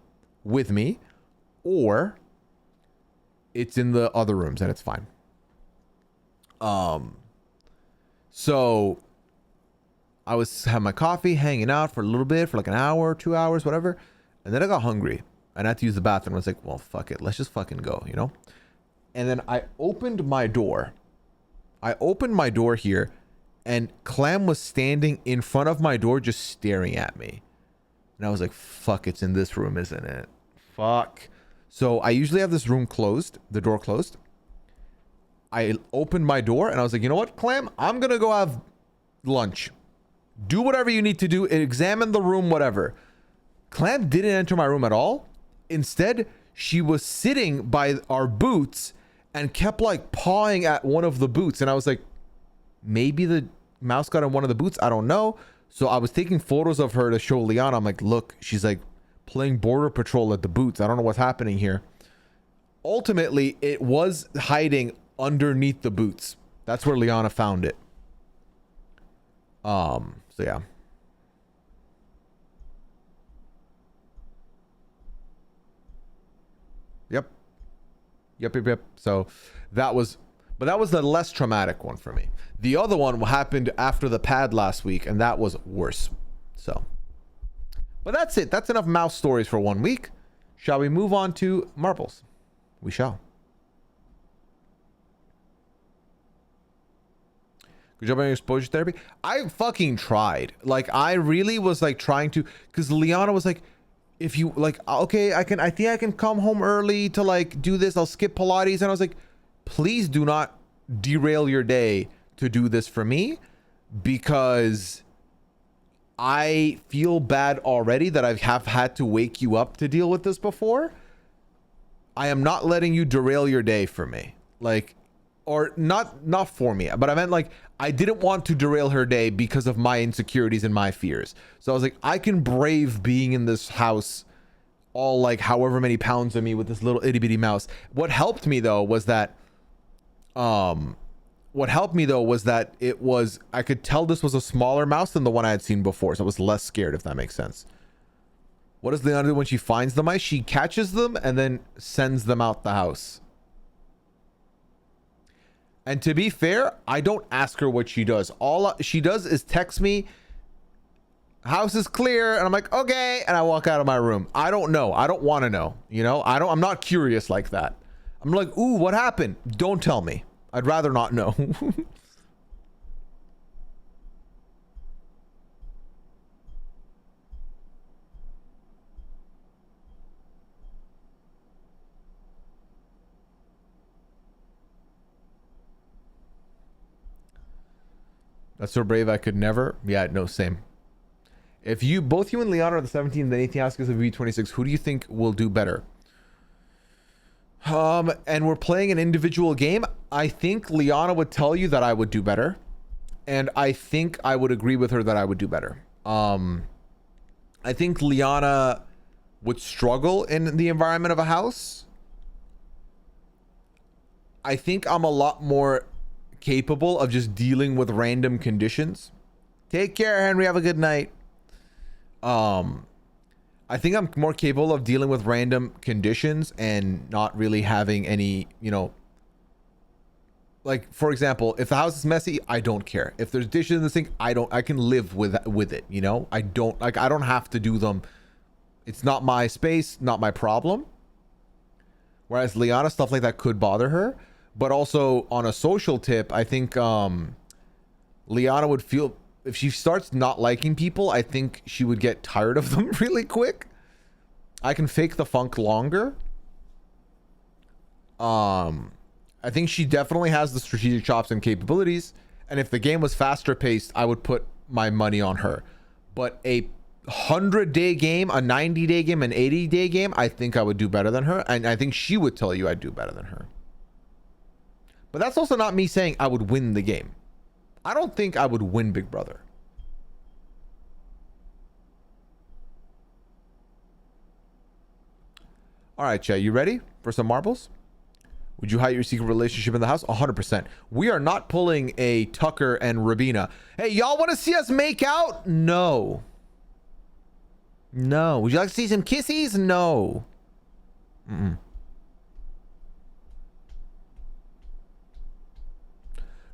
with me or it's in the other rooms and it's fine. So I was having my coffee, hanging out for a little bit, for like an hour, 2 hours, whatever. And then I got hungry and I had to use the bathroom. I was like, well, fuck it. Let's just fucking go, you know? And then I opened my door. I opened my door here and Clam was standing in front of my door just staring at me. And I was like, fuck, it's in this room, isn't it? Fuck. So I usually have this room closed, the door closed. I opened my door and I was like, you know what, Clam? I'm going to go have lunch. Do whatever you need to do. Examine the room, whatever. Clam didn't enter my room at all. Instead, she was sitting by our boots and kept like pawing at one of the boots. And I was like, maybe the mouse got on one of the boots. I don't know. So I was taking photos of her to show Liana. I'm like, look, she's like playing border patrol at the boots. I don't know what's happening here. Ultimately, it was hiding underneath the boots. That's where Liana found it. So yeah. Yep. So that was, but that was the less traumatic one for me. The other one happened after the pad last week, and that was worse. So, but that's it. That's enough mouse stories for 1 week. Shall we move on to marbles? We shall. Good job on your exposure therapy. I fucking tried. Like, I really was like trying to, because Liana was like, if you like, okay, I think I can come home early to like do this. I'll skip Pilates. And I was like, please do not derail your day to do this for me, because I feel bad already that I have had to wake you up to deal with this before. I am not letting you derail your day for me. Like, or not for me, but I meant like, I didn't want to derail her day because of my insecurities and my fears. So I was like, I can brave being in this house all like however many pounds of me with this little itty bitty mouse. What helped me though was that it was, I could tell this was a smaller mouse than the one I had seen before. So I was less scared, if that makes sense. What does Leona do when she finds the mice? She catches them and then sends them out the house. And to be fair, I don't ask her what she does. All she does is text me, house is clear, and I'm like, okay, and I walk out of my room. I don't know. I don't want to know. You know, I'm not curious like that. I'm like, ooh, what happened? Don't tell me. I'd rather not know. That's so brave. I could never. Yeah, no, same. If you, both you and Leon are the 17th and 18th Oscars of BB26, who do you think will do better? And we're playing an individual game. I think Liana would tell you that I would do better. And I think I would agree with her that I would do better. I think Liana would struggle in the environment of a house. I think I'm a lot more capable of just dealing with random conditions. Take care, Henry. Have a good night. I think I'm more capable of dealing with random conditions and not really having any, you know, like, for example, if the house is messy, I don't care. If there's dishes in the sink, I can live with it, you know? I don't have to do them. It's not my space, not my problem. Whereas Liana, stuff like that could bother her. But also on a social tip, I think Liana would feel, if she starts not liking people, I think she would get tired of them really quick. I can fake the funk longer. I think she definitely has the strategic chops and capabilities. And if the game was faster paced, I would put my money on her. But a 100-day game, a 90-day game, an 80-day game, I think I would do better than her. And I think she would tell you I'd do better than her. But that's also not me saying I would win the game. I don't think I would win Big Brother. All right, Chet, you ready for some marbles? Would you hide your secret relationship in the house? 100%. We are not pulling a Tucker and Rabina. Hey, y'all want to see us make out? No. No. Would you like to see some kissies? No.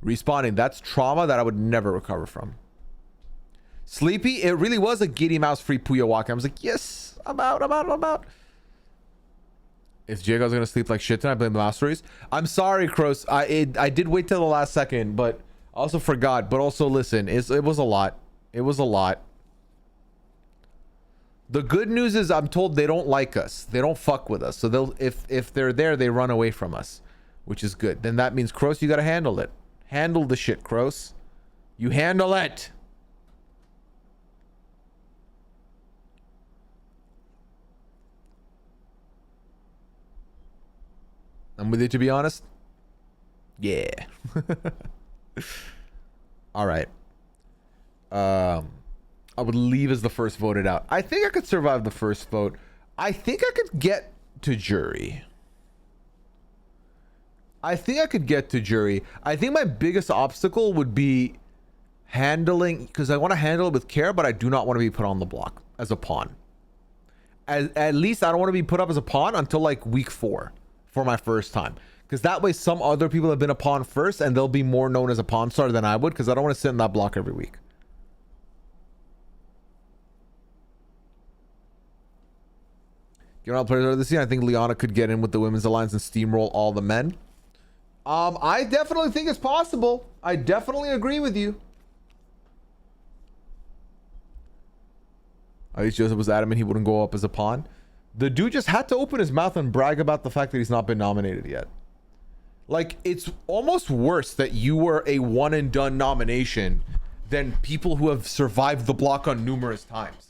Respawning. That's trauma that I would never recover from. Sleepy. It really was a giddy mouse free Pooya walk. I was like, yes, I'm out. If Jacob's gonna sleep like shit tonight, I blame the mouse stories. I'm sorry, Kroos. I did wait till the last second, but I also forgot. But also, listen, it was a lot. It was a lot. The good news is I'm told they don't like us. They don't fuck with us. So they'll if they're there, they run away from us, which is good. Then that means, Kroos, you gotta handle it. Handle the shit, Kroos. You handle it. I'm with you, to be honest. Yeah. All right. I would leave as the first voted out. I think I could survive the first vote. I think I could get to jury. I think my biggest obstacle would be handling, because I want to handle it with care, but I do not want to be put on the block as a pawn. At least I don't want to be put up as a pawn until like week 4 for my first time. Because that way some other people have been a pawn first and they'll be more known as a pawn star than I would, because I don't want to sit in that block every week. Given all the players of the season, I think Liana could get in with the Women's Alliance and steamroll all the men. I definitely think it's possible. I definitely agree with you. At least Joseph was adamant he wouldn't go up as a pawn. The dude just had to open his mouth and brag about the fact that he's not been nominated yet. Like, it's almost worse that you were a one and done nomination than people who have survived the block on numerous times.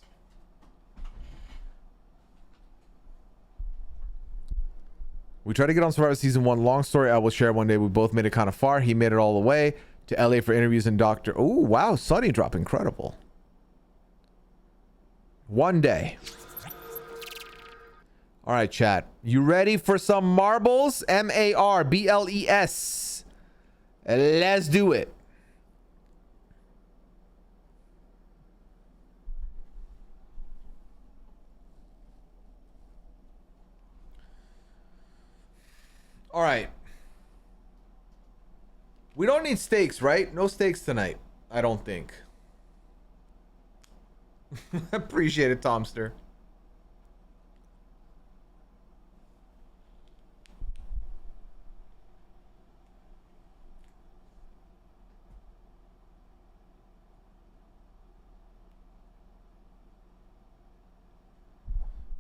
We tried to get on Survivor Season 1. Long story I will share one day. We both made it kind of far. He made it all the way to LA for interviews and doctor. Oh, wow. Sunny drop. Incredible. One day. All right, chat. You ready for some marbles? MARBLES. Let's do it. All right. We don't need steaks, right? No steaks tonight. I don't think. Appreciate it, Tomster.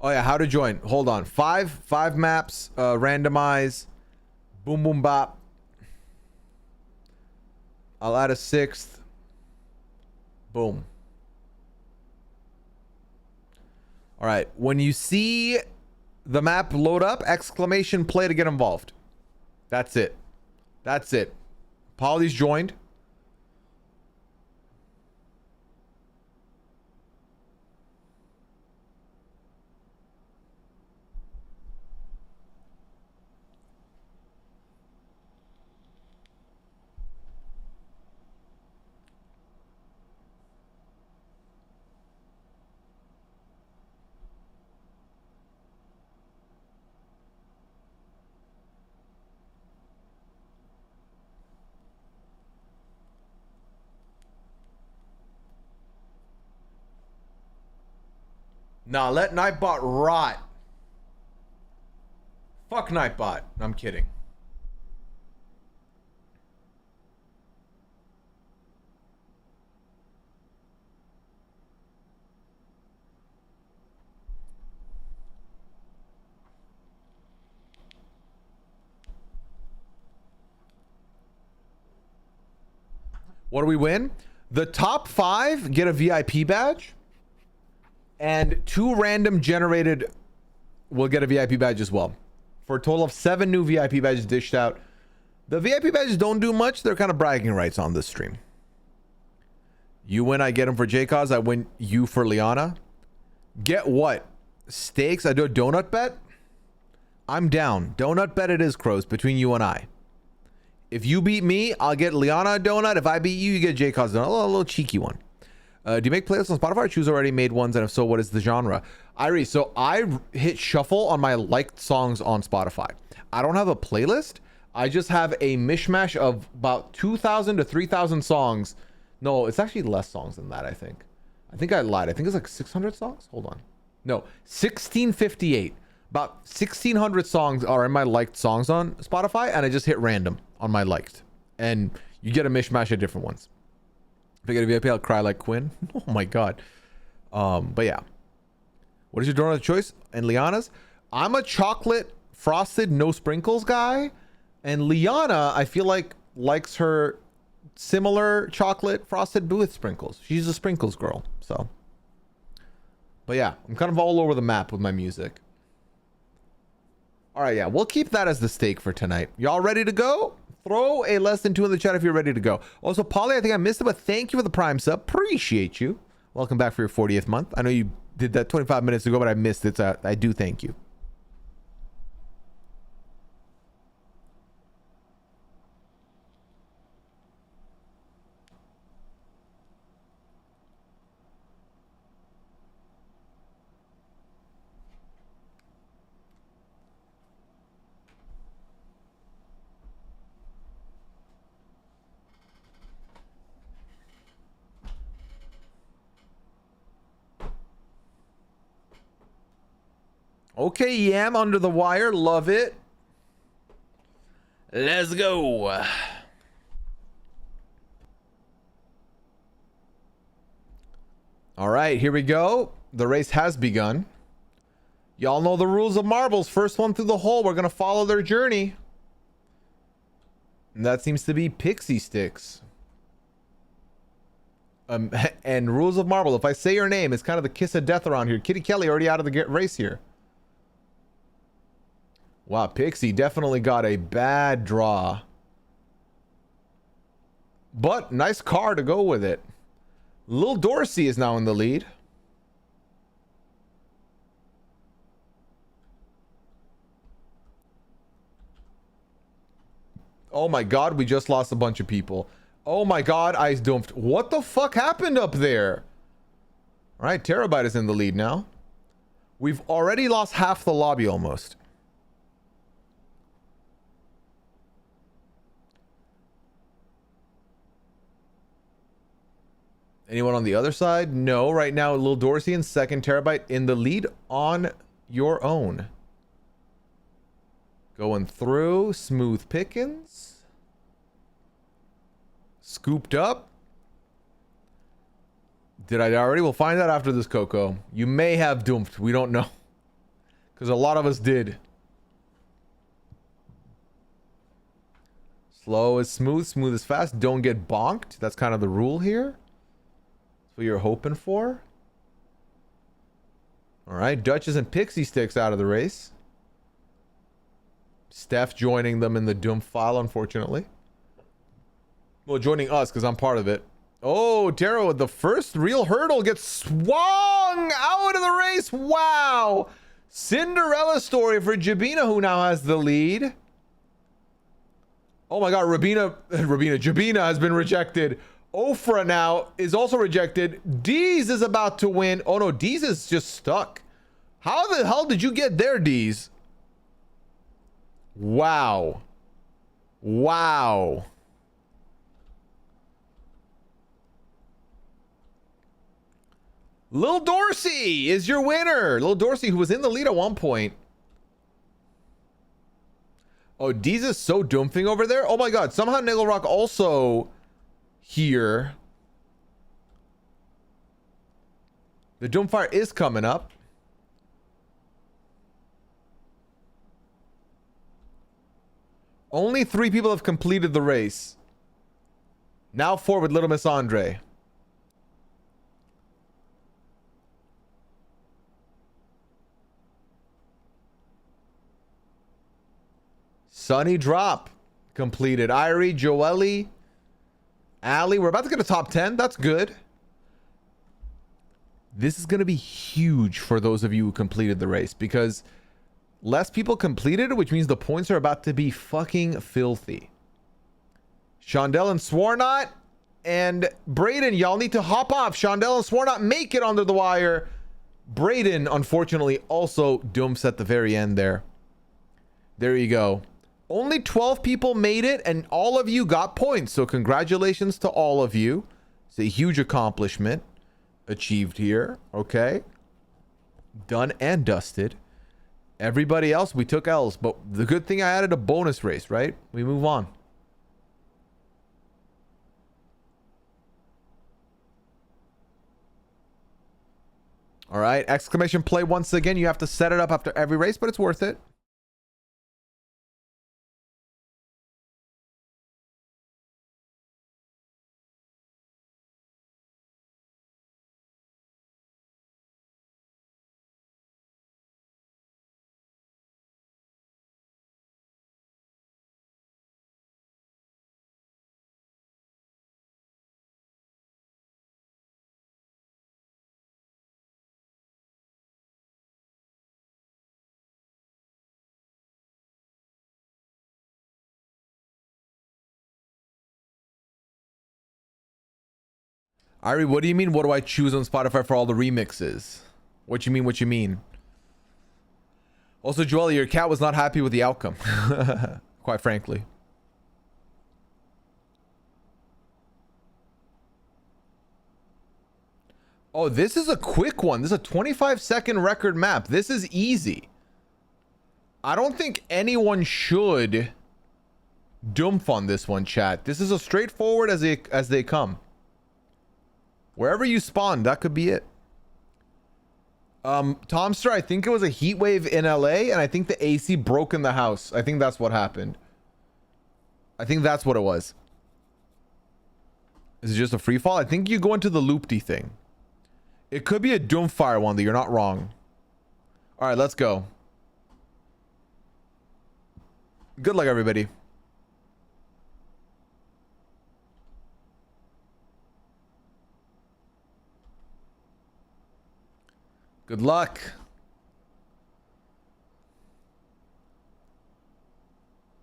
Oh yeah, how to join. Hold on. Five maps, randomize. Boom boom bop. I'll add a 6th. Boom. All right. When you see the map load up, exclamation play to get involved. That's it. That's it. Polly's joined. Nah, let Nightbot rot. Fuck Nightbot. I'm kidding. What do we win? The top 5 get a VIP badge, and 2 random generated will get a VIP badge as well, for a total of 7 new VIP badges dished out. The VIP badges don't do much. They're kind of bragging rights on this stream. You win, I get them for J-Cause. I win you for Liana. Get what? Stakes? I do a donut bet? I'm down. Donut bet it is, Crows, between you and I. If you beat me, I'll get Liana a donut. If I beat you, you get J-Cause a donut. A little cheeky one. Do you make playlists on Spotify or choose already made ones? And if so, what is the genre? Irie, so I hit shuffle on my liked songs on Spotify. I don't have a playlist. I just have a mishmash of about 2,000 to 3,000 songs. No, it's actually less songs than that, I think. I think I lied. I think it's like 600 songs. Hold on. No, 1658. About 1,600 songs are in my liked songs on Spotify, and I just hit random on my liked. And you get a mishmash of different ones. If I get a VIP, I'll cry like Quinn. Oh my god. But yeah. What is your donut of choice? And Liana's? I'm a chocolate frosted no sprinkles guy. And Liana, I feel like, likes her similar chocolate frosted with sprinkles. She's a sprinkles girl. So. But yeah, I'm kind of all over the map with my music. All right, yeah, we'll keep that as the stake for tonight. Y'all ready to go? Throw a less than 2 in the chat if you're ready to go. Also, Polly, I think I missed it, but thank you for the Prime sub. Appreciate you. Welcome back for your 40th month. I know you did that 25 minutes ago, but I missed it, so I do thank you. Okay, Yam under the wire. Love it. Let's go. All right, here we go. The race has begun. Y'all know the rules of marbles. First one through the hole. We're going to follow their journey. And that seems to be pixie sticks. And rules of marble. If I say your name, it's kind of the kiss of death around here. Kitty Kelly already out of the race here. Wow, Pixie definitely got a bad draw. But nice car to go with it. Lil Dorsey is now in the lead. Oh my god, we just lost a bunch of people. Oh my god, I dumped. What the fuck happened up there? All right, Terabyte is in the lead now. We've already lost half the lobby almost. Anyone on the other side? No. Right now, Lil Dorsey and second, Terabyte in the lead on your own. Going through. Smooth pickings. Scooped up. Did I already? We'll find out after this, Coco. You may have dumped. We don't know. Because a lot of us did. Slow is smooth. Smooth is fast. Don't get bonked. That's kind of the rule here. What you're hoping for. All right, Duchess and Pixie Sticks out of the race. Steph joining them in the Doom file, unfortunately. Well, joining us because I'm part of it. Oh, Taro, the first real hurdle gets swung out of the race. Wow. Cinderella story for Jabina, who now has the lead. Oh my god, Jabina has been rejected. Ofra now is also rejected. Deez is about to win. Oh no, Deez is just stuck. How the hell did you get there, Deez? Wow. Wow. Lil Dorsey is your winner. Lil Dorsey, who was in the lead at one point. Oh, Deez is so doomfing over there. Oh my god, somehow Niggle Rock also here. The Doomfire is coming up. Only 3 people have completed the race. Now forward, Little Miss Andre. Sunny drop completed. Irie, Joelle, Allie. We're about to get a top 10. That's good. This is going to be huge for those of you who completed the race because less people completed it, which means the points are about to be fucking filthy. Shondell and Swarnot and Braden, y'all need to hop off. Shondell and Swarnot make it under the wire. Braden, unfortunately, also dumps at the very end there. There you go. Only 12 people made it, and all of you got points. So congratulations to all of you. It's a huge accomplishment achieved here. Okay. Done and dusted. Everybody else, we took L's. But the good thing, I added a bonus race, right? We move on. All right. Exclamation play once again. You have to set it up after every race, but it's worth it. Ari, what do you mean? What do I choose on Spotify for all the remixes? What you mean? What you mean? Also, Joelle, your cat was not happy with the outcome. Quite frankly. Oh, this is a quick one. This is a 25-second record map. This is easy. I don't think anyone should dump on this one, chat. This is as straightforward as they come. Wherever you spawn, that could be it. Tomster, I think it was a heat wave in LA, and I think the AC broke in the house. I think that's what happened. I think that's what it was. Is it just a free fall? I think you go into the loopty thing. It could be a Doomfire one, that you're not wrong. All right, let's go. Good luck, everybody. Good luck.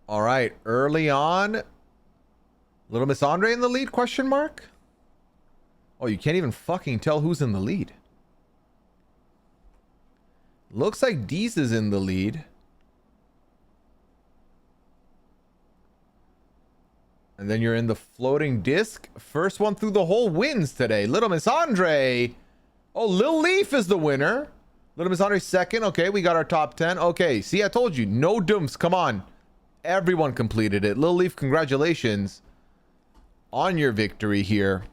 All right, early on. Little Miss Andre in the lead, question mark? Oh, you can't even fucking tell who's in the lead. Looks like Deez is in the lead. And then you're in the floating disc. First one through the hole wins today. Little Miss Andre. Oh, Lil Leaf is the winner. Little Miss Andre second. Okay, we got our top 10. Okay, see, I told you. No dumps. Come on. Everyone completed it. Lil Leaf, congratulations on your victory here.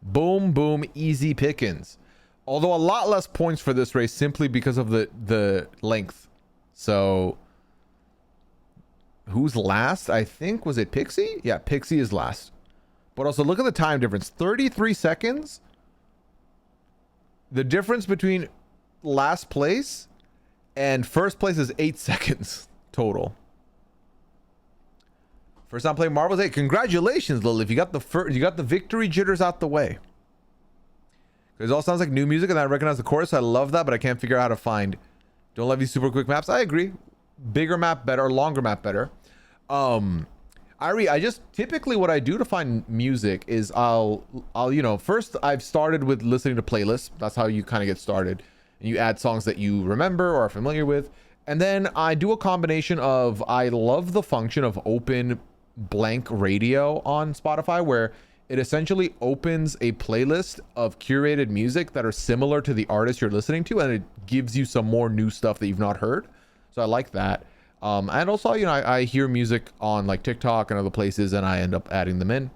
Boom, boom, easy pickings. Although a lot less points for this race simply because of the length. So, who's last? I think, was it Pixie? Yeah, Pixie is last. But also, look at the time difference. 33 seconds. The difference between last place and first place is 8 seconds total. First time playing Marbles. Hey, congratulations, Lily. If you got the victory jitters out the way. Because it all sounds like new music, and I recognize the chorus. I love that, but I can't figure out how to find. Don't love these super quick maps. I agree. Bigger map better, longer map better. I just typically what I do to find music is I'll first I've started with listening to playlists. That's how you kind of get started, and you add songs that you remember or are familiar with, and then I do a combination of, I love the function of open blank radio on Spotify, where it essentially opens a playlist of curated music that are similar to the artist you're listening to, and it gives you some more new stuff that you've not heard. So I like that. And also, I hear music on like TikTok and other places, and I end up adding them in.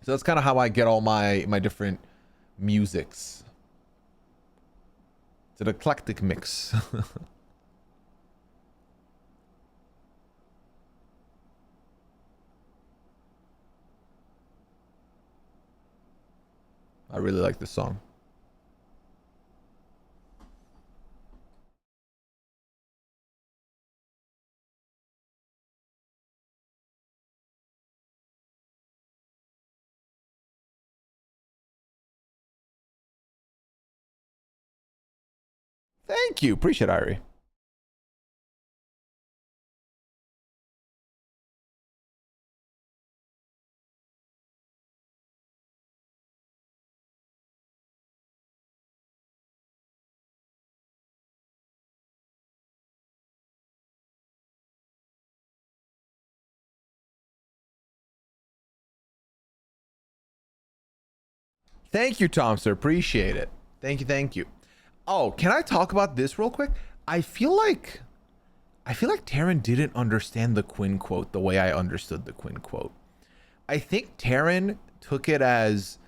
So that's kind of how I get all my different musics. It's an eclectic mix. I really like this song. Thank you. Appreciate it, Irie. Thank you, Tom, sir. Appreciate it. Thank you. Thank you. Oh, can I talk about this real quick? I feel like Taryn didn't understand the Quinn quote the way I understood the Quinn quote. I think Taryn took it as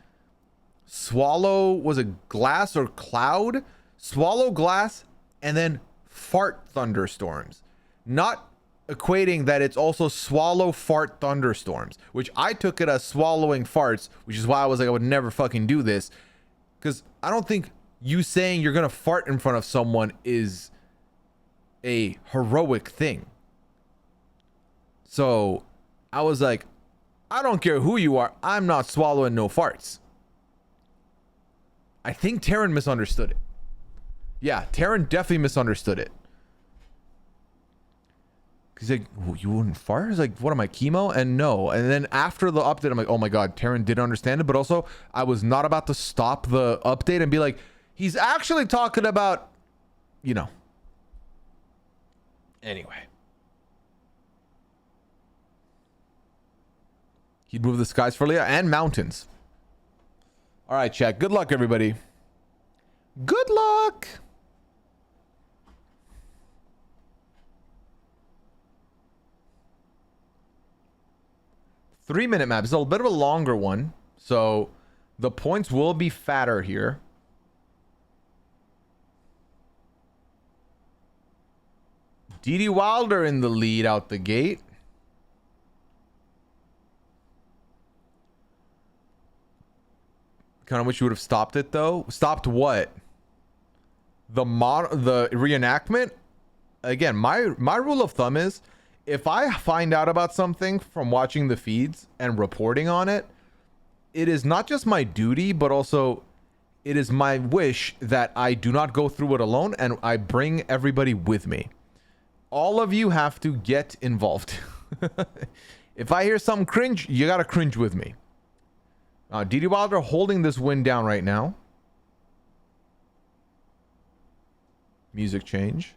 swallow was a glass or cloud, swallow glass, and then fart thunderstorms. Not equating that it's also swallow fart thunderstorms, which I took it as swallowing farts, which is why I was like, I would never fucking do this. Because I don't think you saying you're gonna fart in front of someone is a heroic thing. So I was like, I don't care who you are, I'm not swallowing no farts. I think Taryn misunderstood it. Yeah, Taryn definitely misunderstood it. He's like, oh, you wouldn't fart? I was like, what am I, chemo? And no. And then after the update, I'm like, oh my God, Taryn didn't understand it. But also, I was not about to stop the update and be like, he's actually talking about, you know. Anyway. He'd move the skies for Leah and mountains. All right, chat. Good luck, everybody. Good luck. Three-minute map. It's a bit of a longer one, so the points will be fatter here. DD Wilder in the lead out the gate. Kind of wish you would have stopped it though. Stopped what? The reenactment? Again, my rule of thumb is if I find out about something from watching the feeds and reporting on it, it is not just my duty, but also it is my wish that I do not go through it alone and I bring everybody with me. All of you have to get involved. If I hear something cringe, you gotta cringe with me. DD Wilder holding this win down right now. Music change.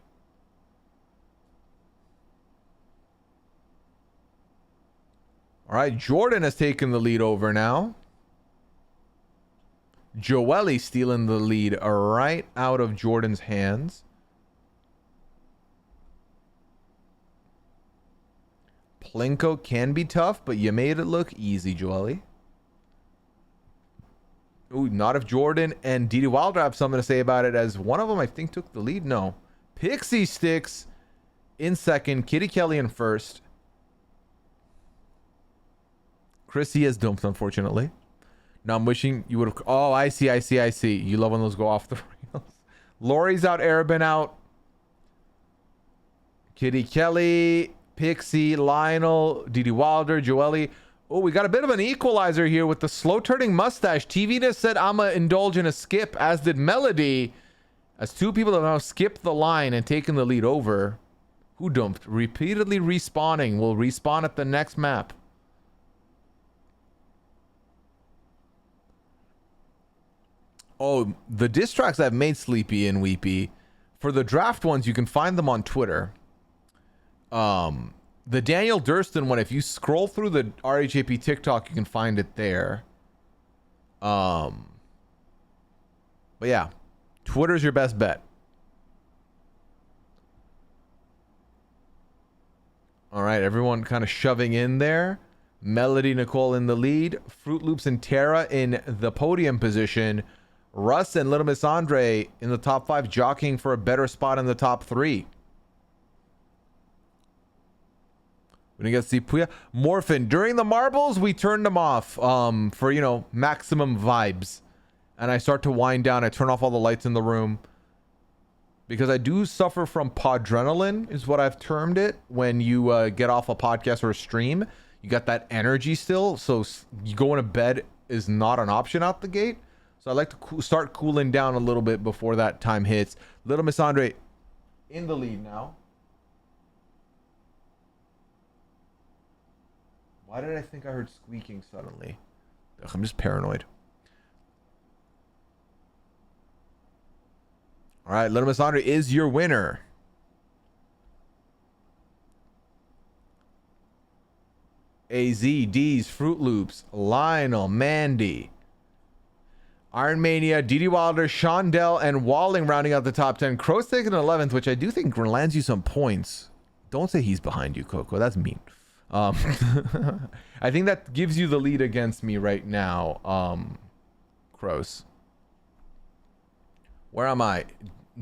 All right, Jordan has taken the lead over now. Joelle stealing the lead right out of Jordan's hands. Plinko can be tough, but you made it look easy, Joelle. Ooh, not if Jordan and DD Wilder have something to say about it, as one of them, I think, took the lead. No. Pixie Sticks in second. Kitty Kelly in first. Chrissy is dumped, unfortunately. Now I'm wishing you would have... Oh, I see. You love when those go off the rails. Lori's out. Arabin out. Kitty Kelly, Pixie, Lionel, DD Wilder, Joelle. Oh, we got a bit of an equalizer here with the slow-turning mustache. TV just said, I'm going to indulge in a skip, as did Melody. As two people have now skipped the line and taken the lead over. Who dumped? Repeatedly respawning. Will respawn at the next map. Oh, the diss tracks I've made Sleepy and Weepy. For the draft ones, you can find them on Twitter. The Daniel Durston one, if you scroll through the RHAP TikTok, you can find it there. But yeah, Twitter's your best bet. All right, everyone kind of shoving in there. Melody, Nicole in the lead. Fruit Loops and Tara in the podium position. Russ and Little Miss Andre in the top 5, jockeying for a better spot in the top 3. We're gonna get to see Pooya. Morphin. During the marbles, we turned them off for, you know, maximum vibes. and I start to wind down, I turn off all the lights in the room. Because I do suffer from podrenaline, is what I've termed it. When you get off a podcast or a stream, you got that energy still. So you going to bed is not an option out the gate. So I like to start cooling down a little bit before that time hits. Little Miss Andre in the lead now. Why did I think I heard squeaking suddenly? Ugh, I'm just paranoid. All right, Little Miss Andre is your winner. AZ, D's, Fruit Loops, Lionel, Mandy, Iron Mania, DD Wilder, Shondell, and Walling rounding out the top 10. Crow's taking 11th, which I do think lands you some points. Don't say he's behind you, Coco. That's mean. I think that gives you the lead against me right now, Crows. Where am I?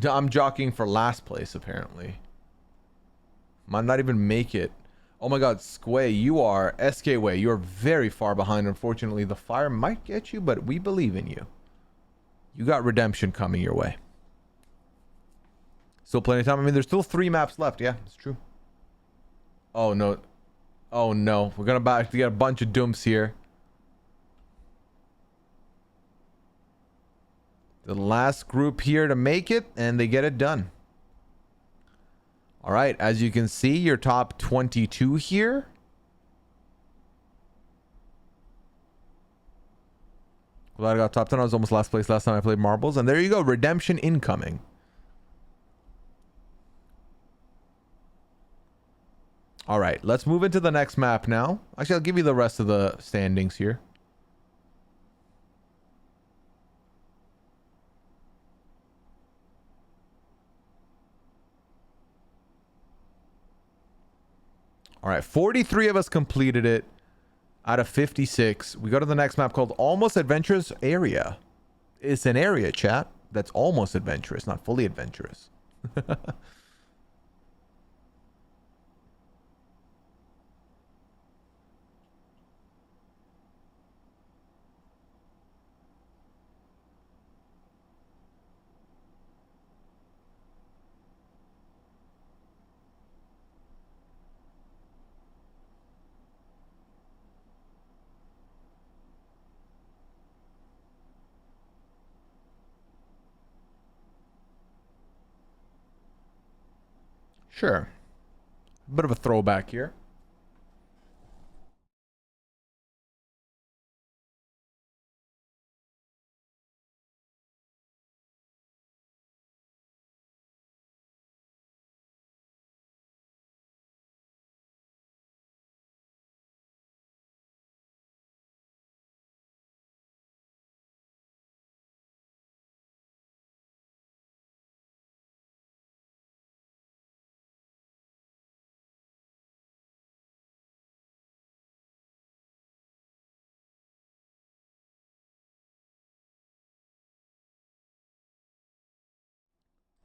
I'm jockeying for last place, apparently. Might not even make it. Oh my god, Squay, you are SK-Way. You're very far behind. Unfortunately, the fire might get you, but we believe in you. You got redemption coming your way. Still plenty of time. I mean, there's still 3 maps left. Yeah, it's true. Oh, no. Oh, no. We're going to get a bunch of dumps here. The last group here to make it, and they get it done. All right, as you can see, your top 22 here. Glad I got top 10. I was almost last place last time I played marbles. And there you go, redemption incoming. All right, let's move into the next map now. Actually, I'll give you the rest of the standings here. All right, 43 of us completed it out of 56. We go to the next map called Almost Adventurous Area. It's an area, chat, that's almost adventurous, not fully adventurous. Sure. A bit of a throwback here.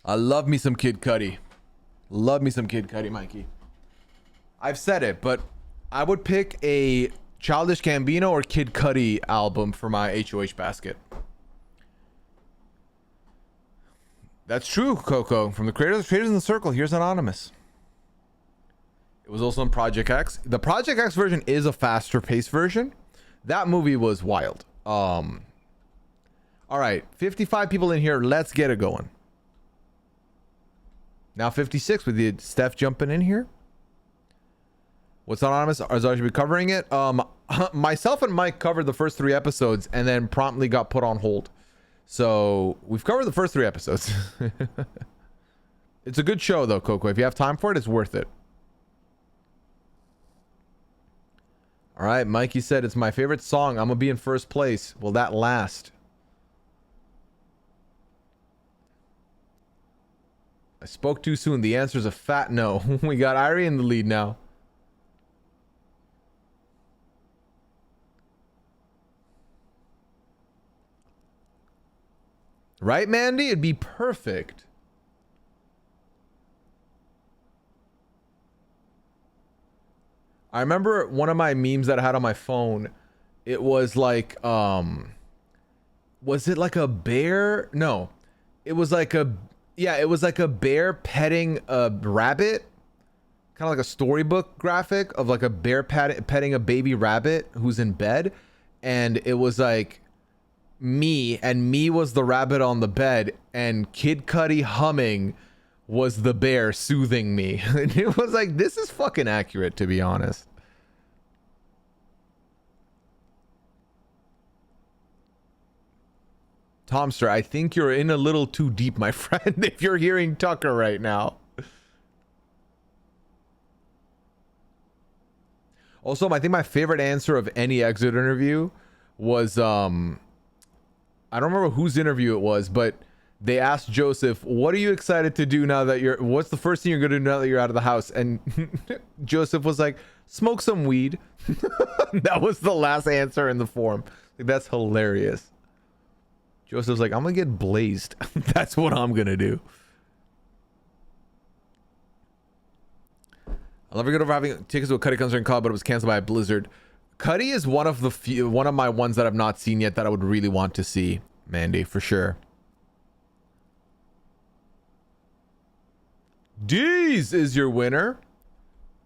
I love me some Kid Cudi. Love me some Kid Cudi, Mikey. I've said it, but I would pick a Childish Gambino or Kid Cudi album for my HOH basket. That's true, Coco. From the creators in the circle, here's Anonymous. It was also in Project X. The Project X version is a faster paced version. That movie was wild. All right, 55 people in here. Let's get it going. Now 56 with the Steph jumping in here. What's Anonymous? Azar should be covering it. Myself and Mike covered the first 3 episodes and then promptly got put on hold. So we've covered the first 3 episodes. It's a good show though, Coco. If you have time for it, it's worth it. All right, Mikey said it's my favorite song. I'm gonna be in first place. Will that last? I spoke too soon. The answer is a fat no. We got Irie in the lead now. Right, Mandy? It'd be perfect. I remember one of my memes that I had on my phone. It was like, Was it like a bear? No, it was like a, yeah, it was like a bear petting a rabbit, kind of like a storybook graphic of like a bear petting a baby rabbit who's in bed, and it was like me, and me was the rabbit on the bed, and Kid Cudi humming was the bear soothing me. And it was like, this is fucking accurate, to be honest. Tomster, I think you're in a little too deep, my friend, if you're hearing Tucker right now. Also, I think my favorite answer of any exit interview was, I don't remember whose interview it was, but they asked Joseph, what are you excited to do now that what's the first thing you're going to do now that you're out of the house? And Joseph was like, smoke some weed. That was the last answer in the form. Like, that's hilarious. Joseph's like, I'm going to get blazed. That's what I'm going to do. I'll never get over having tickets to a Cudi concert in college, but it was canceled by a blizzard. Cudi is one of my ones that I've not seen yet that I would really want to see, Mandy, for sure. Deez is your winner.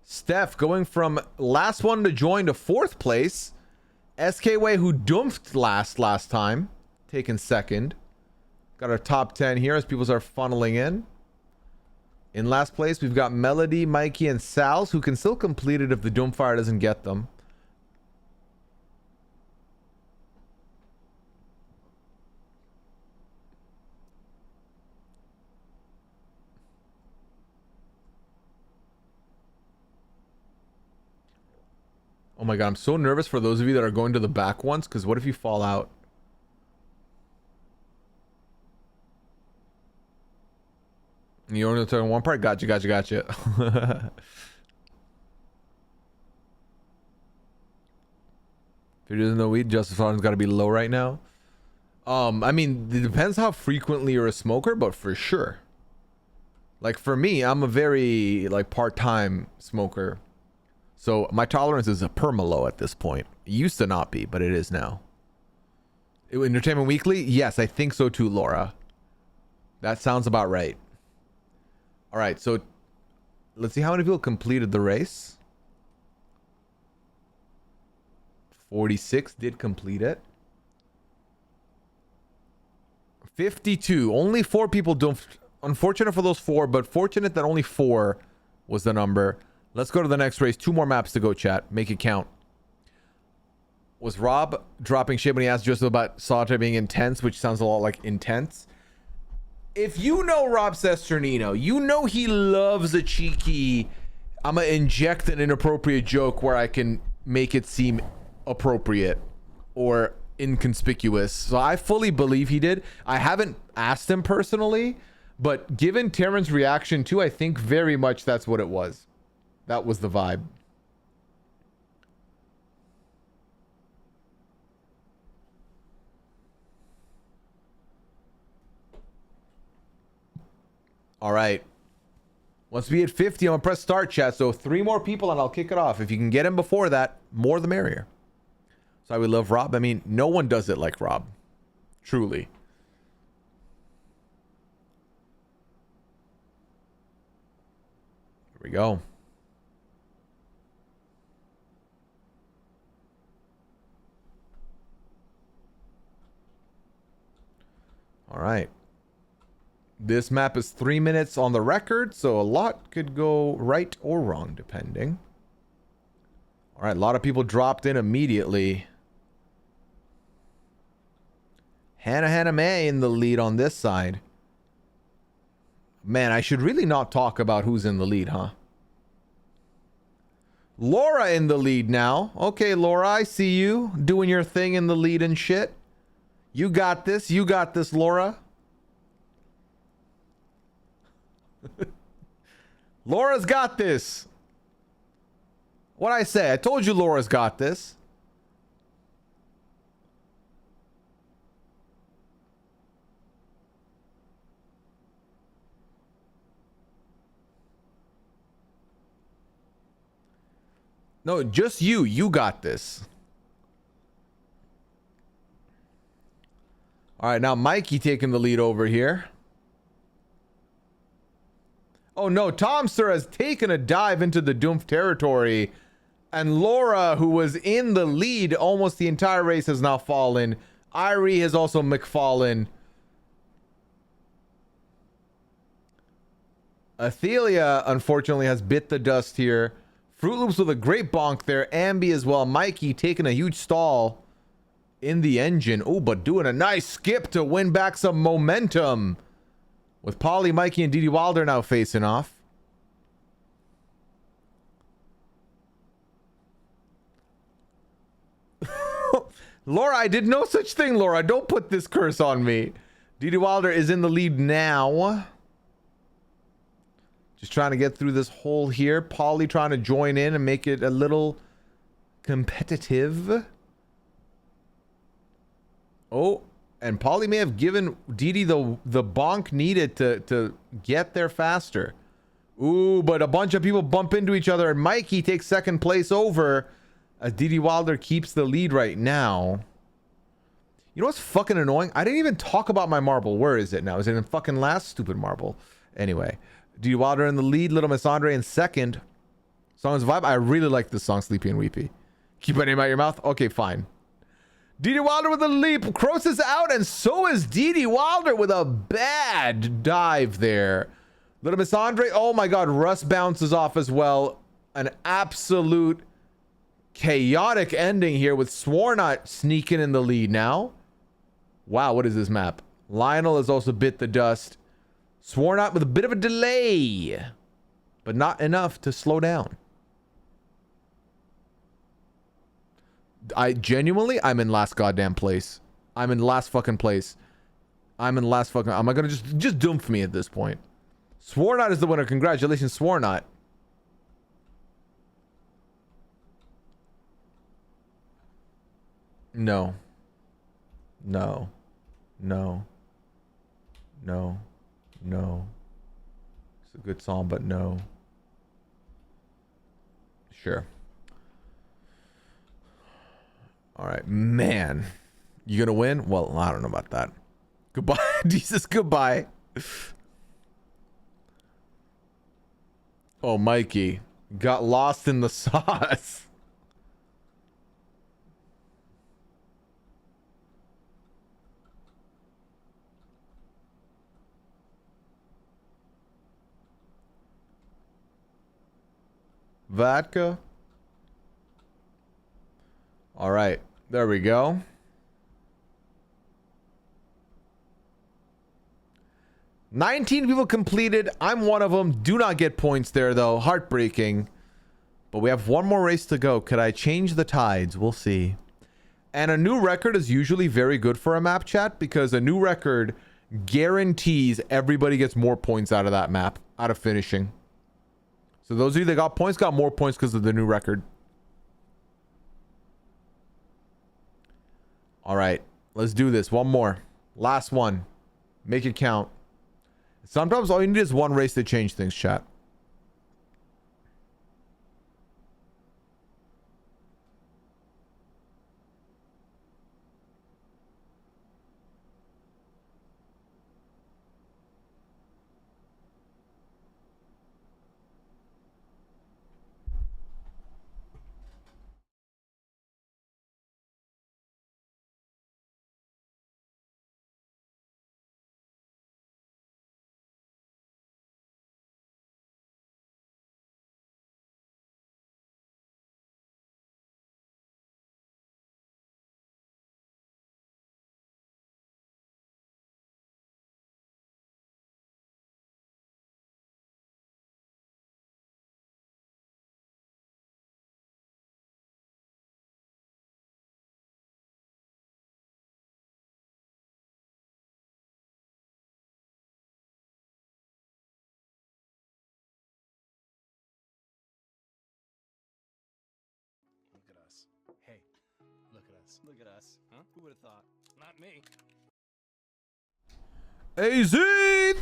Steph going from last one to join to 4th place. SKWay, who dumped last time, taken 2nd. Got our top 10 here as people start funneling in. In last place, we've got Melody, Mikey, and Sal's, who can still complete it if the Doomfire doesn't get them. Oh my god, I'm so nervous for those of you that are going to the back ones, because what if you fall out? You only turn one part? Gotcha. If you're doing no weed, Justice Harden's got to be low right now. I mean, it depends how frequently you're a smoker, but for sure. Like for me, I'm a very like part-time smoker. So my tolerance is a perma-low at this point. It used to not be, but it is now. Entertainment Weekly? Yes, I think so too, Laura. That sounds about right. All right, so let's see how many people completed the race. 46 did complete it. 52. Only 4 people don't. Unfortunate for those 4, but fortunate that only 4 was the number. Let's go to the next race. 2 more maps to go, chat. Make it count. Was Rob dropping shit when he asked Joseph about Solitaire being intense, which sounds a lot like intense? If you know Rob Sesternino, you know he loves a cheeky, I'm going to inject an inappropriate joke where I can make it seem appropriate or inconspicuous. So I fully believe he did. I haven't asked him personally, but given Terran's reaction too, I think very much that's what it was. That was the vibe. All right. Once we hit 50, I'm going to press start, chat. So 3 more people and I'll kick it off. If you can get him before that, more the merrier. So I would love Rob. I mean, no one does it like Rob. Truly. Here we go. All right. This map is 3 minutes on the record, so a lot could go right or wrong, depending. All right, a lot of people dropped in immediately. Hannah May in the lead on this side. Man, I should really not talk about who's in the lead, huh? Laura in the lead now. Okay, Laura, I see you doing your thing in the lead and shit. You got this. You got this, Laura. Laura's got this. What'd I say? I told you Laura's got this. No, just you. You got this. All right, now Mikey taking the lead over here. Oh no, Tom Sir has taken a dive into the Doomph territory. And Laura, who was in the lead almost the entire race, has now fallen. Irie has also McFallen. Athelia, unfortunately, has bit the dust here. Fruit Loops with a great bonk there. Ambi as well. Mikey taking a huge stall in the engine. Oh, but doing a nice skip to win back some momentum. With Polly, Mikey, and Dee Wilder now facing off. Laura, I did no such thing, Laura. Don't put this curse on me. Dee Wilder is in the lead now. Just trying to get through this hole here. Polly trying to join in and make it a little competitive. Oh, and Polly may have given Dee the bonk needed to get there faster. Ooh, but a bunch of people bump into each other, and Mikey takes second place over as Dee Wilder keeps the lead right now. You know what's fucking annoying? I didn't even talk about my marble. Where is it now? Is it in fucking last? Stupid marble. Anyway, Dee Wilder in the lead. Little Miss Andre in second. Song's vibe. I really like this song, Sleepy and Weepy. Keep my name out your mouth. Okay, fine. Dee Wilder with a leap. Kroos is out, and so is Dee Wilder with a bad dive there. Little Miss Andre. Oh my god, Russ bounces off as well. An absolute chaotic ending here with Swarnot sneaking in the lead now. Wow, what is this map? Lionel has also bit the dust. Swarnot with a bit of a delay, but not enough to slow down. I'm in last goddamn place. I'm in last fucking place. I'm in last fucking... Am I gonna just Doomph me at this point? Swarnot is the winner. Congratulations, Swarnot. No. No. No. No. No. It's a good song, but no. Sure. All right, man. You gonna win? Well, I don't know about that. Goodbye. Jesus, goodbye. Oh, Mikey. Got lost in the sauce. Vodka. All right, there we go. 19 people completed. I'm one of them. Do not get points there, though. Heartbreaking. But we have one more race to go. Could I change the tides? We'll see. And a new record is usually very good for a map, chat, because a new record guarantees everybody gets more points out of that map, out of finishing. So those of you that got points got more points because of the new record. All right, let's do this. One more. Last one. Make it count. Sometimes all you need is one race to change things, chat. Look at us. Hey, look at us. Look at us. Huh? Who would have thought? Not me. AZ,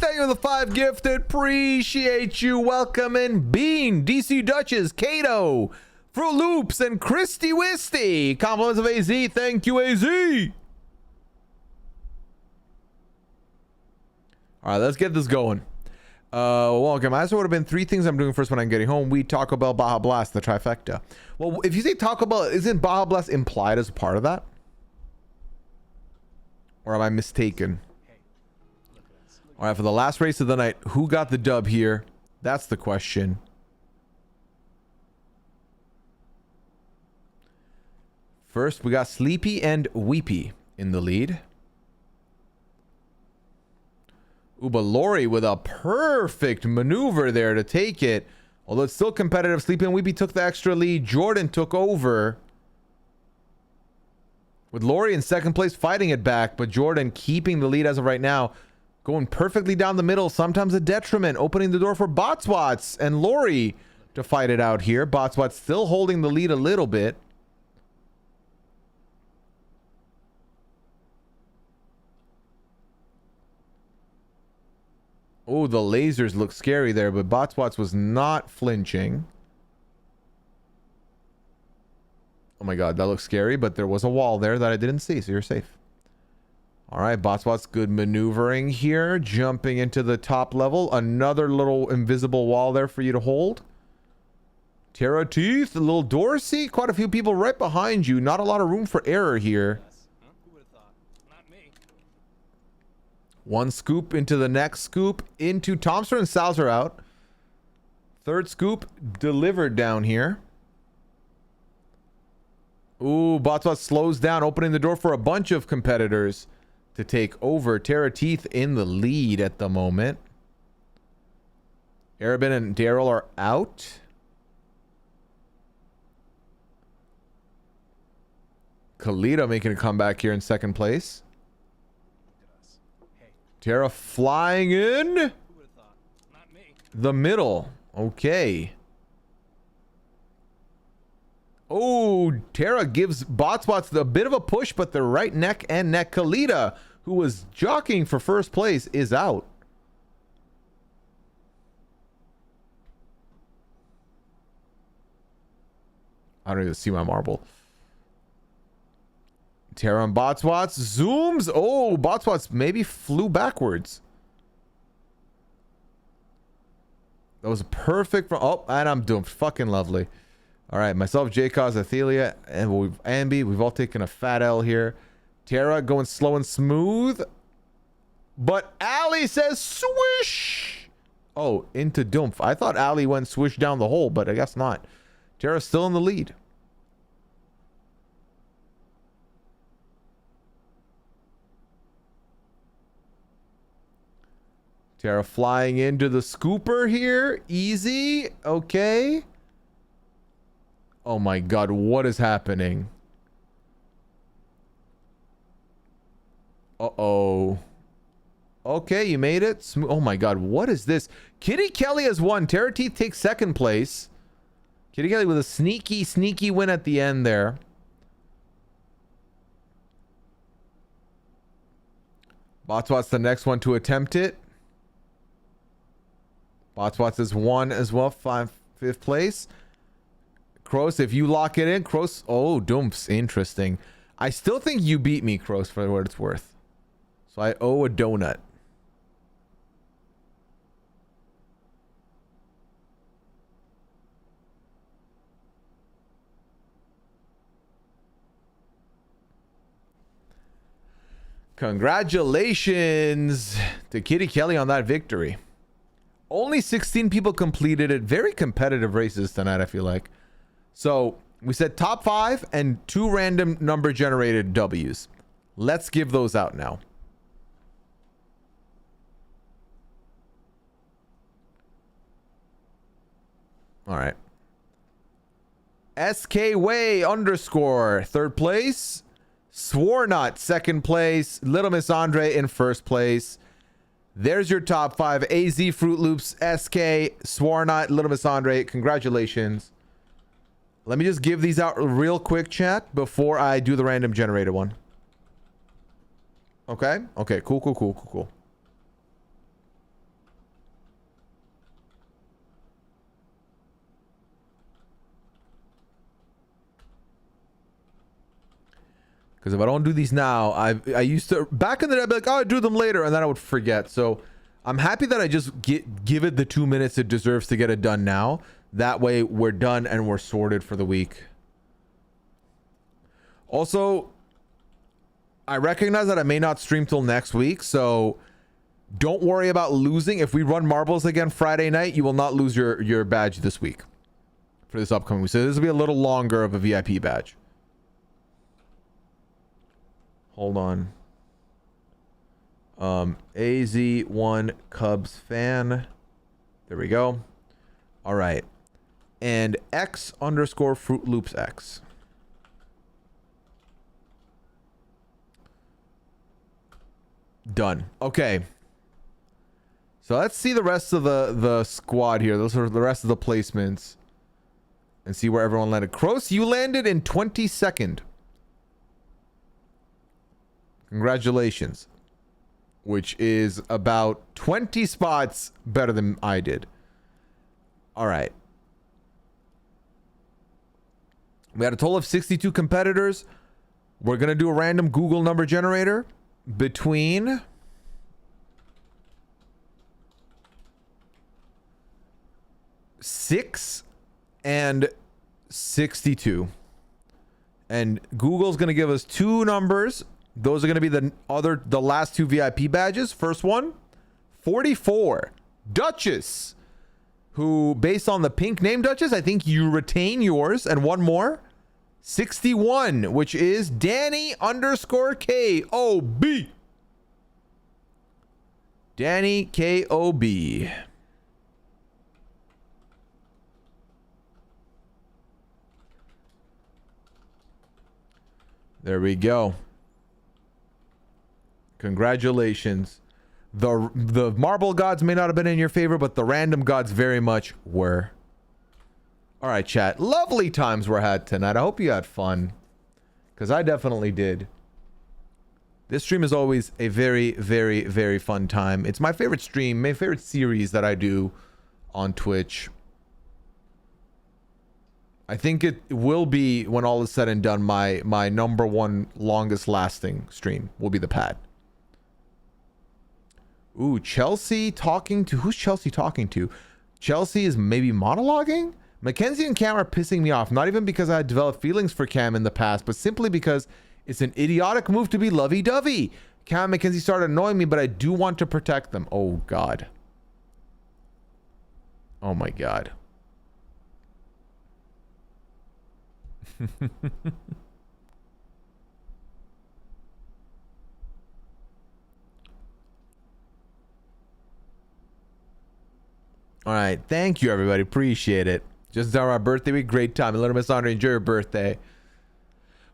thank you for the 5 gifted. Appreciate you. Welcome in Bean, DC Duchess, Kato, Fruit Loops, and Christy Wisty. Compliments of AZ. Thank you, AZ. All right, let's get this going. Welcome. I also would have been 3 things I'm doing first when I'm getting home. We Taco Bell, Baja Blast, the trifecta. Well, if you say Taco Bell, isn't Baja Blast implied as a part of that? Or am I mistaken? All right, for the last race of the night, who got the dub here? That's the question. First, we got Sleepy and Weepy in the lead. Ooh, but Lori with a perfect maneuver there to take it. Although it's still competitive, Sleepy and Weepy took the extra lead. Jordan took over. With Lori in second place fighting it back, but Jordan keeping the lead as of right now. Going perfectly down the middle, sometimes a detriment. Opening the door for Botswats and Lori to fight it out here. Botswats still holding the lead a little bit. Oh, the lasers look scary there, but Botswats was not flinching. Oh my god, that looks scary, but there was a wall there that I didn't see, so you're safe. All right, Botswats, good maneuvering here. Jumping into the top level. Another little invisible wall there for you to hold. Terra Teeth, a little Dorsey. Quite a few people right behind you. Not a lot of room for error here. Who would have thought? Not me. One scoop into the next scoop. Into Thompson and Salzer out. Third scoop delivered down here. Ooh, Botswat slows down, opening the door for a bunch of competitors to take over. Terra Teeth in the lead at the moment. Arabin and Daryl are out. Kalita making a comeback here in second place. Terra flying in Who would have thought? Not me. the middle. Okay. Oh, Terra gives Botswats a bit of a push, but they're right neck and neck. Kalita, who was jockeying for first place, is out. I don't even see my marble. Terra and Botswats zooms. Oh, Botswats maybe flew backwards. That was perfect. Oh, and I'm doing fucking lovely. All right, myself, J-Cause, Athelia, and Ambi, we've all taken a fat L here. Terra going slow and smooth. But Ali says swish. Oh, into Dumph. I thought Ali went swish down the hole, but I guess not. Terra's still in the lead. Terra flying into the scooper here. Easy. Okay. Oh my god, what is happening? Uh-oh. Okay, you made it. Oh my god, what is this? Kitty Kelly has won. Terra Teeth takes second place. Kitty Kelly with a sneaky win at the end there. Botswat's the next one to attempt it. Botswats is one as well, fifth place. Kroos, if you lock it in, Kroos. Oh, Dumps, interesting. I still think you beat me, Kroos, for what it's worth. So I owe a donut. Congratulations to Kitty Kelly on that victory. Only 16 people completed it. Very competitive races tonight, I feel like. So we said top 5 and 2 random number generated W's. Let's give those out now. All right. SK Way _ third place. Swarnut second place. Little Miss Andre in first place. There's your top 5. AZ, Fruit Loops, SK, Swarnut, Little Miss Andre. Congratulations. Let me just give these out real quick, chat, before I do the random generator one. Okay? Okay, cool. Because if I don't do these now, I used to, back in the day, I'd be like, oh, I'll do them later, and then I would forget. So I'm happy that I just give it the 2 minutes it deserves to get it done now. That way we're done and we're sorted for the week. Also, I recognize that I may not stream till next week, so don't worry about losing. If we run marbles again Friday night, you will not lose your badge this week for this upcoming week. So this will be a little longer of a VIP badge. Hold on. AZ1 Cubs fan. There we go. All right. And X underscore Fruit Loops X. Done. Okay. So let's see the rest of the squad here. Those are the rest of the placements. And see where everyone landed. Kroos, you landed in 22nd. Congratulations. Which is about 20 spots better than I did. All right. We had a total of 62 competitors. We're going to do a random Google number generator between 6 and 62. And Google's going to give us two numbers. Those are going to be the last two VIP badges. First one, 44. Duchess, who, based on the pink name Duchess, I think you retain yours. And one more, 61, which is Danny underscore KOB. Danny KOB. There we go. Congratulations. The marble gods may not have been in your favor, but the random gods very much were. All right, chat. Lovely times were had tonight. I hope you had fun, because I definitely did. This stream is always a very, very, very fun time. It's my favorite stream, my favorite series that I do on Twitch. I think it will be, when all is said and done, my number one longest lasting stream will be the pad. Ooh, Chelsea talking to... Who's Chelsea talking to? Chelsea is maybe monologuing? Mackenzie and Cam are pissing me off. Not even because I had developed feelings for Cam in the past, but simply because it's an idiotic move to be lovey-dovey. Cam and Mackenzie started annoying me, but I do want to protect them. Oh, God. Oh, my God. All right, thank you everybody, appreciate it. Just our birthday week, great time. And little Miss Andre, enjoy your birthday.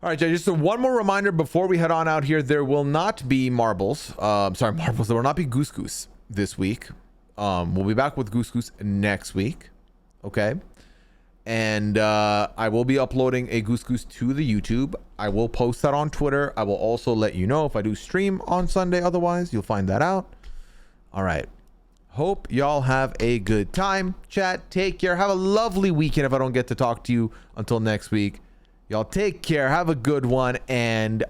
All right, just one more reminder before we head on out here. There will not be marbles. Marbles. There will not be Goose Goose this week. We'll be back with Goose Goose next week. Okay. And I will be uploading a Goose Goose to the YouTube. I will post that on Twitter. I will also let you know if I do stream on Sunday. Otherwise, you'll find that out. All right. Hope y'all have a good time. Chat, take care. Have a lovely weekend if I don't get to talk to you until next week. Y'all take care. Have a good one. And